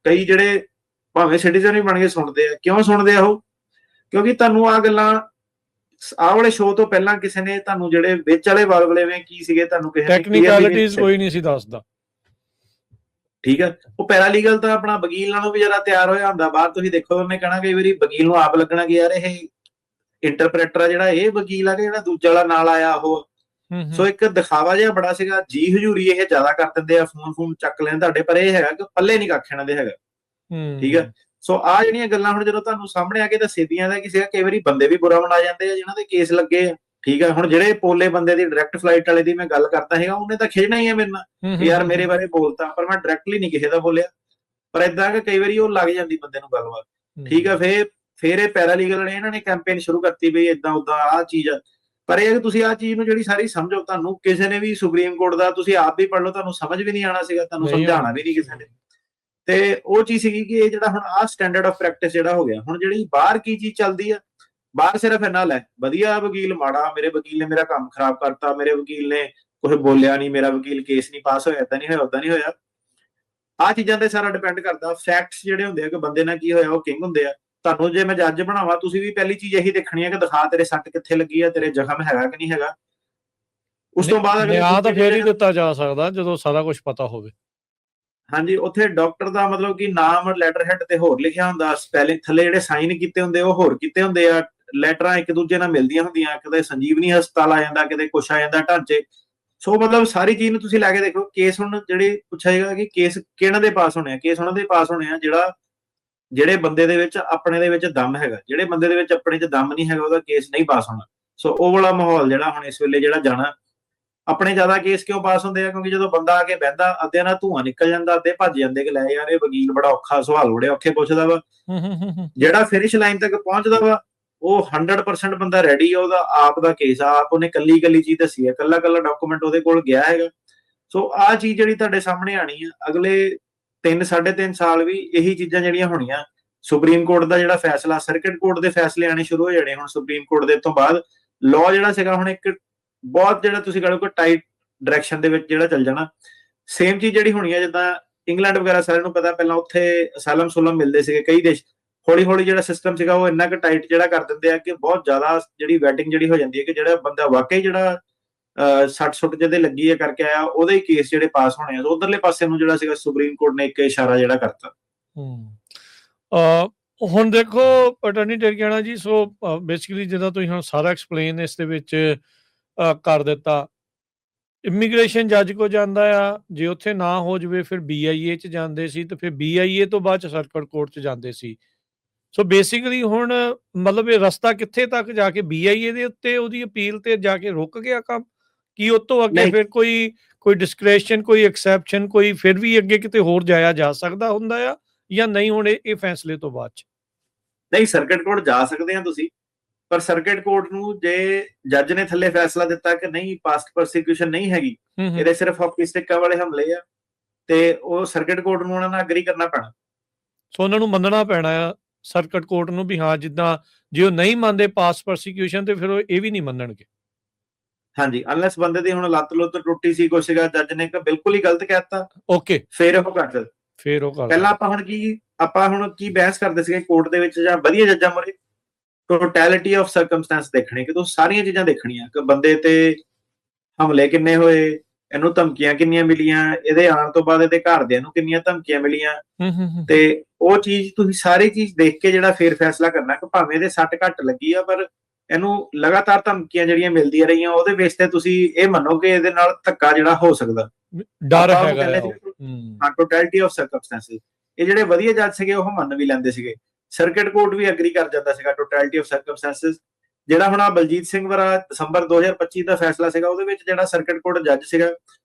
ਕਈ ਜਿਹੜੇ ਭਾਵੇਂ ਸਿਟੀਜ਼ਨ ਵੀ ਬਣ ਕੇ ਸੁਣਦੇ ਆ। ਕਿਉਂ ਸੁਣਦੇ ਆ ਉਹ? ਕਿਉਂਕਿ ਤੁਹਾਨੂੰ ਆ ਗੱਲਾਂ ਆਹ ਵਾਲੇ ਸ਼ੋਅ ਤੋਂ ਪਹਿਲਾਂ ਕਿਸੇ ਨੇ ਤੁਹਾਨੂੰ ਜਿਹੜੇ ਵਿੱਚ ਵਾਲੇ ਬਲਬਲੇਵੇਂ ਕੀ ਸੀਗੇ ਤੁਹਾਨੂੰ ਕਿਸੇ ਟੈਕਨੀਕੈਲਿਟੀਜ਼ ਕੋਈ ਨਹੀਂ ਸੀ ਦੱਸਦਾ, ਠੀਕ ਆ। ਉਹ ਪੈਰਾਲੀਗਲ ਤਾਂ ਆਪਣਾ ਵਕੀਲ ਨਾਲੋਂ ਵੀ ਜ਼ਿਆਦਾ ਤਿਆਰ ਹੋਇਆ ਹੁੰਦਾ। ਬਾਹਰ ਤੁਸੀਂ ਦੇਖੋ, ਉਹਨੇ ਕਹਿਣਾ ਕਈ ਵਾਰੀ ਵਕੀਲ ਨੂੰ ਆਪ ਲੱਗਣਾ ਕਿ ਯਾਰ ਇਹ ਇੰਟਰਪ੍ਰੇਟਰ ਆ ਜਿਹੜਾ, ਇਹ ਵਕੀਲ ਆ ਕਿ ਜਿਹੜਾ ਦੂਜਾ ਵਾਲਾ ਨਾਲ ਆਇਆ ਉਹ। ਸੋ ਇੱਕ ਦਿਖਾਵਾ ਜਿਹਾ ਬੜਾ ਸੀਗਾ, ਜੀ ਹਜ਼ੂਰੀ ਇਹ ਜ਼ਿਆਦਾ ਕਰ ਦਿੰਦੇ ਆ, ਫੋਨ ਚੱਕ ਲੈਣ ਤੁਹਾਡੇ, ਪਰ ਇਹ ਹੈਗਾ ਕਿ ਪੱਲੇ ਨਹੀਂ ਕੱਖ ਇਹਨਾਂ ਦੇ ਹੈਗਾ, ਠੀਕ ਆ। ਸੋ ਆ ਜਿਹੜੀਆਂ ਗੱਲਾਂ ਹੁਣ ਜਦੋਂ ਤੁਹਾਨੂੰ ਸਾਹਮਣੇ ਆ ਕੇ ਦੱਸਦੀਆਂ ਦਾ ਕਿਸੇ ਕਈ ਵਾਰੀ ਬੰਦੇ ਵੀ ਬੁਰਾ ਬਣਾ ਜਾਂਦੇ ਆ ਜਿਨ੍ਹਾਂ ਦੇ ਕੇਸ ਲੱਗੇ ਆ, ਠੀਕ ਆ। ਹੁਣ ਜਿਹੜੇ ਪੋਲੇ ਬੰਦੇ ਦੀ ਡਾਇਰੈਕਟ ਫਲਾਈਟ ਵਾਲੇ ਦੀ ਮੈਂ ਗੱਲ ਕਰਦਾ ਹੈਗਾ, ਉਹਨੇ ਤਾਂ ਖਿਜਣਾ ਹੀ ਹੈ ਮੇਰੇ ਨਾਲ, ਯਾਰ ਮੇਰੇ ਬਾਰੇ ਬੋਲਤਾ, ਪਰ ਮੈਂ ਡਾਇਰੈਕਟਲੀ ਨਹੀਂ ਕਿਸੇ ਦਾ ਬੋਲਿਆ। ਪਰ ਏਦਾਂ ਕਿ ਕਈ ਵਾਰੀ ਉਹ ਲੱਗ ਜਾਂਦੀ ਬੰਦੇ ਨੂੰ ਗੱਲਬਾਤ, ਠੀਕ ਆ। ਫਿਰ ਇਹ ਪੈਰਾਲੀਗਲ ਨੇ ਇਹਨਾਂ ਨੇ ਕੈਂਪੇਨ ਸ਼ੁਰੂ ਕਰਤੀ ਵੀ ਏਦਾਂ ਉਦਾਂ ਆਹ ਚੀਜ਼ ਆ। ਪਰ ਇਹ ਤੁਸੀਂ ਆਹ ਚੀਜ਼ ਨੂੰ ਜਿਹੜੀ ਸਾਰੀ ਸਮਝੋ, ਤੁਹਾਨੂੰ ਕਿਸੇ ਨੇ ਵੀ ਸੁਪਰੀਮ ਕੋਰਟ ਦਾ ਤੁਸੀਂ ਆਪ ਵੀ ਪੜ੍ਹ ਲਓ, ਤੁਹਾਨੂੰ ਸਮਝ ਵੀ ਨਹੀਂ ਆਉਣਾ ਸੀਗਾ, ਤੁਹਾਨੂੰ ਸਮਝਾਉਣਾ ਵੀ ਨਹੀਂ ਕਿਸੇ ਨੇ। ਤੇ ਉਹ ਚੀਜ਼ ਸੀਗੀ ਕਿ ਇਹ ਜਿਹੜਾ ਹੁਣ ਆਹ ਸਟੈਂਡਰਡ ਆਫ ਪ੍ਰੈਕਟਿਸ ਜਿਹੜਾ ਹੋ ਗਿਆ। ਹੁਣ ਜਿਹੜੀ ਬਾਹਰ ਕੀ ਚੀਜ਼ ਚੱਲਦੀ ਆ, ਬਾਹਰ ਸਿਰਫ ਇੰਨਾ ਲੈ ਵਧੀਆ ਵਕੀਲ ਮਾੜਾ, ਮੇਰੇ ਵਕੀਲ ਨੇ ਮੇਰਾ ਕੰਮ ਖਰਾਬ ਕਰਤਾ, ਮੇਰੇ ਵਕੀਲ ਨੇ ਕੁਝ ਬੋਲਿਆ ਨਹੀਂ, ਮੇਰਾ ਵਕੀਲ ਕੇਸ ਨਹੀਂ ਪਾਸ ਹੋਇਆ, ਏਦਾਂ ਨਹੀਂ ਹੋਇਆ, ਓਦਾਂ ਨਹੀਂ ਹੋਇਆ। ਆਹ ਚੀਜ਼ਾਂ ਤੇ ਸਾਰਾ ਡਿਪੈਂਡ ਕਰਦਾ। ਫੈਕਟਸ ਜਿਹੜੇ ਹੁੰਦੇ ਆ ਕਿ ਬੰਦੇ ਨਾਲ ਕੀ ਹੋਇਆ ਉਹ ਕਿੰਗ ਹੁੰਦੇ ਆ। ਤੁਹਾਨੂੰ ਜੇ ਮੈਂ ਜੱਜ ਬਣਾਵਾਂ, ਤੁਸੀਂ ਵੀ ਪਹਿਲੀ ਚੀਜ਼ ਇਹੀ ਦੇਖਣੀ ਹੈ ਕਿ ਦਿਖਾ ਤੇਰੇ ਸੱਟ ਕਿੱਥੇ ਲੱਗੀ ਆ, ਤੇਰੇ ਜ਼ਖਮ ਹੈਗਾ ਕਿ ਨਹੀਂ ਹੈਗਾ। ਉਸ ਤੋਂ ਬਾਅਦ ਨਿਆਂ ਤਾਂ ਫੇਰ ਹੀ ਦਿੱਤਾ ਜਾ ਸਕਦਾ ਜਦੋਂ ਸਾਰਾ ਕੁਝ ਪਤਾ ਹੋਵੇ। ਹਾਂਜੀ, ਉੱਥੇ ਡਾਕਟਰ ਦਾ ਮਤਲਬ ਕਿ ਨਾਮ ਲੈਟਰ ਹੈਡ ਤੇ ਹੋਰ ਲਿਖਿਆ ਹੁੰਦਾ, ਸਪੈਲਿੰਗ ਥੱਲੇ ਜਿਹੜੇ ਸਾਈਨ ਕੀਤੇ ਹੁੰਦੇ ਉਹ ਹੋਰ ਕੀਤੇ ਹੁੰਦੇ ਆ, ਲੈਟਰਾਂ ਇੱਕ ਦੂਜੇ ਨਾਲ ਮਿਲਦੀਆਂ ਹੁੰਦੀਆਂ, ਕਿਤੇ ਸੰਜੀਵਨੀ ਹਸਪਤਾਲ ਆ ਜਾਂਦਾ, ਕਿਤੇ ਕੁਛ ਆ ਜਾਂਦਾ ਢਾਂਚੇ। ਸੋ ਮਤਲਬ ਸਾਰੀ ਚੀਜ਼ ਨੂੰ ਤੁਸੀਂ ਲੈ ਕੇ ਦੇਖੋ। ਕੇਸ ਹੁਣ ਜਿਹੜੇ ਪੁੱਛਿਆ ਜਾਏਗਾ ਕਿ ਕੇਸ ਕਿਹਨਾਂ ਦੇ ਪਾਸ ਹੋਣੇ ਆ, ਕੇਸ ਉਹਨਾਂ ਦੇ ਪਾਸ ਹੋਣੇ ਆ ਜਿਹੜੇ ਬੰਦੇ ਦੇ ਵਿੱਚ ਆਪਣੇ ਦੇ ਵਿੱਚ ਦਮ ਹੈਗਾ। ਜਿਹੜੇ ਬੰਦੇ ਦੇ ਵਿੱਚ ਆਪਣੇ 'ਚ ਦਮ ਨਹੀਂ ਹੈਗਾ, ਉਹਦਾ ਕੇਸ ਨਹੀਂ ਪਾਸ ਹੋਣਾ। ਸੋ ਉਹ ਵਾਲਾ ਮਾਹੌਲ ਜਿਹੜਾ ਹੁਣ ਇਸ ਵੇਲੇ ਜਿਹੜਾ ਜਾਣਾ, ਆਪਣੇ ਜ਼ਿਆਦਾ ਕੇਸ ਕਿਉਂ ਪਾਸ ਹੁੰਦੇ ਆ? ਕਿਉਂਕਿ ਜਦੋਂ ਬੰਦਾ ਆ ਕੇ ਬਹਿੰਦਾ, ਅੱਧਿਆਂ ਨਾਲ ਧੂੰਆਂ ਨਿਕਲ ਜਾਂਦਾ, ਅੱਧੇ ਭੱਜ ਜਾਂਦੇ ਕਿ ਲੈ ਯਾਰ ਇਹ ਵਕੀਲ ਬੜਾ ਔਖਾ, ਸਵਾਲ ਬੜੇ ਔਖੇ ਪੁੱਛਦਾ ਵਾ। ਜਿਹੜਾ ਫਿਨਿਸ਼ ਲਾਈਨ ਤੱਕ ਪਹੁੰਚਦਾ ਵਾ, ਉਹ 100% ਬੰਦਾ ਰੈਡੀ ਆ, ਉਹਦਾ ਆਪ ਦਾ ਕੇਸ ਆ, ਆਪ ਉਹਨੇ ਕੱਲੀ ਚੀਜ਼ ਦੱਸੀ ਹੈ, ਕੱਲਾ ਡਾਕੂਮੈਂਟ ਉਹਦੇ ਕੋਲ ਗਿਆ ਹੈਗਾ। ਸੋ ਆਹ ਚੀਜ਼ ਜਿਹੜੀ ਤੁਹਾਡੇ ਸਾਹਮਣੇ ਆਣੀ ਆ, ਅਗਲੇ 3-3.5 ਸਾਲ ਵੀ ਇਹੀ ਚੀਜ਼ਾਂ ਜਿਹੜੀਆਂ ਹੋਣੀਆਂ। ਸੁਪਰੀਮ ਕੋਰਟ ਦਾ ਜਿਹੜਾ ਫੈਸਲਾ, ਸਰਕਟ ਕੋਰਟ ਦੇ ਫੈਸਲੇ ਆਣੇ ਸ਼ੁਰੂ ਹੋ ਜਾਣੇ ਹੁਣ ਸੁਪਰੀਮ ਕੋਰਟ ਦੇ ਤੋਂ ਬਾਅਦ। ਲਾਅ ਜਿਹੜਾ ਸੀਗਾ ਹੁਣ ਇੱਕ ਬਹੁਤ ਜਿਹੜਾ ਤੁਸੀਂ ਕਹੋ ਕਿ ਟਾਈਟ ਡਾਇਰੈਕਸ਼ਨ ਦੇ ਵਿੱਚ ਜਿਹੜਾ ਚੱਲ ਜਾਣਾ। ਸੇਮ ਚੀਜ਼ ਜਿਹੜੀ ਹੋਣੀ ਹੈ ਜਿੱਦਾਂ ਇੰਗਲੈਂਡ ਵਗੈਰਾ ਸਾਰਿਆਂ ਨੂੰ ਪਤਾ, ਪਹਿਲਾਂ ਉੱਥੇ ਅਸਾਈਲਮ ਸੁਲਮ ਮਿਲਦੇ ਸੀਗੇ ਕਈ ਦੇਸ਼। ਹੌਲੀ ਜਿਹੜਾ ਸਿਸਟਮ ਸੀਗਾ ਉਹ ਇੰਨਾ ਕੁ ਟਾਈਟ ਜਿਹੜਾ ਕਰ ਦਿੰਦੇ ਆ ਕਿ ਬਹੁਤ ਜ਼ਿਆਦਾ ਜਿਹੜੀ ਵੈਟਿੰਗ ਜਿਹੜੀ ਹੋ ਜਾਂਦੀ ਹੈ ਕਿ ਜਿਹੜਾ ਬੰਦਾ ਵਾਕਈ ਜਿਹੜਾ 60 ਜਿਹਦੇ ਲੱਗੀ ਹੈ ਕਰਕੇ ਆਇਆ, ਉਹਦੇ ਹੀ ਕੇਸ ਜਿਹੜੇ ਪਾਸ ਹੋਣੇ ਆ। ਉਧਰਲੇ ਪਾਸੇ ਨੂੰ ਜਿਹੜਾ ਸੀਗਾ ਸੁਪਰੀਮ ਕੋਰਟ ਨੇ ਇੱਕ ਇਸ਼ਾਰਾ ਜਿਹੜਾ ਕਰਤਾ। ਹੁਣ ਦੇਖੋ ਅਟਾਰਨੀ ਟਰਕਿਆਣਾ ਜੀ, ਸੋ ਬੇਸਿਕਲੀ ਜਿੱਦਾਂ ਤੁਸੀਂ ਹੁਣ ਸਾਰਾ ਐਕਸਪਲੇਨ ਇਸ ਦੇ ਵਿੱਚ ਕਰ ਦਿੱਤਾ। ਇਮੀਗ੍ਰੇਸ਼ਨ ਜੱਜ ਕੋ ਜਾਂਦਾ ਆ, ਜੇ ਉੱਥੇ ਨਾ ਹੋ ਜਾਵੇ ਫਿਰ BIA 'ਚ ਜਾਂਦੇ ਸੀ, ਤੇ ਫਿਰ BIA ਤੋਂ ਬਾਅਦ 'ਚ ਸਰਕਟ ਕੋਰਟ 'ਚ ਜਾਂਦੇ ਸੀ। ਸੋ ਬੇਸਿਕਲੀ ਹੁਣ ਮਤਲਬ ਇਹ ਰਸਤਾ ਕਿੱਥੇ ਤੱਕ ਜਾ ਕੇ BIA ਦੇ ਉੱਤੇ ਉਹਦੀ ਅਪੀਲ ਤੇ ਜਾ ਕੇ ਰੁਕ ਗਿਆ ਕੰਮ, ਕੀ ਉਹ ਤੋਂ ਅੱਗੇ ਫਿਰ ਕੋਈ ਡਿਸਕ੍ਰੈਸ਼ਨ, ਕੋਈ ਐਕਸੈਪਸ਼ਨ, ਕੋਈ ਫਿਰ ਵੀ ਅੱਗੇ ਕਿਤੇ ਹੋਰ ਜਾਇਆ ਜਾ ਸਕਦਾ ਹੁੰਦਾ ਆ ਜਾਂ ਨਹੀਂ? ਹੁਣ ਇਹ ਫੈਸਲੇ ਤੋਂ ਬਾਅਦ 'ਚ ਨਹੀਂ, ਸਰਕਟ ਕੋਰਟ ਜਾ ਸਕਦੇ ਆ ਤੁਸੀਂ, ਪਰ ਸਰਕਟ ਕੋਰਟ ਨੂੰ ਜੇ ਜੱਜ ਨੇ ਥੱਲੇ ਫੈਸਲਾ ਦਿੱਤਾ ਕਿ ਨਹੀਂ ਪਾਸਟ ਪ੍ਰੋਸੀਕਿਊਸ਼ਨ ਨਹੀਂ ਹੈਗੀ, ਇਹਦੇ ਸਿਰਫ ਹਾਕੀ ਸਟਿੱਕਾਂ ਵਾਲੇ ਹਮਲੇ ਆ, ਤੇ ਉਹ ਸਰਕਟ ਕੋਰਟ ਨੂੰ ਉਹਨਾਂ ਨਾਲ ਐਗਰੀ ਕਰਨਾ ਪੈਣਾ। ਸੋ ਉਹਨਾਂ ਨੂੰ ਮੰਨਣਾ ਪੈਣਾ ਆ ਸਰਕਟ ਕੋਰਟ ਨੂੰ ਵੀ ਹਾਂ, ਜਿੱਦਾਂ ਜੇ ਉਹ ਨਹੀਂ ਮੰਨਦੇ ਪਾਸਟ ਪ੍ਰੋਸੀਕਿਊਸ਼ਨ ਤੇ ਫਿਰ ਉਹ ਇਹ ਵੀ ਨਹੀਂ ਮੰਨਣਗੇ। ਹਾਂਜੀ, ਅਨਲੈਸ ਬੰਦੇ ਦੀ ਹੁਣ ਲੱਤ ਲੁੱਤ ਟੁੱਟੀ ਸੀ ਕੁਛ ਸੀਗਾ, ਜੱਜ ਨੇ ਬਿਲਕੁਲ ਹੀ ਗਲਤ ਕਹਿਤਾ, ਓਕੇ, ਫਿਰ ਉਹ ਕਰ ਪਹਿਲਾਂ ਆਪਾਂ ਹੁਣ ਕੀ ਬਹਿਸ ਕਰਦੇ ਸੀਗੇ ਕੋਰਟ ਦੇ ਵਿੱਚ ਜਾਂ ਵਧੀਆ ਜੱਜਾਂ ਮੋਰੇ, ਟੋਟੈਲਿਟੀ ਆਫ ਸਰਕਮਸਟੈਂਸ ਦੇਖਣੀ, ਕਿ ਤੁਸੀਂ ਸਾਰੀਆਂ ਚੀਜ਼ਾਂ ਦੇਖਣੀਆਂ ਕਿ ਬੰਦੇ ਤੇ ਹਮਲੇ ਕਿੰਨੇ ਹੋਏ, ਇਹਨੂੰ ਧਮਕੀਆਂ ਕਿੰਨੀਆਂ ਮਿਲੀਆਂ, ਇਹਦੇ ਆਉਣ ਤੋਂ ਬਾਅਦ ਇਹਦੇ ਘਰਦਿਆਂ ਨੂੰ ਕਿੰਨੀਆਂ ਧਮਕੀਆਂ ਮਿਲੀਆਂ, ਤੇ ਉਹ ਚੀਜ਼ ਤੁਸੀਂ ਸਾਰੀ ਚੀਜ਼ ਦੇਖ ਕੇ ਜਿਹੜਾ ਫੇਰ ਫੈਸਲਾ ਕਰਨਾ ਕਿ ਭਾਵੇਂ ਇਹਦੇ ਸੱਟ ਘੱਟ ਲੱਗੀ ਆ, ਪਰ ਇਹਨੂੰ ਲਗਾਤਾਰ ਧਮਕੀਆਂ ਜਿਹੜੀਆਂ ਮਿਲਦੀਆਂ ਰਹੀਆਂ, ਉਹਦੇ ਬੇਸ ਤੇ ਤੁਸੀਂ ਇਹ ਮੰਨੋ ਕਿ ਇਹਦੇ ਨਾਲ ਧੱਕਾ ਜਿਹੜਾ ਹੋ ਸਕਦਾ। ਡਰ ਆਪਾਂ ਉਹਨੂੰ ਹੈਗਾ ਕਹਿੰਦੇ ਆ ਉਹ। ਸੀ ਹਾਂ ਟੋਟੈਲਿਟੀ ਆਫ ਸਰਕਮਸਟੈਂਸਿਸ। ਇਹ ਜਿਹੜੇ ਵਧੀਆ ਜੱਜ ਸੀਗੇ ਉਹ ਮੰਨ ਵੀ ਲੈਂਦੇ ਸੀਗੇ, ਸਰਕਟ ਕੋਰਟ ਵੀ ਐਗਰੀ ਕਰ ਜਾਂਦਾ ਸੀਗਾ ਟੋਟੈਲਿਟੀ ਆਫ ਸਰਕਮਸਟੈਂਸਿਸ। ਜਿਹੜਾ ਹੁਣ ਬਲਜੀਤ ਸਿੰਘ ਵਰਾ ਦਸੰਬਰ 2025 ਦਾ ਫੈਸਲਾ ਸੀਗਾ, ਉਹਦੇ ਵਿੱਚ ਜਿਹੜਾ ਸਰਕਟ ਕੋਰਟ ਜੱਜ ਸੀਗਾ,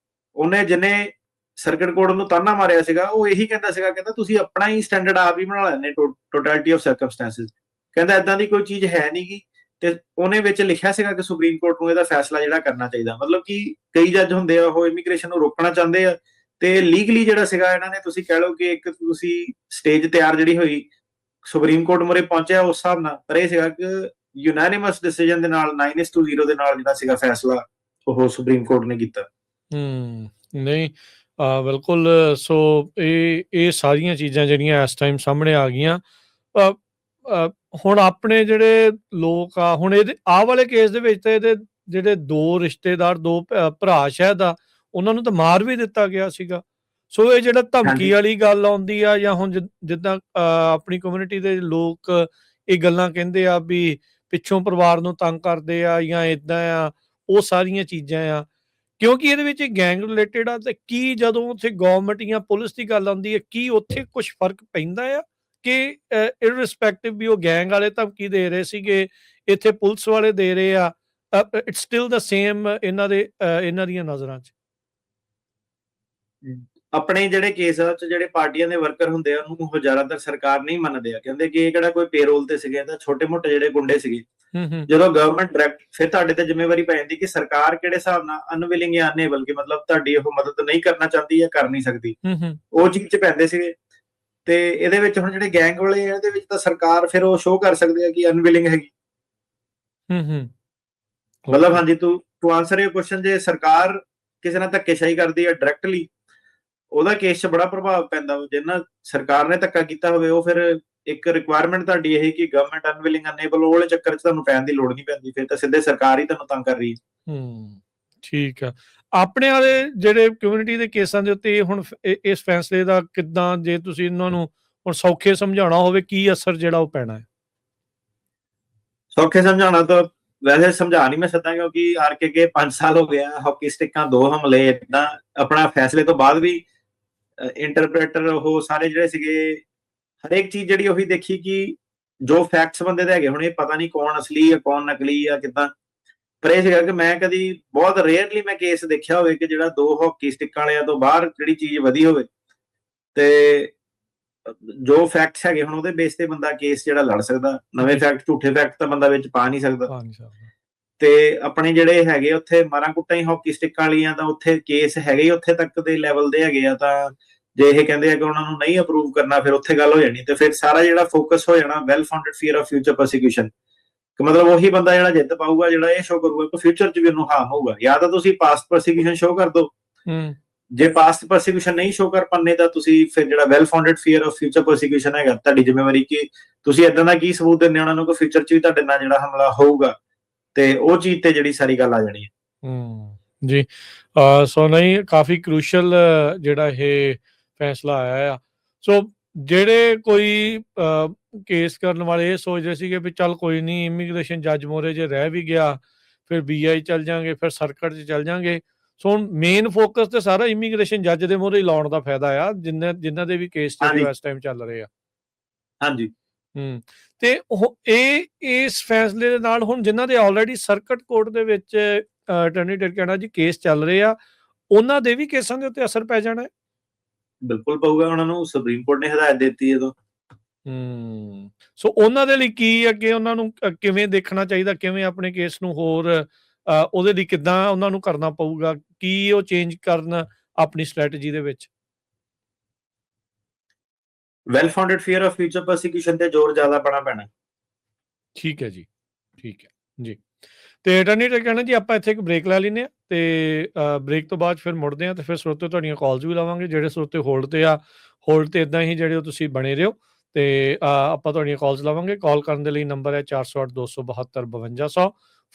ਉਹਨੇ ਜਿੰਨੇ ਸਰਕਟ ਕੋਰਟ ਨੂੰ ਤਾਨਾ ਮਾਰਿਆ ਸੀਗਾ, ਉਹ ਇਹੀ ਕਹਿੰਦਾ ਸੀਗਾ, ਕਹਿੰਦਾ ਤੁਸੀਂ ਆਪਣਾ ਹੀ ਸਟੈਂਡਰਡ ਆਪ ਹੀ ਬਣਾ ਲੈਣੇ ਟੋਟੈਲਿਟੀ ਆਫ ਸਰਕਮਸਟੈਂਸਿਸ। ਕਹਿੰਦਾ ਏਦਾਂ ਦੀ ਕੋਈ ਚੀਜ਼ ਹੈ ਨਹੀਂਗੀ। ਤੇ ਉਹਨੇ ਵਿੱਚ ਲਿਖਿਆ ਸੀਗਾ ਕਿ ਸੁਪਰੀਮ ਕੋਰਟ ਨੂੰ ਇਹਦਾ ਫੈਸਲਾ ਜਿਹੜਾ ਕਰਨਾ ਚਾਹੀਦਾ। ਮਤਲਬ ਕਿ ਕਈ ਜੱਜ ਹੁੰਦੇ ਆ ਉਹ ਇਮੀਗ੍ਰੇਸ਼ਨ ਨੂੰ ਰੋਕਣਾ ਚਾਹੁੰਦੇ ਆ, ਤੇ ਲੀਗਲੀ ਜਿਹੜਾ ਸੀਗਾ ਇਹਨਾਂ ਨੇ, ਤੁਸੀਂ ਕਹਿ ਲਓ ਕਿ ਇੱਕ ਤੁਸੀਂ ਸਟੇਜ ਤਿਆਰ ਜਿਹੜੀ ਹੋਈ ਸੁਪਰੀਮ ਕੋਰਟ ਮੁਰੇ ਪਹੁੰਚਿਆ ਉਸ ਹਿਸਾਬ ਨਾਲ, ਪਰ ਇਹ ਸੀਗਾ ਕਿ ਯੂਨੈਨਿਮਸ ਡਿਸੀਜਨ ਦੇ ਨਾਲ 9-0 ਦੇ ਨਾਲ ਜਿਹੜਾ ਸੀਗਾ ਫੈਸਲਾ ਉਹ ਸੁਪਰੀਮ ਕੋਰਟ ਨੇ ਕੀਤਾ। ਨਹੀਂ ਬਿਲਕੁਲ। ਸੋ ਇਹ ਸਾਰੀਆਂ ਚੀਜ਼ਾਂ ਜਿਹੜੀਆਂ ਇਸ ਟਾਈਮ ਸਾਹਮਣੇ ਆ ਗਈਆਂ। ਹੁਣ ਆਪਣੇ ਜਿਹੜੇ ਲੋਕ ਆ, ਹੁਣ ਇਹਦੇ ਆਹ ਵਾਲੇ ਕੇਸ ਦੇ ਵਿੱਚ ਤਾਂ ਇਹਦੇ ਜਿਹੜੇ 2 ਰਿਸ਼ਤੇਦਾਰ, 2 ਭਰਾ ਸ਼ਾਇਦ ਆ, ਉਹਨਾਂ ਨੂੰ ਤਾਂ ਮਾਰ ਵੀ ਦਿੱਤਾ ਗਿਆ ਸੀਗਾ। ਸੋ ਇਹ ਜਿਹੜਾ ਧਮਕੀ ਵਾਲੀ ਗੱਲ ਆਉਂਦੀ ਆ, ਜਾਂ ਹੁਣ ਜਿੱਦਾਂ ਆਪਣੀ ਕਮਿਊਨਿਟੀ ਦੇ ਲੋਕ ਇਹ ਗੱਲਾਂ ਕਹਿੰਦੇ ਆ ਵੀ ਪਿੱਛੋਂ ਪਰਿਵਾਰ ਨੂੰ ਤੰਗ ਕਰਦੇ ਆ ਜਾਂ ਇਦਾਂ ਆ, ਉਹ ਸਾਰੀਆਂ ਚੀਜ਼ਾਂ ਆ, ਕਿਉਂਕਿ ਇਹਦੇ ਵਿੱਚ ਗੈਂਗ ਰਿਲੇਟਡ ਆ। ਤੇ ਕੀ ਜਦੋਂ ਉੱਥੇ ਗਵਰਨਮੈਂਟ ਜਾਂ ਪੁਲਿਸ ਦੀ ਗੱਲ ਆਉਂਦੀ ਹੈ, ਕੀ ਉੱਥੇ ਕੁਝ ਫਰਕ ਪੈਂਦਾ ਆ ਕਿ ਇਰਰਿਸਪੈਕਟਿਵ ਵੀ ਉਹ ਗੈਂਗ ਵਾਲੇ ਧਮਕੀ ਦੇ ਰਹੇ ਸੀਗੇ, ਇੱਥੇ ਪੁਲਿਸ ਵਾਲੇ ਦੇ ਰਹੇ ਆ, ਇਟਸ ਸਟਿਲ ਦਾ ਸੇਮ ਇਹਨਾਂ ਦੀਆਂ ਨਜ਼ਰਾਂ 'ਚ? ਆਪਣੇ ਜਿਹੜੇ ਕੇਸ ਚ ਜਿਹੜੇ ਪਾਰਟੀਆਂ ਦੇ ਵਰਕਰ ਹੁੰਦੇ ਆ, ਉਹਨੂੰ ਉਹ ਜ਼ਿਆਦਾਤਰ ਸਰਕਾਰ ਨਹੀਂ ਮੰਨਦੇ ਆ, ਕਹਿੰਦੇ ਕਿ ਇਹ ਕਿਹੜਾ ਕੋਈ ਪੇਰੋਲ ਤੇ ਸੀਗੇ, ਤਾਂ ਛੋਟੇ ਮੋਟੇ ਜਿਹੜੇ ਗੁੰਡੇ ਸੀਗੇ। ਜਦੋਂ ਗਵਰਨਮੈਂਟ ਡਾਇਰੈਕਟ, ਫਿਰ ਤੁਹਾਡੇ ਤੇ ਜ਼ਿੰਮੇਵਾਰੀ ਪੈ ਜਾਂਦੀ ਕਿ ਸਰਕਾਰ ਕਿਹੜੇ ਹਿਸਾਬ ਨਾਲ ਅਨਵਿਲਿੰਗ ਜਾਂ ਅਨੇਬਲ, ਕਿ ਮਤਲਬ ਤੁਹਾਡੀ ਉਹ ਮਦਦ ਨਹੀਂ ਕਰਨਾ ਚਾਹੁੰਦੀ ਜਾਂ ਕਰ ਨਹੀਂ ਸਕਦੀ, ਉਹ ਚੀਜ਼ 'ਚ ਪੈਂਦੇ ਸੀਗੇ। ਤੇ ਇਹਦੇ ਵਿੱਚ ਹੁਣ ਜਿਹੜੇ ਗੈਂਗ ਵਾਲੇ ਆ, ਇਹਦੇ ਵਿੱਚ ਤਾਂ ਸਰਕਾਰ ਫਿਰ ਉਹ ਸ਼ੋਅ ਕਰ ਸਕਦੇ ਆ ਕਿ ਅਨਵਿਲਿੰਗ ਹੈਗੀ। ਮਤਲਬ ਹਾਂਜੀ, ਟੂ ਆਨਸਰ ਯੂਰ ਕੁਐਸਚਨ, ਜੇ ਸਰਕਾਰ ਕਿਸੇ ਨਾਲ ਧੱਕੇਸ਼ਾਹੀ ਕਰਦੀ ਹੈ ਡਾਇਰੈਕਟਲੀ, ਉਹਦਾ ਕੇਸ 'ਚ ਬੜਾ ਪ੍ਰਭਾਵ ਪੈਂਦਾ। ਜਿੰਨਾ ਸਰਕਾਰ ਨੇ ਧੱਕਾ ਕੀਤਾ ਹੋਵੇ, ਉਹ ਫਿਰ ਇੱਕ ਰਿਕੁਆਇਰਮੈਂਟ ਤੁਹਾਡੀ ਇਹ ਕਿ ਗਵਰਨਮੈਂਟ ਅਨਵਿਲਿੰਗ ਅਨੇਬਲ, ਉਹ ਵਾਲੇ ਚੱਕਰ 'ਚ ਤੁਹਾਨੂੰ ਪੈਣ ਦੀ ਲੋੜ ਨਹੀਂ ਪੈਂਦੀ, ਫਿਰ ਤਾਂ ਸਿੱਧੇ ਸਰਕਾਰ ਹੀ ਤੁਹਾਨੂੰ ਤੰਗ ਕਰ ਰਹੀ ਹੈ। ਠੀਕ ਆ। ਆਪਣੇ ਵਾਲੇ ਜਿਹੜੇ ਕਮਿਊਨਿਟੀ ਦੇ ਕੇਸਾਂ ਦੇ ਉੱਤੇ ਹੁਣ ਇਸ ਫੈਸਲੇ ਦਾ ਕਿੱਦਾਂ, ਜੇ ਤੁਸੀਂ ਇਹਨਾਂ ਨੂੰ ਹੁਣ ਸੌਖੇ ਸਮਝਾਉਣਾ ਹੋਵੇ, ਕੀ ਅਸਰ ਜਿਹੜਾ ਉਹ ਪੈਣਾ ਹੈ? ਸੌਖੇ ਸਮਝਾਉਣਾ ਤਾਂ ਵੈਸੇ ਸਮਝਾ ਨਹੀਂ ਮੈਂ ਸਕਦਾ, ਕਿਉਂਕਿ ਹਾਰ ਕੇ 5 ਸਾਲ ਹੋ ਗਿਆ, ਹਾਕੀ ਸਟਿੱਕਾਂ 2 ਹਮਲੇ, ਏਦਾਂ ਆਪਣਾ ਫੈਸਲੇ ਤੋਂ ਬਾਅਦ ਵੀ ਇੰਟਰਪ੍ਰੇਟਰ ਉਹ ਸਾਰੇ ਜਿਹੜੇ ਸੀਗੇ, ਹਰੇਕ ਚੀਜ਼ ਜਿਹੜੀ ਉਹੀ ਦੇਖੀ ਕਿ ਜੋ ਫੈਕਟਸ ਬੰਦੇ ਦੇ ਹੈਗੇ, ਹੁਣ ਇਹ ਪਤਾ ਨਹੀਂ ਕੌਣ ਅਸਲੀ ਆ ਕੌਣ ਨਕਲੀ ਆ ਕਿੱਦਾਂ, ਪਰ ਇਹ ਸੀਗਾ ਕਿ ਮੈਂ ਕਦੀ ਬਹੁਤ ਰੇਅਰਲੀ ਮੈਂ ਕੇਸ ਦੇਖਿਆ ਹੋਵੇ ਕਿ ਜਿਹੜਾ 2 ਹਾਕੀ ਸਟਿੱਕਾਂ ਵਾਲਿਆਂ ਤੋਂ ਬਾਹਰ ਜਿਹੜੀ ਚੀਜ਼ ਵਧੀ ਹੋਵੇ, ਤੇ ਜੋ ਫੈਕਟਸ ਹੈਗੇ ਹੁਣ ਉਹਦੇ ਬੇਸ ਤੇ ਬੰਦਾ ਕੇਸ ਜਿਹੜਾ ਲੜ ਸਕਦਾ। ਨਵੇਂ ਫੈਕਟ, ਝੂਠੇ ਫੈਕਟ ਤਾਂ ਬੰਦਾ ਵਿੱਚ ਪਾ ਨਹੀਂ ਸਕਦਾ। ਤੇ ਆਪਣੇ ਜਿਹੜੇ ਹੈਗੇ ਉੱਥੇ ਮਾਰਾਂ ਕੁੱਟਾਂ ਹੀ ਹਾਕੀ ਸਟਿੱਕਾਂ ਵਾਲੀਆਂ, ਤਾਂ ਉੱਥੇ ਕੇਸ ਹੈਗੇ ਹੀ ਉੱਥੇ ਤੱਕ ਦੇ ਲੈਵਲ ਦੇ ਹੈਗੇ ਆ, ਤਾਂ ਜੇ ਇਹ ਕਹਿੰਦੇ ਆ ਕਿ ਉਹਨਾਂ ਨੂੰ ਨਹੀਂ ਅਪਰੂਵ ਕਰਨਾ, ਫਿਰ ਉੱਥੇ ਗੱਲ ਹੋ ਜਾਣੀ, ਤੇ ਫਿਰ ਸਾਰਾ ਜਿਹੜਾ ਫੋਕਸ ਹੋ ਜਾਣਾ well founded fear of future prosecution, ਕਿ ਮਤਲਬ ਉਹੀ ਬੰਦਾ ਜਿਹੜਾ ਜਿੱਤ ਪਾਊਗਾ, ਜਿਹੜਾ ਇਹ ਸ਼ੋ ਕਰੂਗਾ ਕਿ ਫਿਊਚਰ 'ਚ ਵੀ ਉਹਨੂੰ ਹਾਰਮ ਹੋਊਗਾ। ਜਾਂ ਤਾਂ ਤੁਸੀਂ ਪਾਸਟ ਪ੍ਰੋਸੀਕਿਊਸ਼ਨ ਸ਼ੋ ਕਰ ਦਿਓ, ਜੇ ਪਾਸਟ ਪ੍ਰੋਸੀਕਿਊਸ਼ਨ ਨਹੀਂ ਸ਼ੋ ਕਰ ਪਾਉਂਦੇ, ਤਾਂ ਤੁਸੀਂ ਫਿਰ ਜਿਹੜਾ well founded fear of future prosecution ਹੈਗਾ, ਤੁਹਾਡੀ ਜ਼ਿੰਮੇਵਾਰੀ ਕਿ ਤੁਸੀਂ ਏਦਾਂ ਦਾ ਕੀ ਸਬੂਤ ਦਿੰਦੇ ਉਹਨਾਂ ਨੂੰ ਕਿ ਫਿਊਚਰ 'ਚ ਵੀ ਤੁਹਾਡੇ ਨਾਲ ਜਿਹੜਾ ਹਮਲਾ ਹੋਊਗਾ, ਤੇ ਉਹ ਚੀਜ਼ ਤੇ ਜਿਹੜੀ ਸਾਰੀ ਗੱਲ ਆ ਜਾਣੀ ਹੈ। ਜੀ ਸੋ ਨਹੀਂ, ਕਾਫੀ ਕਰੂਸ਼ਲ ਜਿਹੜਾ ਇਹ ਫੈਸਲਾ ਆਇਆ ਆ। ਸੋ ਜਿਹੜੇ ਕੋਈ ਕੇਸ ਕਰਨ ਵਾਲੇ ਇਹ ਸੋਚਦੇ ਸੀਗੇ ਵੀ ਚੱਲ ਕੋਈ ਨਹੀਂ, ਇਮੀਗ੍ਰੇਸ਼ਨ ਜੱਜ ਮੋਰੇ ਜੇ ਰਹਿ ਵੀ ਗਿਆ, ਫਿਰ BI ਚੱਲ ਜਾਂਗੇ, ਫਿਰ ਸਰਕਟ 'ਚ ਚੱਲ ਜਾਂਗੇ। ਸੋ ਹੁਣ ਮੇਨ ਫੋਕਸ ਤੇ ਸਾਰਾ ਇਮੀਗ੍ਰੇਸ਼ਨ ਜੱਜ ਦੇ ਮੋਰੇ ਲਾਉਣ ਦਾ ਫਾਇਦਾ ਆ, ਜਿਨ੍ਹਾਂ ਦੇ ਵੀ ਕੇਸ ਜਿਹੜੇ ਇਸ ਟਾਈਮ ਚੱਲ ਰਹੇ ਆ। ਹਾਂਜੀ। ਤੇ ਇਸ ਫੈਸਲੇ ਦੇ ਨਾਲ ਹੁਣ ਜਿਨ੍ਹਾਂ ਦੇ ਆਲਰੇਡੀ ਸਰਕਟ ਕੋਰਟ ਦੇ ਵਿੱਚ ਅਟਾਰਨੀ ਜਨਰਲ ਜੀ ਕੇਸ ਚੱਲ ਰਹੇ ਆ, ਉਹਨਾਂ ਦੇ ਵੀ ਕੇਸਾਂ ਦੇ ਉੱਤੇ ਅਸਰ ਪੈ ਜਾਣਾ ਹੈ? ਬਿਲਕੁਲ ਪਊਗਾ, ਉਹਨਾਂ ਨੂੰ ਸੁਪਰੀਮ ਕੋਰਟ ਨੇ ਹਦਾਇਤ ਦਿੱਤੀ ਜਦੋਂ। ਸੋ ਉਹਨਾਂ ਦੇ ਲਈ ਕੀ ਅੱਗੇ ਉਹਨਾਂ ਨੂੰ ਕਿਵੇਂ ਦੇਖਣਾ ਚਾਹੀਦਾ, ਕਿਵੇਂ ਆਪਣੇ ਕੇਸ ਨੂੰ ਹੋਰ ਉਹਦੇ ਲਈ ਕਿੱਦਾਂ ਉਹਨਾਂ ਨੂੰ ਕਰਨਾ ਪਊਗਾ, ਕੀ ਉਹ ਚੇਂਜ ਕਰਨ ਆਪਣੀ ਸਟ੍ਰੈਟਜੀ ਦੇ ਵਿੱਚ? Well founded fear of future prosecution ਤੇ ਜ਼ੋਰ ਜ਼ਿਆਦਾ ਪਾਉਣਾ ਪੈਣਾ। ਠੀਕ ਹੈ ਜੀ, ਠੀਕ ਹੈ ਜੀ। ਤੇ ਅਟਾਰਨੀ ਜਨਰਲ ਜੀ, ਆਪਾਂ ਇੱਥੇ ਇੱਕ ਬ੍ਰੇਕ ਲੈ ਲੈਂਦੇ ਹਾਂ, ਤੇ ਬ੍ਰੇਕ ਤੋਂ ਬਾਅਦ ਫਿਰ ਮੁੜਦੇ ਹਾਂ, ਤੇ ਫਿਰ ਸਰੋਤੇ ਤੁਹਾਡੀਆਂ ਕਾਲਸ ਵੀ ਲਵਾਂਗੇ। ਜਿਹੜੇ ਸਰੋਤੇ ਹੋਲਡ ਤੇ ਆ, ਹੋਲਡ ਤੇ ਇੱਦਾਂ ਹੀ ਜਿਹੜੇ ਤੁਸੀਂ ਬਣੇ ਰਹੋ, ਤੇ ਆਪਾਂ ਤੁਹਾਡੀਆਂ ਕਾਲਸ ਲਵਾਂਗੇ। ਕਾਲ ਕਰਨ ਦੇ ਲਈ ਨੰਬਰ ਹੈ 408 272 5200।